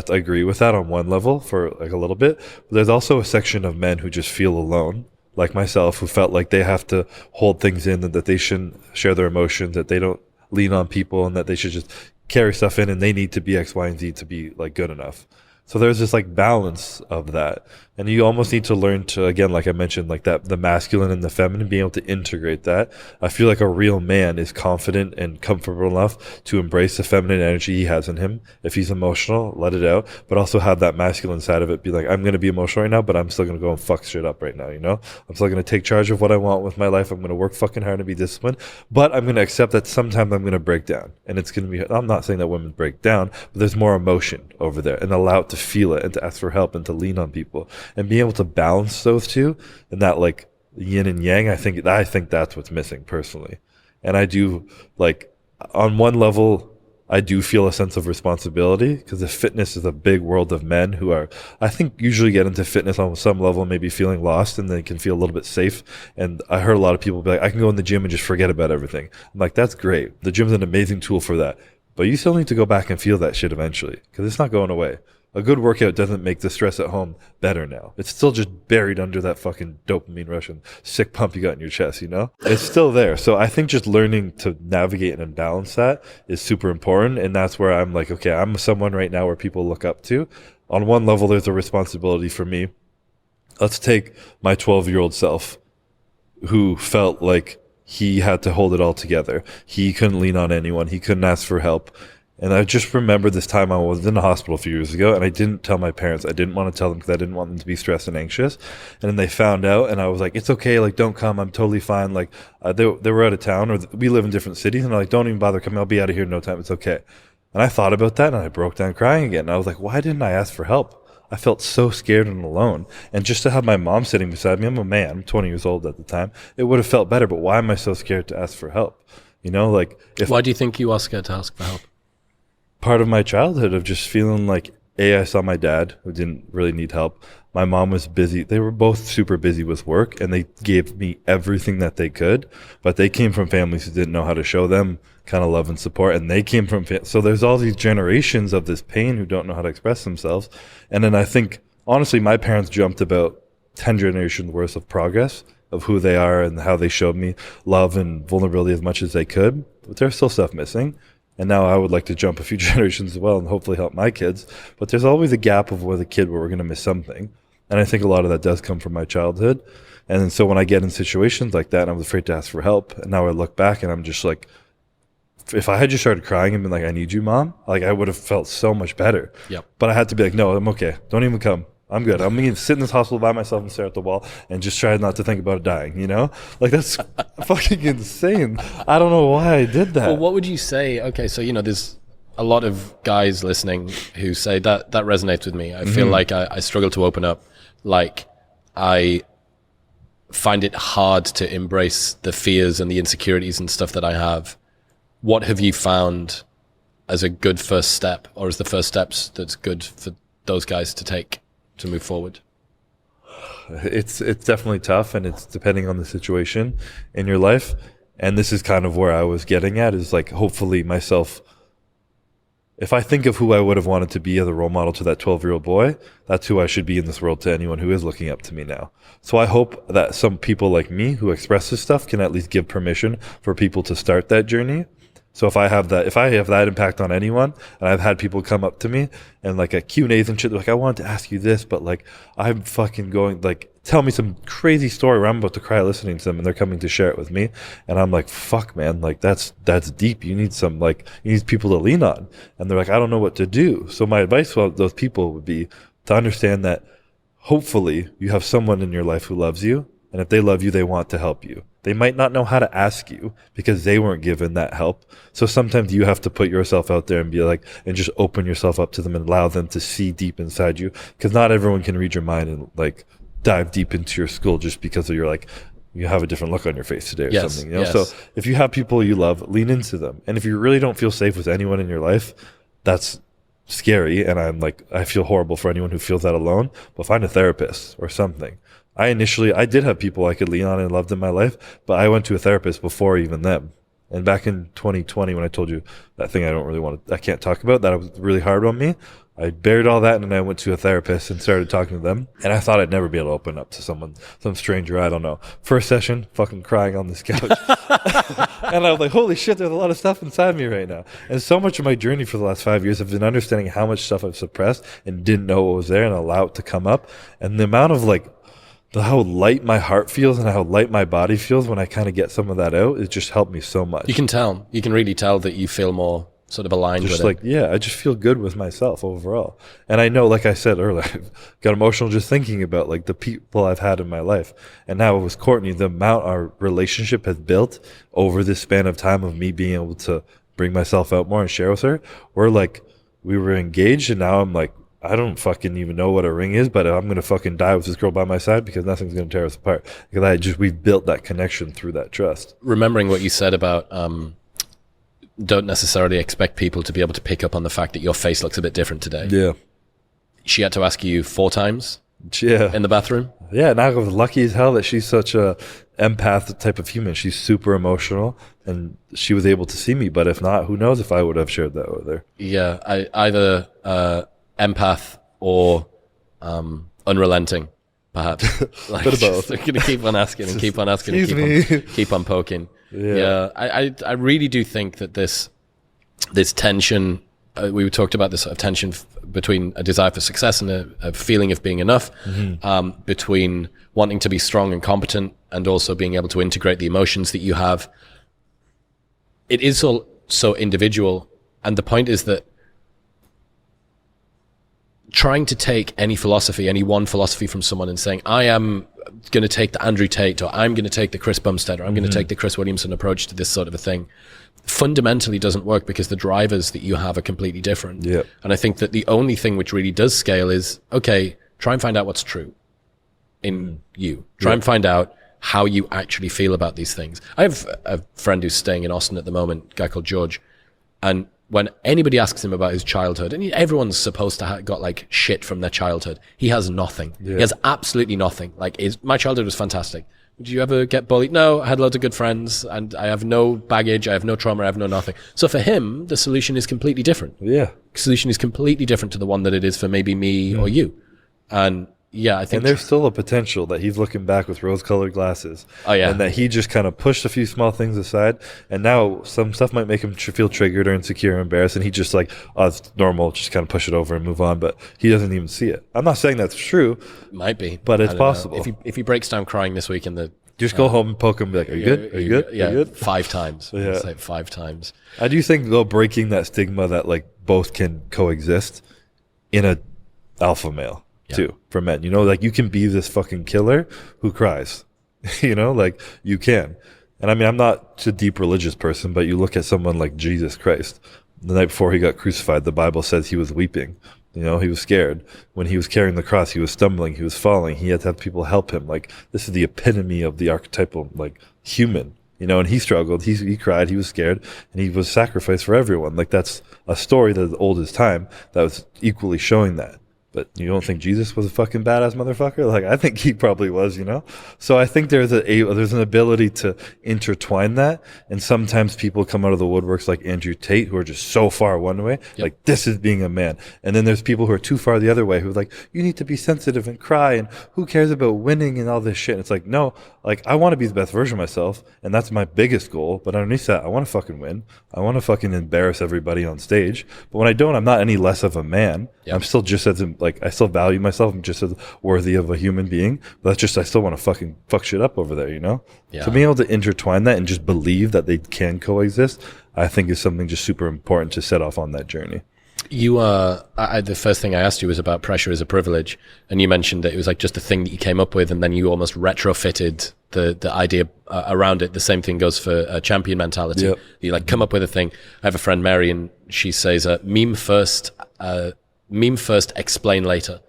Speaker 1: agree with that on one level for like a little bit. But there's also a section of men who just feel alone, like myself, who felt like they have to hold things in and that they shouldn't share their emotions, that they don't lean on people, and that they should just carry stuff in and they need to be X, Y, and Z to be like good enough. So there's this like balance of that. And you almost need to learn to, again, like I mentioned, like that, the masculine and the feminine, being able to integrate that. I feel like a real man is confident and comfortable enough to embrace the feminine energy he has in him. If he's emotional, let it out, but also have that masculine side of it. Be like, I'm going to be emotional right now, but I'm still going to go and fuck shit up right now. You know, I'm still going to take charge of what I want with my life. I'm going to work fucking hard and be disciplined, but I'm going to accept that sometimes I'm going to break down, and it's going to be, I'm not saying that women break down, but there's more emotion over there, and allow it to feel it and to ask for help and to lean on people and being able to balance those two and that like yin and yang. I think that's what's missing personally. And I do, like, on one level, I do feel a sense of responsibility, because the fitness is a big world of men who are, I think, usually get into fitness on some level, maybe feeling lost, and they can feel a little bit safe. And I heard a lot of people be like, I can go in the gym and just forget about everything. I'm like, that's great. The gym's an amazing tool for that. But you still need to go back and feel that shit eventually, because it's not going away. A good workout doesn't make the stress at home better now. It's still just buried under that fucking dopamine rush and sick pump you got in your chest, you know? It's still there. So I think just learning to navigate and balance that is super important. And that's where I'm like, okay, I'm someone right now where people look up to. On one level, there's a responsibility for me. Let's take my 12-year-old self who felt like he had to hold it all together. He couldn't lean on anyone. He couldn't ask for help. And I just remember this time I was in the hospital a few years ago, and I didn't tell my parents. I didn't want to tell them because I didn't want them to be stressed and anxious. And then they found out, and I was like, it's okay. Like, don't come. I'm totally fine. Like, they were out of town, or we live in different cities. And I'm like, don't even bother coming. I'll be out of here in no time. It's okay. And I thought about that, and I broke down crying again. And I was like, why didn't I ask for help? I felt so scared and alone. And just to have my mom sitting beside me, I'm a man, I'm 20 years old at the time, it would have felt better. But why am I so scared to ask for help? You know, like,
Speaker 4: why do you think you are scared to ask for help?
Speaker 1: Part of my childhood of just feeling like, I saw my dad who didn't really need help. My mom was busy. They were both super busy with work, and they gave me everything that they could, but they came from families who didn't know how to show them kind of love and support. And they came from, so there's all these generations of this pain who don't know how to express themselves. And then I think, honestly, my parents jumped about 10 generations worth of progress of who they are and how they showed me love and vulnerability as much as they could, but there's still stuff missing. And now I would like to jump a few generations as well and hopefully help my kids. But there's always a gap of with a kid where we're going to miss something. And I think a lot of that does come from my childhood. And so when I get in situations like that, and I was afraid to ask for help. And now I look back and I'm just like, if I had just started crying and been like, I need you, Mom, like I would have felt so much better.
Speaker 4: Yep.
Speaker 1: But I had to be like, no, I'm okay. Don't even come. I'm good. I'm going to sit in this hospital by myself and stare at the wall and just try not to think about dying, you know? Like, that's fucking insane. I don't know why I did that.
Speaker 4: Well, what would you say? Okay, so, there's a lot of guys listening who say that resonates with me. I feel like I struggle to open up. Like, I find it hard to embrace the fears and the insecurities and stuff that I have. What have you found as a good first step, or as the first steps that's good for those guys to take to move forward?
Speaker 1: It's definitely tough, and it's depending on the situation in your life. And this is kind of where I was getting at, is like, hopefully myself, if I think of who I would have wanted to be as a role model to that 12-year-old boy, that's who I should be in this world to anyone who is looking up to me now. So I hope that some people like me who express this stuff can at least give permission for people to start that journey. So if I have that impact on anyone, and I've had people come up to me and like at Q&As and shit, like, I wanted to ask you this, but like, I'm fucking going, like, tell me some crazy story where I'm about to cry listening to them, and they're coming to share it with me. And I'm like, fuck, man, like that's deep. You need you need people to lean on. And they're like, I don't know what to do. So my advice to those people would be to understand that hopefully you have someone in your life who loves you. And if they love you, they want to help you. They might not know how to ask you because they weren't given that help. So sometimes you have to put yourself out there and be like, and just open yourself up to them and allow them to see deep inside you. Because not everyone can read your mind and like dive deep into your skull just because of you have a different look on your face today or something. You know? So if you have people you love, lean into them. And if you really don't feel safe with anyone in your life, that's scary. And I feel horrible for anyone who feels that alone, but find a therapist or something. I did have people I could lean on and loved in my life, but I went to a therapist before even them. And back in 2020, when I told you that thing I can't talk about, that was really hard on me, I buried all that and then I went to a therapist and started talking to them. And I thought I'd never be able to open up to someone, some stranger, I don't know. First session, fucking crying on this couch. And I was like, holy shit, there's a lot of stuff inside me right now. And so much of my journey for the last 5 years have been understanding how much stuff I've suppressed and didn't know what was there and allow it to come up. And the amount of how light my heart feels and how light my body feels when I kind of get some of that out, it just helped me so much.
Speaker 4: You can really tell that you feel more sort of aligned with it.
Speaker 1: I just feel good with myself overall. And I know, like I said earlier, I've got emotional just thinking about like the people I've had in my life. And now with Courtney, the amount our relationship has built over this span of time of me being able to bring myself out more and share with her, we were engaged, and now I'm like, I don't fucking even know what a ring is, but I'm going to fucking die with this girl by my side because nothing's going to tear us apart. Because we've built that connection through that trust.
Speaker 4: Remembering what you said about don't necessarily expect people to be able to pick up on the fact that your face looks a bit different today.
Speaker 1: Yeah.
Speaker 4: She had to ask you 4 times
Speaker 1: in
Speaker 4: the bathroom?
Speaker 1: Yeah, and I was lucky as hell that she's such a empath type of human. She's super emotional, and she was able to see me. But if not, who knows if I would have shared that with her.
Speaker 4: Yeah, either empath or unrelenting, perhaps. Like,
Speaker 1: Bit of both.
Speaker 4: They're going to keep on asking and keep on asking and
Speaker 1: Excuse
Speaker 4: keep on poking.
Speaker 1: Yeah.
Speaker 4: I really do think that this tension, we talked about this sort of tension between a desire for success and a feeling of being enough, between wanting to be strong and competent and also being able to integrate the emotions that you have. It is all so individual. And the point is that trying to take any philosophy, any one philosophy from someone and saying, I am going to take the Andrew Tate, or I'm going to take the Chris Bumstead, or I'm going to take the Chris Williamson approach to this sort of a thing, fundamentally doesn't work because the drivers that you have are completely different.
Speaker 1: Yeah.
Speaker 4: And I think that the only thing which really does scale is, okay, try and find out what's true in you. Try and find out how you actually feel about these things. I have a friend who's staying in Austin at the moment, a guy called George, and when anybody asks him about his childhood, and everyone's supposed to have got like shit from their childhood, he has nothing. He has absolutely nothing. Like, my childhood was fantastic. Did you ever get bullied? No, I had loads of good friends, and I have no baggage, I have no trauma, I have no nothing. So for him, the solution is completely different.
Speaker 1: Yeah.
Speaker 4: The solution is completely different to the one that it is for maybe me or you. And yeah, I think...
Speaker 1: And there's still a potential that he's looking back with rose-colored glasses.
Speaker 4: Oh, yeah.
Speaker 1: And that he just kind of pushed a few small things aside. And now some stuff might make him feel triggered or insecure or embarrassed. And he just like, oh, it's normal, just kind of push it over and move on. But he doesn't even see it. I'm not saying that's true.
Speaker 4: Might be.
Speaker 1: But it's possible.
Speaker 4: If he breaks down crying this week in the...
Speaker 1: Just go home and poke him and be like, are you good? Are you good?
Speaker 4: Yeah,
Speaker 1: Are you good?
Speaker 4: 5 times.
Speaker 1: Yeah.
Speaker 4: I'd say 5 times.
Speaker 1: I do think, though, breaking that stigma that like both can coexist in a alpha male too, for men. You know, like you can be this fucking killer who cries. You know, like you can. And I mean, I'm not a deep religious person, but you look at someone like Jesus Christ. The night before he got crucified, the Bible says he was weeping. You know, he was scared. When he was carrying the cross, he was stumbling, he was falling. He had to have people help him. Like, this is the epitome of the archetypal, like, human. You know, and he struggled, he cried, he was scared, and he was sacrificed for everyone. Like, that's a story that's old as time that was equally showing that. But you don't think Jesus was a fucking badass motherfucker? Like, I think he probably was, you know? So I think there's an ability to intertwine that. And sometimes people come out of the woodworks like Andrew Tate, who are just so far one way. Like, this is being a man. And then there's people who are too far the other way who are like, you need to be sensitive and cry. And who cares about winning and all this shit? And it's like, no, like, I want to be the best version of myself. And that's my biggest goal. But underneath that, I want to fucking win. I want to fucking embarrass everybody on stage. But when I don't, I'm not any less of a man. I'm still just as, like, I still value myself. I'm just as worthy of a human being. But that's just, I still want to fucking fuck shit up over there, you know? So being able to intertwine that and just believe that they can coexist, I think is something just super important to set off on that journey.
Speaker 4: You the first thing I asked you was about pressure as a privilege, and you mentioned that it was like just a thing that you came up with, and then you almost retrofitted the idea around it. The same thing goes for champion mentality. You like come up with a thing. I have a friend, Mary, and she says, meme first, explain later.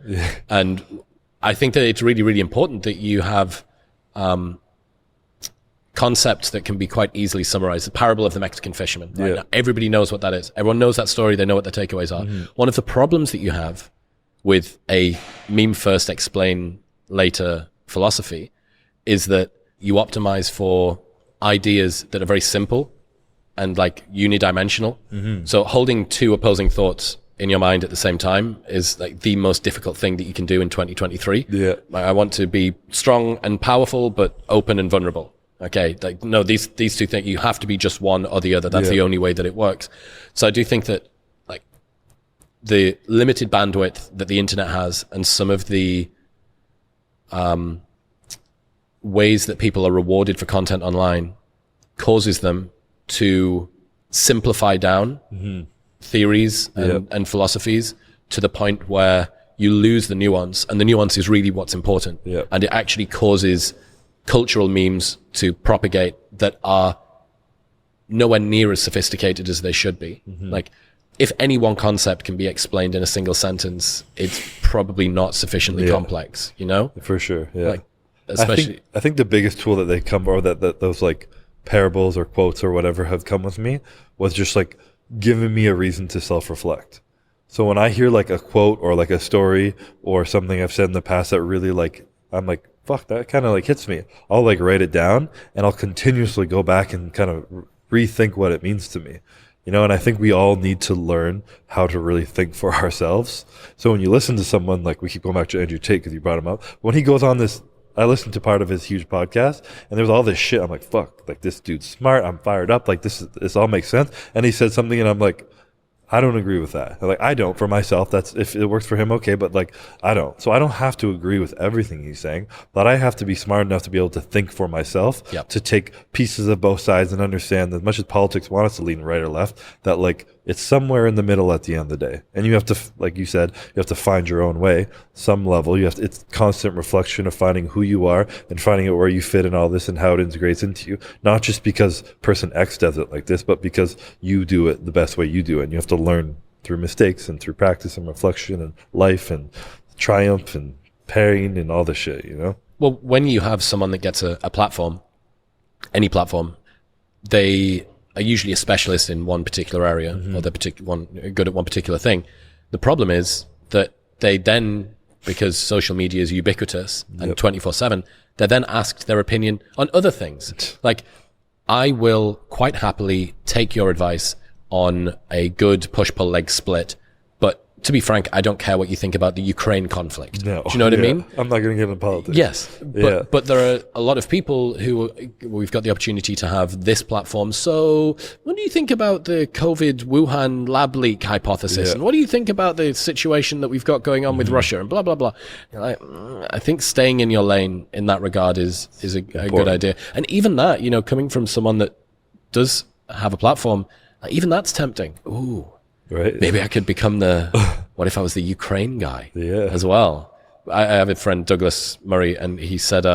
Speaker 4: And I think that it's really, really important that you have concepts that can be quite easily summarized. The parable of the Mexican fisherman. Right? Now, everybody knows what that is. Everyone knows that story. They know what the takeaways are. One of the problems that you have with a meme first, explain later philosophy is that you optimize for ideas that are very simple and like unidimensional. So holding 2 opposing thoughts in your mind at the same time is like the most difficult thing that you can do in 2023. I want to be strong and powerful, but open and vulnerable. Okay, like no, these 2 things, you have to be just one or the other. That's the only way that it works. So I do think that like the limited bandwidth that the internet has and some of the ways that people are rewarded for content online causes them to simplify down theories and philosophies to the point where you lose the nuance, and the nuance is really what's important. And it actually causes cultural memes to propagate that are nowhere near as sophisticated as they should be. Like, if any one concept can be explained in a single sentence, it's probably not sufficiently complex, you know?
Speaker 1: For sure, Like,
Speaker 4: especially,
Speaker 1: I think the biggest tool that they come, or that those like parables or quotes or whatever have come with me, was just like giving me a reason to self-reflect. So when I hear like a quote or like a story or something I've said in the past that really like, I'm like, fuck, that kind of like hits me, I'll like write it down and I'll continuously go back and kind of rethink what it means to me. You know, and I think we all need to learn how to really think for ourselves. So when you listen to someone, like we keep going back to Andrew Tate because you brought him up, when he goes on this, I listened to part of his huge podcast and there's all this shit. I'm like, fuck, like this dude's smart. I'm fired up. Like this all makes sense. And he said something and I'm like, I don't agree with that. Like, I don't for myself. That's if it works for him, okay. But like, I don't. So I don't have to agree with everything he's saying, but I have to be smart enough to be able to think for myself, to take pieces of both sides and understand that as much as politics want us to lean right or left, that like it's somewhere in the middle at the end of the day. And you have to, like you said, you have to find your own way, some level. You have to, it's constant reflection of finding who you are and finding out where you fit in all this and how it integrates into you. Not just because person X does it like this, but because you do it the best way you do it. And you have to learn through mistakes and through practice and reflection and life and triumph and pain and all this shit, you know?
Speaker 4: Well, when you have someone that gets a platform, any platform, they are usually a specialist in one particular area, or they're good at one particular thing. The problem is that they then, because social media is ubiquitous and 24/7, they're then asked their opinion on other things. Like, I will quite happily take your advice on a good push-pull leg split, but to be frank, I don't care what you think about the Ukraine conflict.
Speaker 1: No.
Speaker 4: Do you know what I mean?
Speaker 1: I'm not going to get into politics.
Speaker 4: Yes, but there are a lot of people who we've got the opportunity to have this platform. So what do you think about the COVID Wuhan lab leak hypothesis? And what do you think about the situation that we've got going on with Russia and blah, blah, blah? I think staying in your lane in that regard is a good idea. And even that, you know, coming from someone that does have a platform, even that's tempting. Ooh.
Speaker 1: Right.
Speaker 4: Maybe I could become what if I was the Ukraine guy as well? I have a friend, Douglas Murray, and he said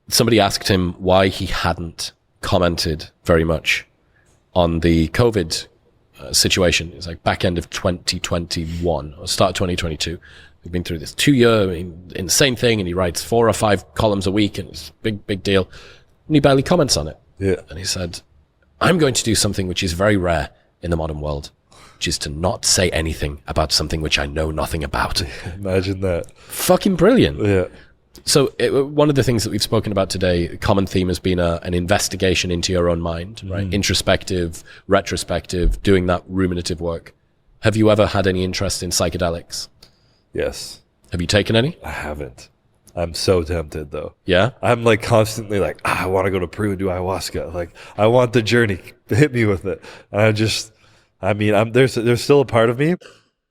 Speaker 4: somebody asked him why he hadn't commented very much on the COVID situation. It's like back end of 2021 or start of 2022. We've been through this 2-year insane thing, and he writes 4 or 5 columns a week, and it's a big deal. And he barely comments on it.
Speaker 1: Yeah.
Speaker 4: And he said, I'm going to do something which is very rare in the modern world, which is to not say anything about something which I know nothing about.
Speaker 1: Imagine that.
Speaker 4: Fucking brilliant.
Speaker 1: Yeah.
Speaker 4: So one of the things that we've spoken about today, a common theme has been an investigation into your own mind, right? Introspective, retrospective, doing that ruminative work. Have you ever had any interest in psychedelics?
Speaker 1: Yes.
Speaker 4: Have you taken any?
Speaker 1: I haven't. I'm so tempted though.
Speaker 4: Yeah?
Speaker 1: I'm like constantly like, I want to go to Peru and do ayahuasca. Like, I want the journey. Hit me with it. And there's still a part of me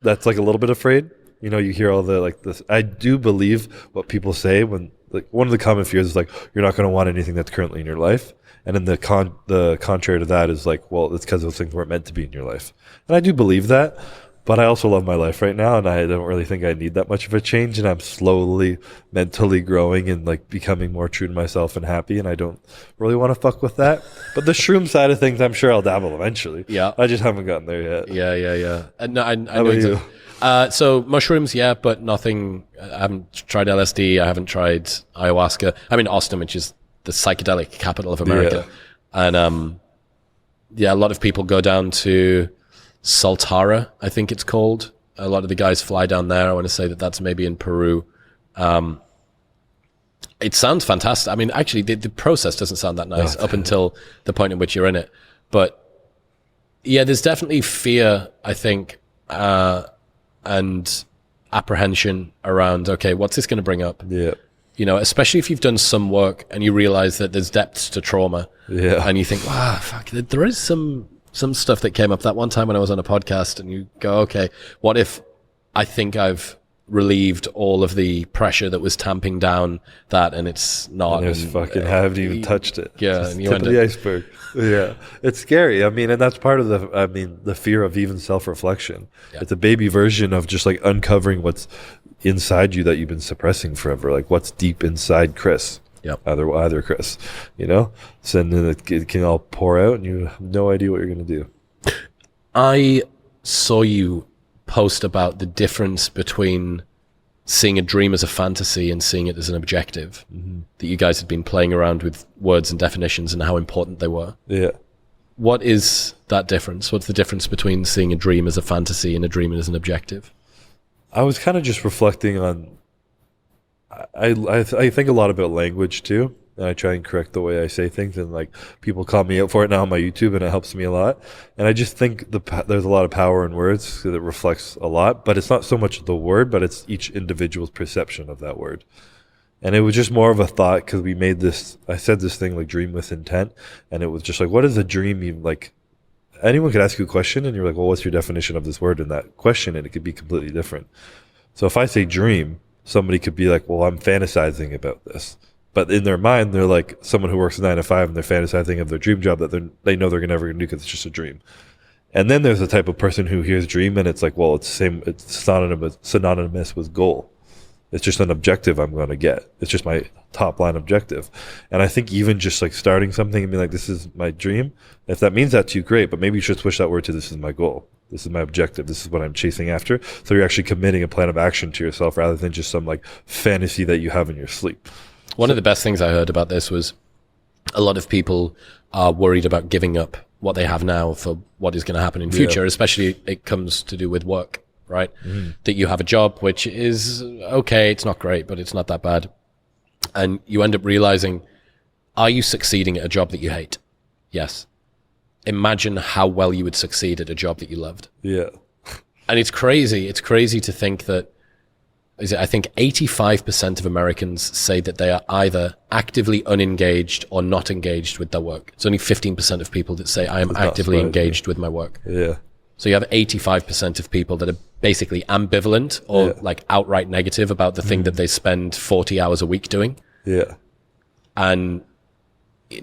Speaker 1: that's like a little bit afraid. You know, you hear all the like this. I do believe what people say when like one of the common fears is like, you're not going to want anything that's currently in your life. And then the contrary to that is like, well, it's because those things weren't meant to be in your life. And I do believe that. But I also love my life right now, and I don't really think I need that much of a change, and I'm slowly mentally growing and like becoming more true to myself and happy, and I don't really want to fuck with that. But the shroom side of things, I'm sure I'll dabble eventually.
Speaker 4: Yeah.
Speaker 1: I just haven't gotten there yet.
Speaker 4: Yeah. No, I
Speaker 1: How
Speaker 4: know
Speaker 1: about you?
Speaker 4: So mushrooms, yeah, but nothing. I haven't tried LSD. I haven't tried ayahuasca. I'm in Austin, which is the psychedelic capital of America. And a lot of people go down to Saltara, I think it's called. A lot of the guys fly down there. I want to say that that's maybe in Peru. It sounds fantastic. I mean, actually, the process doesn't sound that nice up until the point in which you're in it. But yeah, there's definitely fear, I think, and apprehension around, okay, what's this going to bring up?
Speaker 1: Yeah.
Speaker 4: You know, especially if you've done some work and you realize that there's depths to trauma.
Speaker 1: Yeah.
Speaker 4: And you think, wow, fuck, there is some stuff that came up that one time when I was on a podcast, and you go, okay, what if I think I've relieved all of the pressure that was tamping down that, and it's not.
Speaker 1: And fucking haven't even touched it.
Speaker 4: Yeah.
Speaker 1: Just
Speaker 4: And you
Speaker 1: tip of the iceberg. Yeah. It's scary. I mean, and that's part of the fear of even self-reflection.
Speaker 4: Yeah.
Speaker 1: It's a baby version of just like uncovering what's inside you that you've been suppressing forever. Like what's deep inside Chris.
Speaker 4: Yep.
Speaker 1: Either Chris, you know? So then it can all pour out and you have no idea what you're going to do.
Speaker 4: I saw you post about the difference between seeing a dream as a fantasy and seeing it as an objective, that you guys had been playing around with words and definitions and how important they were.
Speaker 1: Yeah.
Speaker 4: What is that difference? What's the difference between seeing a dream as a fantasy and a dream as an objective?
Speaker 1: I was kind of just reflecting on, I think a lot about language too. and I try and correct the way I say things, and like people call me out for it now on my YouTube, and it helps me a lot. And I just think there's a lot of power in words that reflects a lot, but it's not so much the word, but it's each individual's perception of that word. And it was just more of a thought, because we made this, I said this thing like dream with intent, and it was just like, what is a dream even like? Anyone could ask you a question and you're like, well, what's your definition of this word in that question? And it could be completely different. So if I say dream, somebody could be like, well, I'm fantasizing about this. But in their mind, they're like someone who works 9 to 5 and they're fantasizing of their dream job that they know they're never going to do because it's just a dream. And then there's the type of person who hears dream and it's like, well, it's synonymous with goal. It's just an objective I'm going to get. It's just my top line objective. And I think even just like starting something and being like, this is my dream, if that means that to you, great, but maybe you should switch that word to this is my goal. This is my objective. This is what I'm chasing after. So you're actually committing a plan of action to yourself rather than just some like fantasy that you have in your sleep.
Speaker 4: One of the best things I heard about this was a lot of people are worried about giving up what they have now for what is going to happen in future, especially it comes to do with work. Right? Mm-hmm. That you have a job, which is okay. It's not great, but it's not that bad. And you end up realizing, are you succeeding at a job that you hate? Yes. Imagine how well you would succeed at a job that you loved.
Speaker 1: Yeah.
Speaker 4: And it's crazy. It's crazy to think that, I think 85% of Americans say that they are either actively unengaged or not engaged with their work. It's only 15% of people that say I am actively engaged with my work.
Speaker 1: Yeah.
Speaker 4: So you have 85% of people that are basically ambivalent or like outright negative about the thing that they spend 40 hours a week doing.
Speaker 1: Yeah.
Speaker 4: And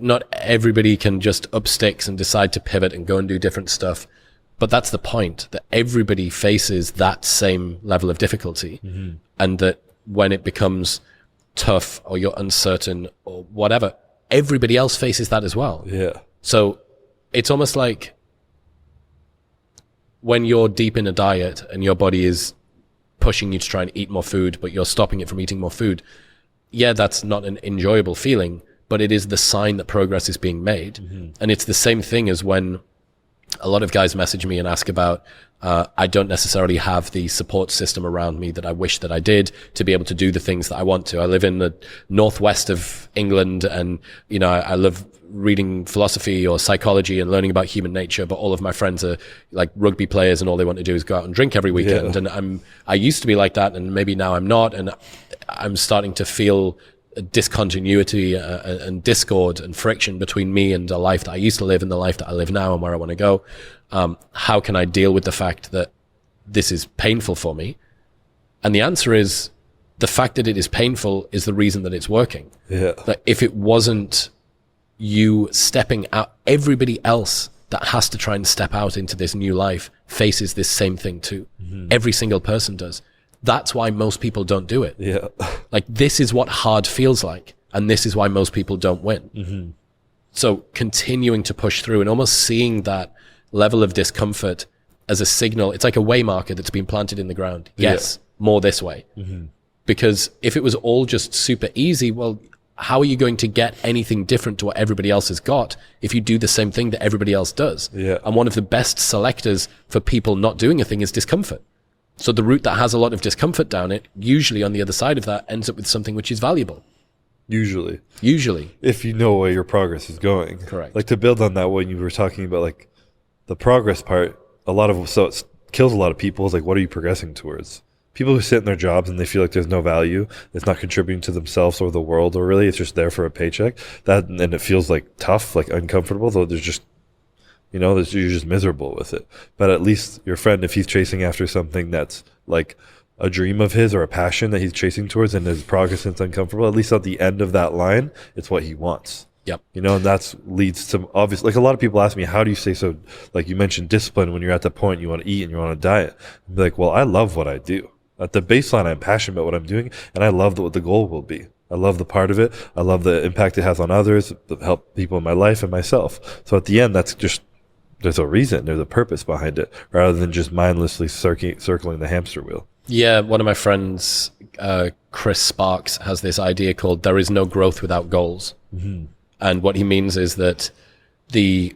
Speaker 4: not everybody can just up sticks and decide to pivot and go and do different stuff. But that's the point, that everybody faces that same level of difficulty. Mm-hmm. And that when it becomes tough or you're uncertain or whatever, everybody else faces that as well.
Speaker 1: Yeah.
Speaker 4: So it's almost like when you're deep in a diet and your body is pushing you to try and eat more food, but you're stopping it from eating more food, yeah, that's not an enjoyable feeling, but it is the sign that progress is being made. Mm-hmm. And it's the same thing as when a lot of guys message me and ask about, I don't necessarily have the support system around me that I wish that I did to be able to do the things that I want to. I live in the northwest of England and, you know, I love reading philosophy or psychology and learning about human nature, but all of my friends are like rugby players and all they want to do is go out and drink every weekend. Yeah. And I used to be like that and maybe now I'm not. And I'm starting to feel discontinuity and discord and friction between me and the life that I used to live and the life that I live now and where I want to go. How can I deal with the fact that this is painful for me? And the answer is the fact that it is painful is the reason that it's working.
Speaker 1: Yeah.
Speaker 4: That if it wasn't you stepping out, everybody else that has to try and step out into this new life faces this same thing too. Mm-hmm. Every single person does. That's why most people don't do it.
Speaker 1: Yeah.
Speaker 4: Like this is what hard feels like. And this is why most people don't win. Mm-hmm. So continuing to push through and almost seeing that level of discomfort as a signal, it's like a way marker that's been planted in the ground. Yes, more this way. Mm-hmm. Because if it was all just super easy, well, how are you going to get anything different to what everybody else has got if you do the same thing that everybody else does?
Speaker 1: Yeah.
Speaker 4: And one of the best selectors for people not doing a thing is discomfort. So the route that has a lot of discomfort down it, usually on the other side of that, ends up with something which is valuable.
Speaker 1: Usually.
Speaker 4: If
Speaker 1: you know where your progress is going.
Speaker 4: Correct.
Speaker 1: Like to build on that, when you were talking about like the progress part, so it kills a lot of people is like, what are you progressing towards? People who sit in their jobs and they feel like there's no value, it's not contributing to themselves or the world, or really it's just there for a paycheck. And it feels like tough, like uncomfortable, though there's just, you know, you're just miserable with it. But at least your friend, if he's chasing after something that's like a dream of his or a passion that he's chasing towards and his progress and it's uncomfortable, at least at the end of that line, it's what he wants.
Speaker 4: Yep.
Speaker 1: You know, and that's leads to obvious, like a lot of people ask me, how do you stay so, like you mentioned discipline when you're at the point you want to eat and you're on a diet? I'd be like, well, I love what I do. At the baseline, I'm passionate about what I'm doing, and I love what the goal will be. I love the part of it. I love the impact it has on others, the help people in my life and myself. So at the end, that's just, there's a reason, there's a purpose behind it, rather than just mindlessly circling the hamster wheel. Yeah,
Speaker 4: one of my friends, Chris Sparks, has this idea called there is no growth without goals. Mm-hmm. And what he means is that the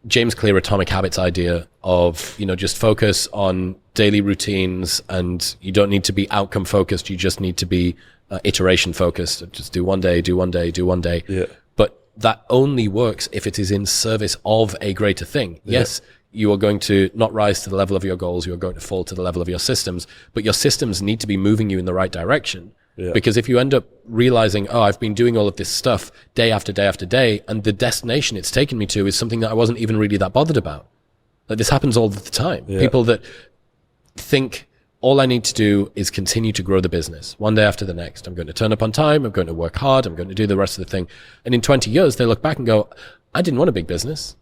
Speaker 4: James Clear Atomic Habits idea of, you know, just focus on daily routines and you don't need to be outcome focused. You just need to be iteration focused. Just do one day, do one day, do one day.
Speaker 1: Yeah.
Speaker 4: But that only works if it is in service of a greater thing. Yes, you are going to not rise to the level of your goals. You are going to fall to the level of your systems, but your systems need to be moving you in the right direction. Yeah. Because if you end up realizing, oh, I've been doing all of this stuff day after day after day, and the destination it's taken me to is something that I wasn't even really that bothered about. Like, this happens all the time. Yeah. People that think all I need to do is continue to grow the business one day after the next. I'm going to turn up on time. I'm going to work hard. I'm going to do the rest of the thing. And in 20 years, they look back and go, I didn't want a big business.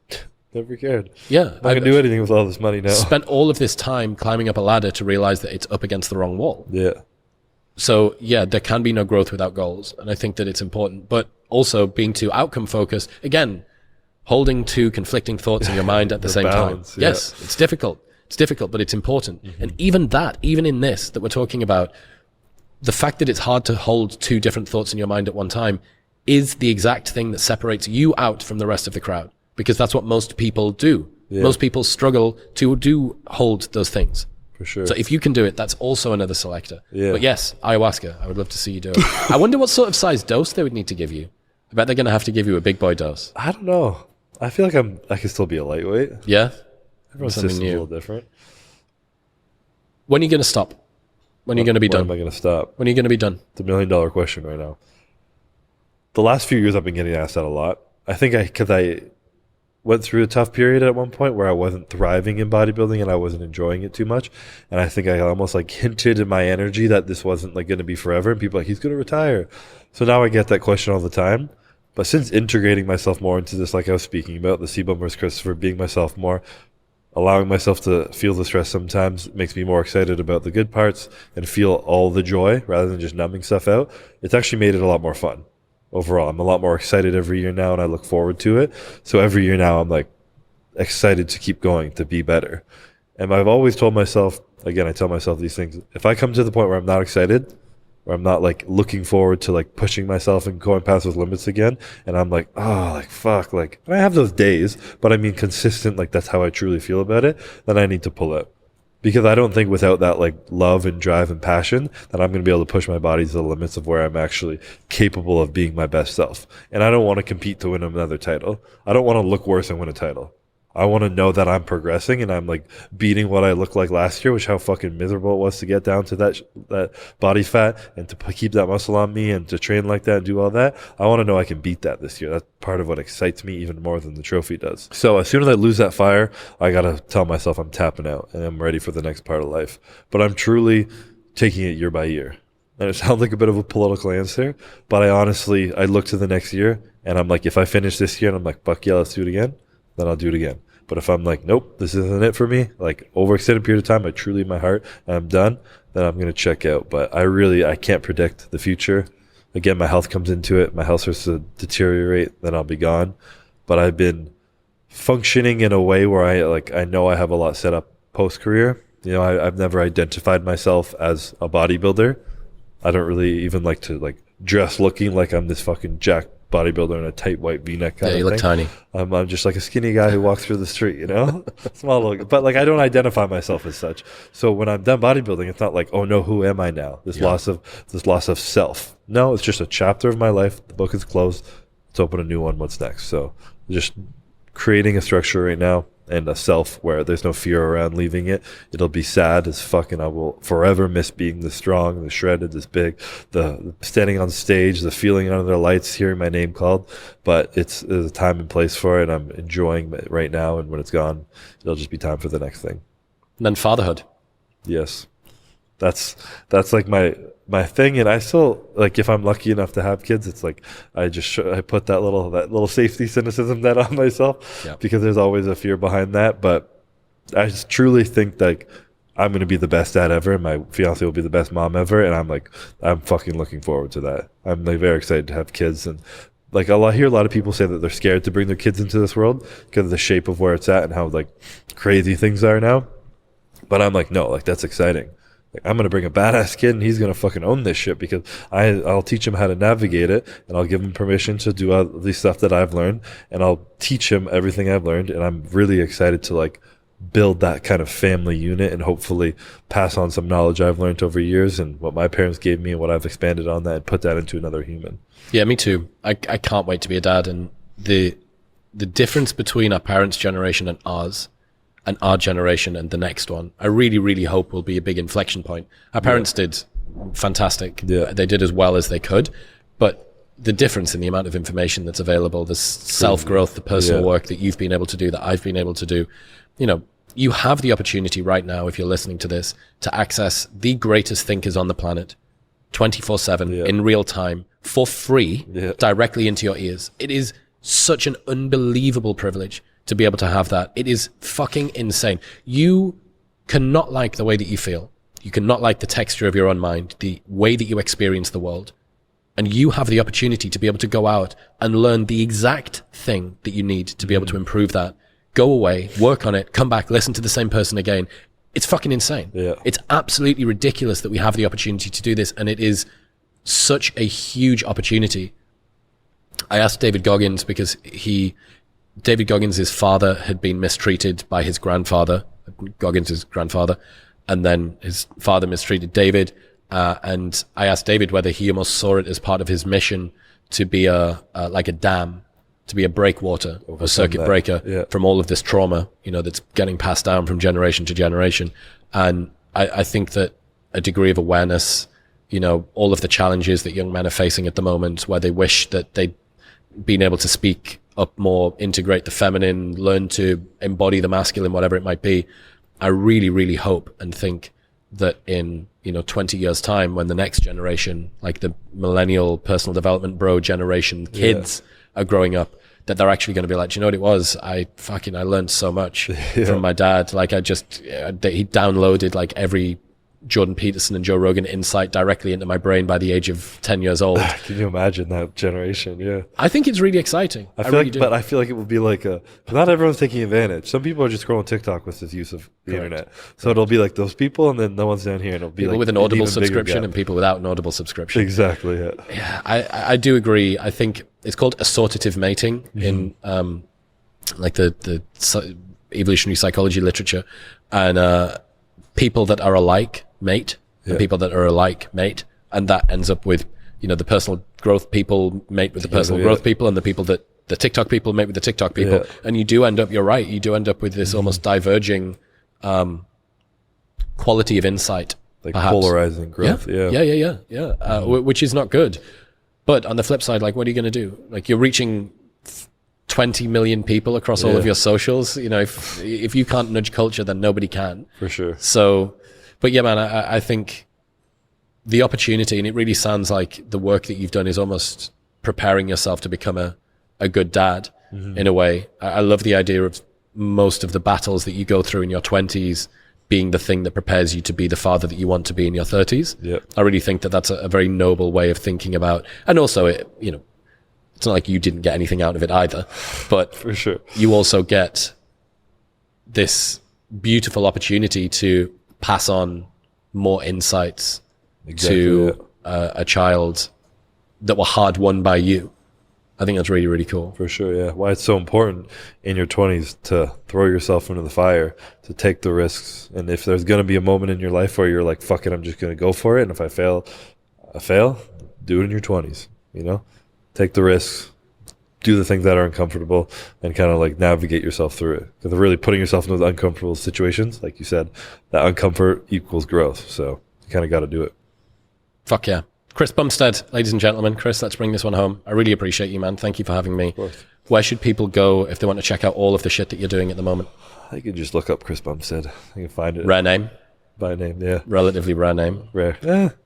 Speaker 1: Never cared.
Speaker 4: Yeah.
Speaker 1: I can do anything with all this money now.
Speaker 4: Spent all of this time climbing up a ladder to realize that it's up against the wrong wall.
Speaker 1: Yeah.
Speaker 4: So yeah, there can be no growth without goals. And I think that it's important, but also being too outcome focused, again, holding two conflicting thoughts in your mind at the same balance, time. Yeah. Yes, it's difficult. It's difficult, but it's important. Mm-hmm. And even in this that we're talking about, the fact that it's hard to hold two different thoughts in your mind at one time is the exact thing that separates you out from the rest of the crowd, because that's what most people do. Yeah. Most people struggle to hold those things.
Speaker 1: For sure.
Speaker 4: So if you can do it, that's also another selector. Yeah. But yes, ayahuasca, I would love to see you do it. I wonder what sort of size dose they would need to give you. I bet they're going to have to give you a big boy dose.
Speaker 1: I don't know. I feel like I can still be a lightweight.
Speaker 4: Yeah?
Speaker 1: Everyone's system's a little different.
Speaker 4: When are you going to stop? When are you going to be done?
Speaker 1: When am I going to stop?
Speaker 4: When are you going to be done?
Speaker 1: It's $1 million question right now. The last few years I've been getting asked that a lot. I think because I went through a tough period at one point where I wasn't thriving in bodybuilding and I wasn't enjoying it too much. And I think I almost like hinted in my energy that this wasn't like going to be forever. And people are like, he's going to retire. So now I get that question all the time. But since integrating myself more into this, like I was speaking about, the C-Bum versus Christopher, being myself more, allowing myself to feel the stress sometimes makes me more excited about the good parts and feel all the joy rather than just numbing stuff out. It's actually made it a lot more fun. Overall, I'm a lot more excited every year now and I look forward to it. So every year now I'm like excited to keep going, to be better. And I've always told myself, again, I tell myself these things, if I come to the point where I'm not excited, where I'm not like looking forward to like pushing myself and going past those limits again, and I'm like, oh, like fuck, like, and I have those days, but I mean consistent, like that's how I truly feel about it, then I need to pull out. Because I don't think without that like love and drive and passion that I'm going to be able to push my body to the limits of where I'm actually capable of being my best self. And I don't want to compete to win another title. I don't want to look worse and win a title. I want to know that I'm progressing and I'm like beating what I looked like last year, which how fucking miserable it was to get down to that body fat and to keep that muscle on me and to train like that and do all that. I want to know I can beat that this year. That's part of what excites me even more than the trophy does. So as soon as I lose that fire, I got to tell myself I'm tapping out and I'm ready for the next part of life. But I'm truly taking it year by year. And it sounds like a bit of a political answer, but I look to the next year and I'm like, if I finish this year and I'm like, fuck yeah, let's do it again, then I'll do it again. But if I'm like, nope, this isn't it for me, like over extended period of time, I truly in my heart, and I'm done, then I'm going to check out. But I can't predict the future. Again, my health comes into it. My health starts to deteriorate, then I'll be gone. But I've been functioning in a way where I know I have a lot set up post-career. You know, I've never identified myself as a bodybuilder. I don't really even like to like dress looking like I'm this fucking jacked bodybuilder in a tight white V-neck kind of thing. Yeah, you look
Speaker 4: tiny.
Speaker 1: I'm just like a skinny guy who walks through the street, you know? Small little, but like I don't identify myself as such. So when I'm done bodybuilding, it's not like, oh no, who am I now? This loss of self. No, it's just a chapter of my life. The book is closed. Let's open a new one. What's next? So just creating a structure right now and a self where there's no fear around leaving it. It'll be sad as fuck, and I will forever miss being this strong, this shredded, this big, the standing on stage, the feeling under the lights, hearing my name called. But there's a time and place for it. I'm enjoying it right now, and when it's gone, it'll just be time for the next thing.
Speaker 4: And then fatherhood.
Speaker 1: Yes. That's like my thing, and I still, like, if I'm lucky enough to have kids, it's like I put that little safety cynicism net on myself, because there's always a fear behind that. But I just truly think that I'm going to be the best dad ever, and my fiance will be the best mom ever, and I'm fucking looking forward to that. I'm like very excited to have kids, and like I hear a lot of people say that they're scared to bring their kids into this world because of the shape of where it's at and how like crazy things are now. But I'm like, no, like that's exciting. Like, I'm going to bring a badass kid and he's going to fucking own this shit, because I'll teach him how to navigate it, and I'll give him permission to do all the stuff that I've learned, and I'll teach him everything I've learned. And I'm really excited to like build that kind of family unit and hopefully pass on some knowledge I've learned over years and what my parents gave me and what I've expanded on that and put that into another human.
Speaker 4: Yeah, me too. I can't wait to be a dad. And the difference between our parents' generation and our generation and the next one, I really, really hope will be a big inflection point. Our parents did fantastic.
Speaker 1: Yeah.
Speaker 4: They did as well as they could. But the difference in the amount of information that's available, the self-growth, the personal work that you've been able to do, that I've been able to do, you know, you have the opportunity right now, if you're listening to this, to access the greatest thinkers on the planet 24/7 in real time for free directly into your ears. It is such an unbelievable privilege to be able to have that. It is fucking insane. You cannot like the way that you feel. You cannot like the texture of your own mind, the way that you experience the world. And you have the opportunity to be able to go out and learn the exact thing that you need to be able to improve that. Go away, work on it, come back, listen to the same person again. It's fucking insane. Yeah. It's absolutely ridiculous that we have the opportunity to do this. And it is such a huge opportunity. I asked David Goggins because David Goggins' father had been mistreated by his grandfather, Goggins' grandfather, and then his father mistreated David. And I asked David whether he almost saw it as part of his mission to be like a dam, to be a breakwater, a circuit breaker from all of this trauma, you know, that's getting passed down from generation to generation. And I think that a degree of awareness, you know, all of the challenges that young men are facing at the moment, where they wish that they'd been able to speak up more, integrate the feminine, learn to embody the masculine, whatever it might be. I really, really hope and think that in, 20 years time, when the next generation, like the millennial personal development bro generation kids are growing up, that they're actually going to be like, do you know what it was? I learned so much from my dad. Like he downloaded like every Jordan Peterson and Joe Rogan insight directly into my brain by the age of 10 years old.
Speaker 1: Can you imagine that generation? Yeah. I
Speaker 4: think it's really exciting.
Speaker 1: I feel like it would be like not everyone's taking advantage. Some people are just scrolling TikTok with this use of the internet. So it'll be like those people and then no one's down here and it'll be
Speaker 4: people
Speaker 1: like
Speaker 4: with an Audible subscription and people without an Audible subscription.
Speaker 1: Exactly. Yeah.
Speaker 4: Yeah. I do agree. I think it's called assortative mating in, like the evolutionary psychology literature, and, people that are alike mate and people that are alike mate, and that ends up with the personal growth people mate with the personal growth people, and the people that the TikTok people mate with the TikTok people, and you do end up with this almost diverging quality of insight,
Speaker 1: like
Speaker 4: perhaps.
Speaker 1: Polarizing growth.
Speaker 4: Which is not good. But on the flip side, like, what are you going to do? Like, you're reaching 20 million people across all of your socials. If you can't nudge culture, then nobody can.
Speaker 1: For sure.
Speaker 4: So, but yeah, man, I think the opportunity, and it really sounds like the work that you've done is almost preparing yourself to become a good dad in a way. I love the idea of most of the battles that you go through in your 20s being the thing that prepares you to be the father that you want to be in your 30s. Yeah. I really think that that's a very noble way of thinking about, and also it's not like you didn't get anything out of it either, but
Speaker 1: for sure,
Speaker 4: you also get this beautiful opportunity to pass on more insights to a child that were hard won by you. I think that's really, really cool.
Speaker 1: For sure, yeah. Why it's so important in your 20s to throw yourself into the fire, to take the risks. And if there's going to be a moment in your life where you're like, fuck it, I'm just going to go for it. And if I fail, I fail. Do it in your 20s, Take the risks, do the things that are uncomfortable, and kind of like navigate yourself through it. Because really putting yourself in those uncomfortable situations, like you said, that uncomfort equals growth. So you kind of got to do it.
Speaker 4: Fuck yeah. Chris Bumstead, ladies and gentlemen. Chris, let's bring this one home. I really appreciate you, man. Thank you for having me. Of course. Where should people go if they want to check out all of the shit that you're doing at the moment?
Speaker 1: I can just look up Chris Bumstead. I can find it.
Speaker 4: Rare name?
Speaker 1: By name, yeah.
Speaker 4: Relatively rare name.
Speaker 1: Rare.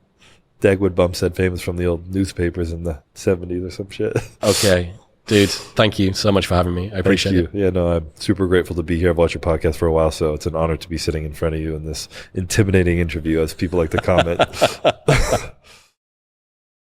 Speaker 1: Dagwood Bumstead, famous from the old newspapers in the 70s or some shit.
Speaker 4: Okay. Dude, thank you so much for having me. I appreciate it.
Speaker 1: Yeah, no, I'm super grateful to be here. I've watched your podcast for a while, so it's an honor to be sitting in front of you in this intimidating interview, as people like to comment.